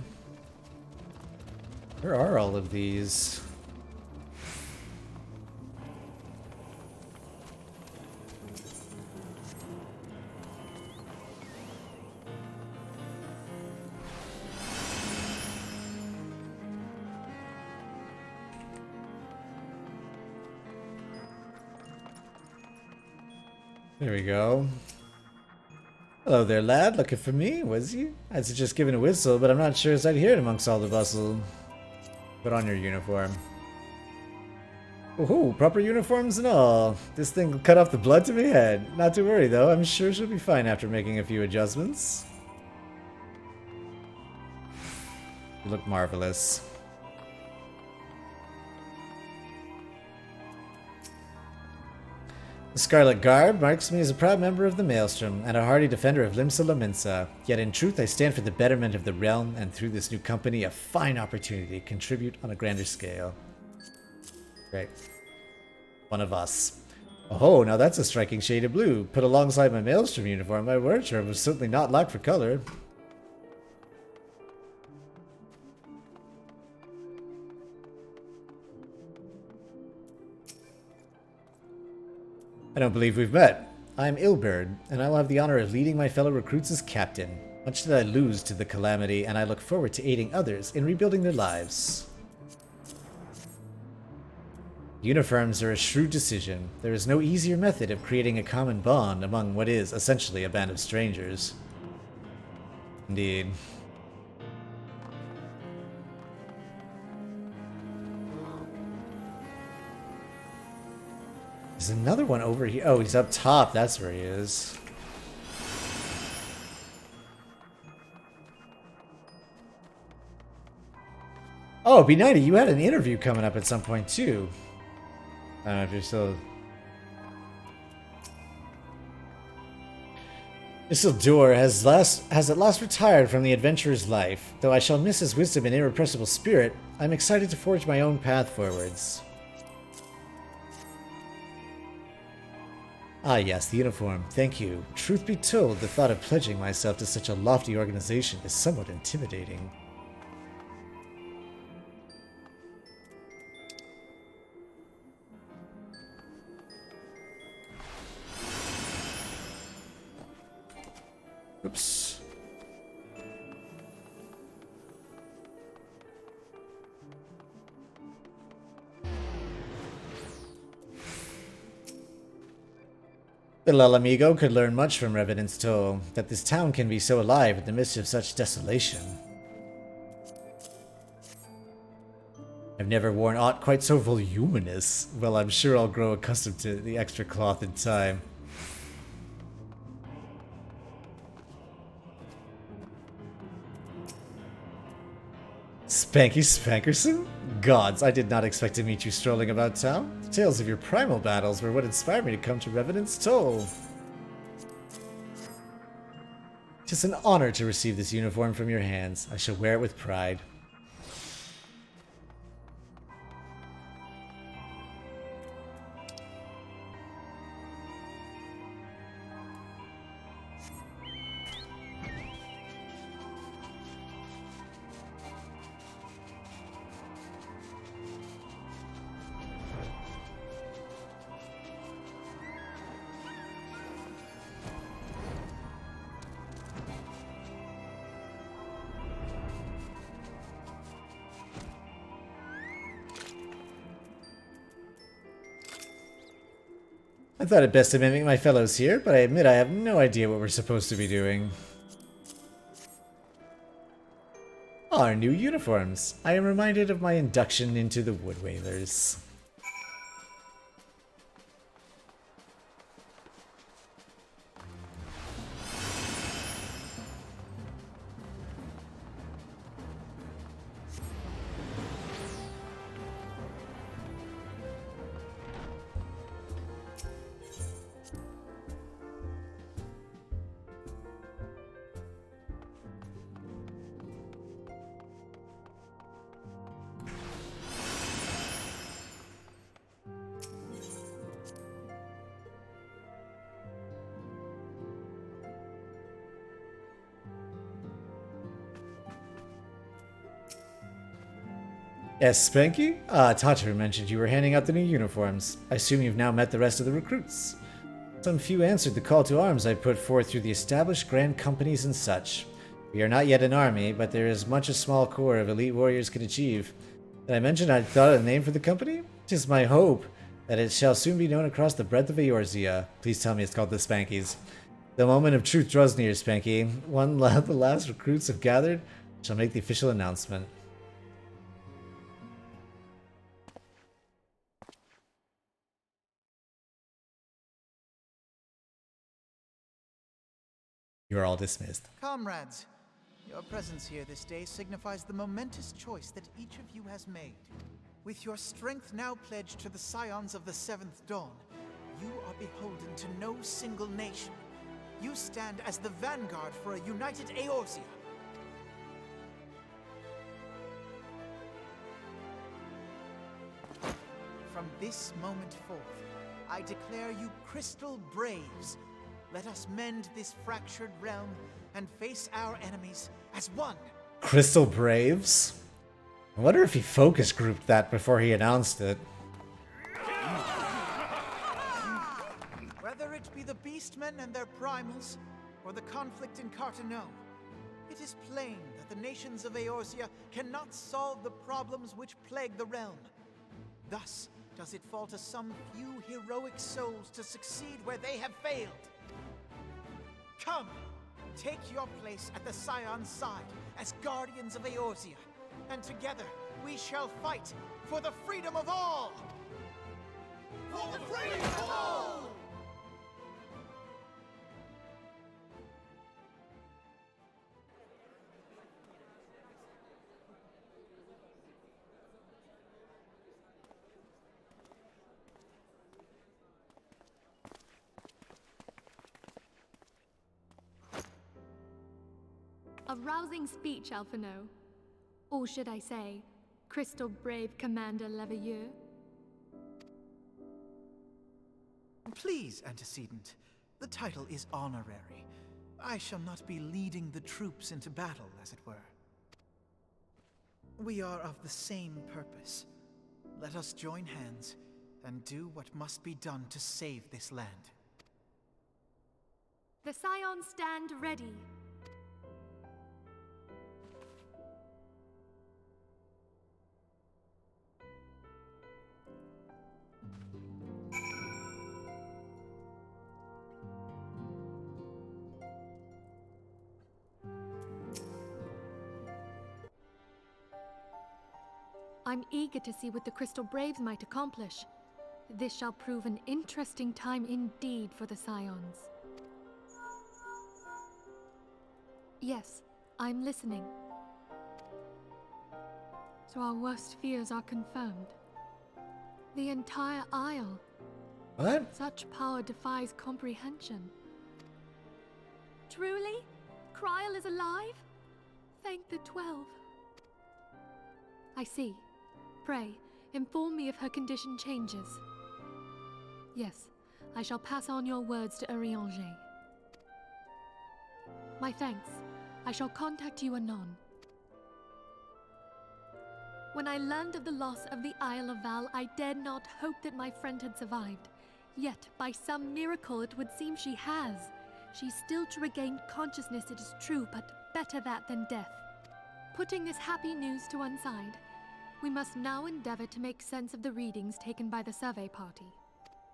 Where are all of these? There we go. Hello there, lad. Looking for me, was you? I'd suggest giving a whistle, but I'm not sure as I'd hear it amongst all the bustle. Put on your uniform. Ooh, proper uniforms and all. This thing will cut off the blood to my head. Not to worry, though. I'm sure she'll be fine after making a few adjustments. You look marvelous. The scarlet garb marks me as a proud member of the Maelstrom and a hardy defender of Limsa Lominsa. Yet in truth, I stand for the betterment of the realm, and through this new company, a fine opportunity to contribute on a grander scale. Great. One of us. Oh, now that's a striking shade of blue. Put alongside my Maelstrom uniform, my wardrobe was certainly not lack for color. I don't believe we've met. I'm Ilberd, and I will have the honor of leading my fellow recruits as captain. Much did I lose to the calamity, and I look forward to aiding others in rebuilding their lives. Uniforms are a shrewd decision. There is no easier method of creating a common bond among what is essentially a band of strangers. Indeed. There's another one over here. Oh, he's up top. That's where he is. Oh, B90, you had an interview coming up at some point, too. I don't know if you're still... Isildur has at last retired from the adventurer's life. Though I shall miss his wisdom and irrepressible spirit, I'm excited to forge my own path forwards. Ah yes, the uniform. Thank you. Truth be told, the thought of pledging myself to such a lofty organization is somewhat intimidating. Oops. Little amigo could learn much from Revenant's Toll, that this town can be so alive in the midst of such desolation. I've never worn aught quite so voluminous. Well, I'm sure I'll grow accustomed to the extra cloth in time. Spanky Spankerson? Gods, I did not expect to meet you strolling about town. The tales of your primal battles were what inspired me to come to Revenant's Toll. Tis an honor to receive this uniform from your hands. I shall wear it with pride. I thought it best to mimic my fellows here, but I admit I have no idea what we're supposed to be doing. Our new uniforms. I am reminded of my induction into the Wood Whalers. Yes, Spanky? Tatar mentioned you were handing out the new uniforms. I assume you've now met the rest of the recruits. Some few answered the call to arms I put forth through the established grand companies and such. We are not yet an army, but there is much a small corps of elite warriors can achieve. Did I mention I'd thought of a name for the company? 'Tis my hope that it shall soon be known across the breadth of Eorzea. Please tell me it's called the Spankies. The moment of truth draws near, Spanky. The last recruits have gathered, shall make the official announcement. You are all dismissed. Comrades, your presence here this day signifies the momentous choice that each of you has made. With your strength now pledged to the Scions of the Seventh Dawn, you are beholden to no single nation. You stand as the vanguard for a united Eorzea. From this moment forth, I declare you Crystal Braves. Let us mend this fractured realm and face our enemies as one. Crystal Braves? I wonder if he focus grouped that before he announced it. Whether it be the Beastmen and their primals, or the conflict in Carteneau, it is plain that the nations of Eorzea cannot solve the problems which plague the realm. Thus does it fall to some few heroic souls to succeed where they have failed. Come, take your place at the Scion's side as guardians of Eorzea, and together we shall fight for the freedom of all! For the freedom of all! A rousing speech, Alphino. Or should I say, Crystal Brave Commander Leveilleur? Please, Antecedent. The title is honorary. I shall not be leading the troops into battle, as it were. We are of the same purpose. Let us join hands and do what must be done to save this land. The Scions stand ready. I'm eager to see what the Crystal Braves might accomplish. This shall prove an interesting time indeed for the Scions. Yes, I'm listening. So our worst fears are confirmed. The entire Isle. What? Such power defies comprehension. Truly? Kryl is alive? Thank the 12. I see. Pray, inform me if her condition changes. Yes, I shall pass on your words to Eorzea. My thanks. I shall contact you anon. When I learned of the loss of the Isle of Val, I dared not hope that my friend had survived. Yet, by some miracle, it would seem she has. She's still to regain consciousness, it is true, but better that than death. Putting this happy news to one side, we must now endeavor to make sense of the readings taken by the survey party.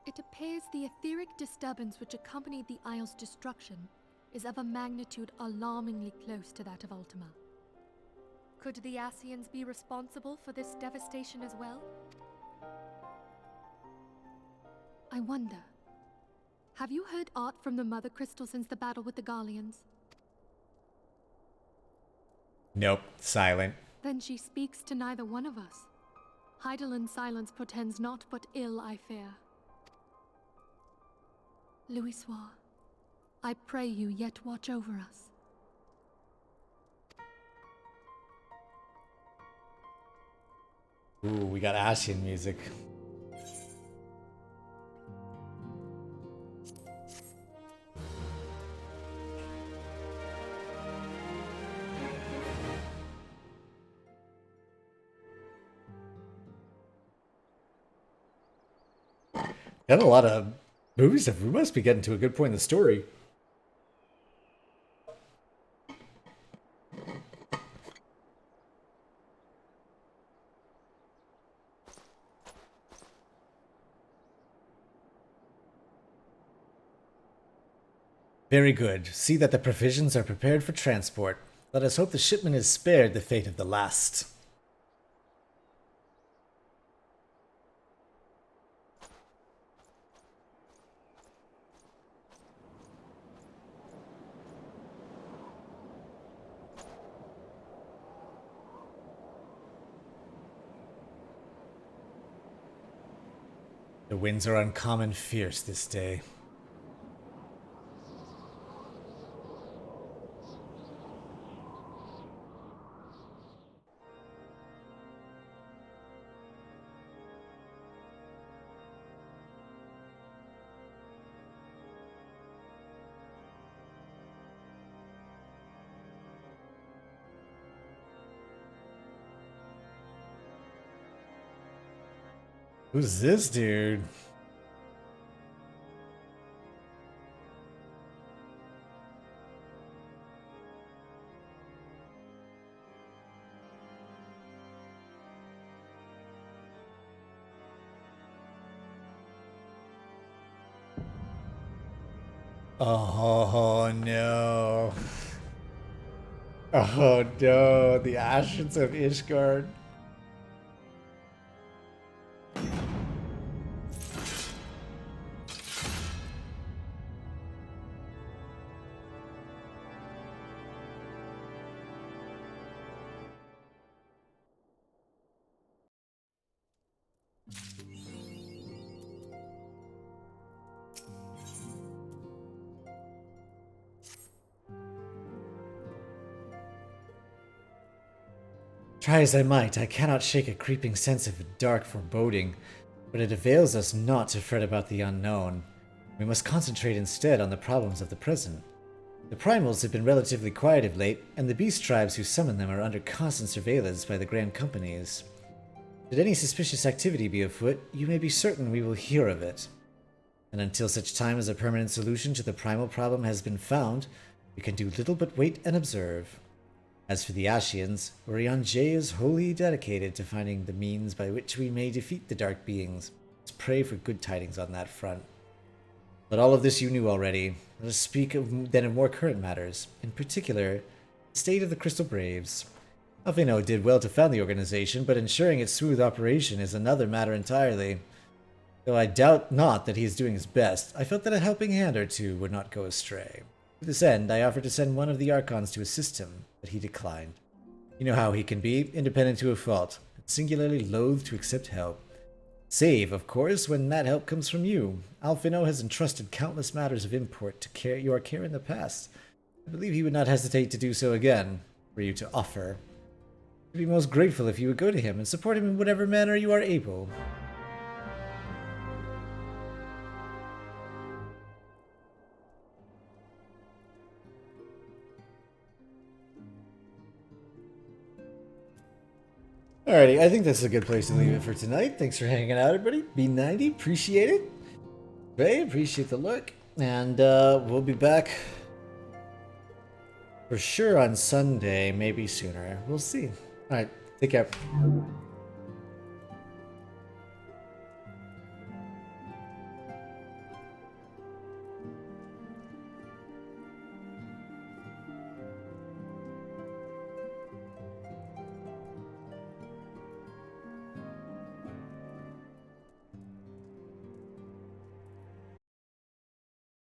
It appears the etheric disturbance which accompanied the Isle's destruction is of a magnitude alarmingly close to that of Ultima. Could the Ascians be responsible for this devastation as well? I wonder, have you heard aught from the Mother Crystal since the battle with the Garleans? Nope, silent. Then she speaks to neither one of us. Heidel's silence portends naught but ill, I fear. Louisoix, I pray you yet watch over us. Ooh, we got Ascian music. Got a lot of movie stuff. We must be getting to a good point in the story. Very good. See that the provisions are prepared for transport. Let us hope the shipment is spared the fate of the last. The winds are uncommon fierce this day. Who's this dude? Oh no. Oh no, the Ashes of Ishgard. Try as I might, I cannot shake a creeping sense of dark foreboding, but it avails us not to fret about the unknown. We must concentrate instead on the problems of the present. The primals have been relatively quiet of late, and the beast tribes who summon them are under constant surveillance by the grand companies. Should any suspicious activity be afoot, you may be certain we will hear of it. And until such time as a permanent solution to the primal problem has been found, we can do little but wait and observe. As for the Ashians, Eorzea is wholly dedicated to finding the means by which we may defeat the dark beings. Let's pray for good tidings on that front. But all of this you knew already. Let us speak then of more current matters, in particular, the state of the Crystal Braves. Alphino did well to found the organization, but ensuring its smooth operation is another matter entirely. Though I doubt not that he is doing his best, I felt that a helping hand or two would not go astray. To this end, I offered to send one of the Archons to assist him, but he declined. You know how he can be, independent to a fault, but singularly loath to accept help. Save, of course, when that help comes from you. Alphino has entrusted countless matters of import to your care in the past. I believe he would not hesitate to do so again, for you to offer. I'd be most grateful if you would go to him and support him in whatever manner you are able. Alrighty, I think that's a good place to leave it for tonight. Thanks for hanging out, everybody. B90, appreciate it. Ray, appreciate the look. And we'll be back for sure on Sunday, maybe sooner. We'll see. Alright, take care.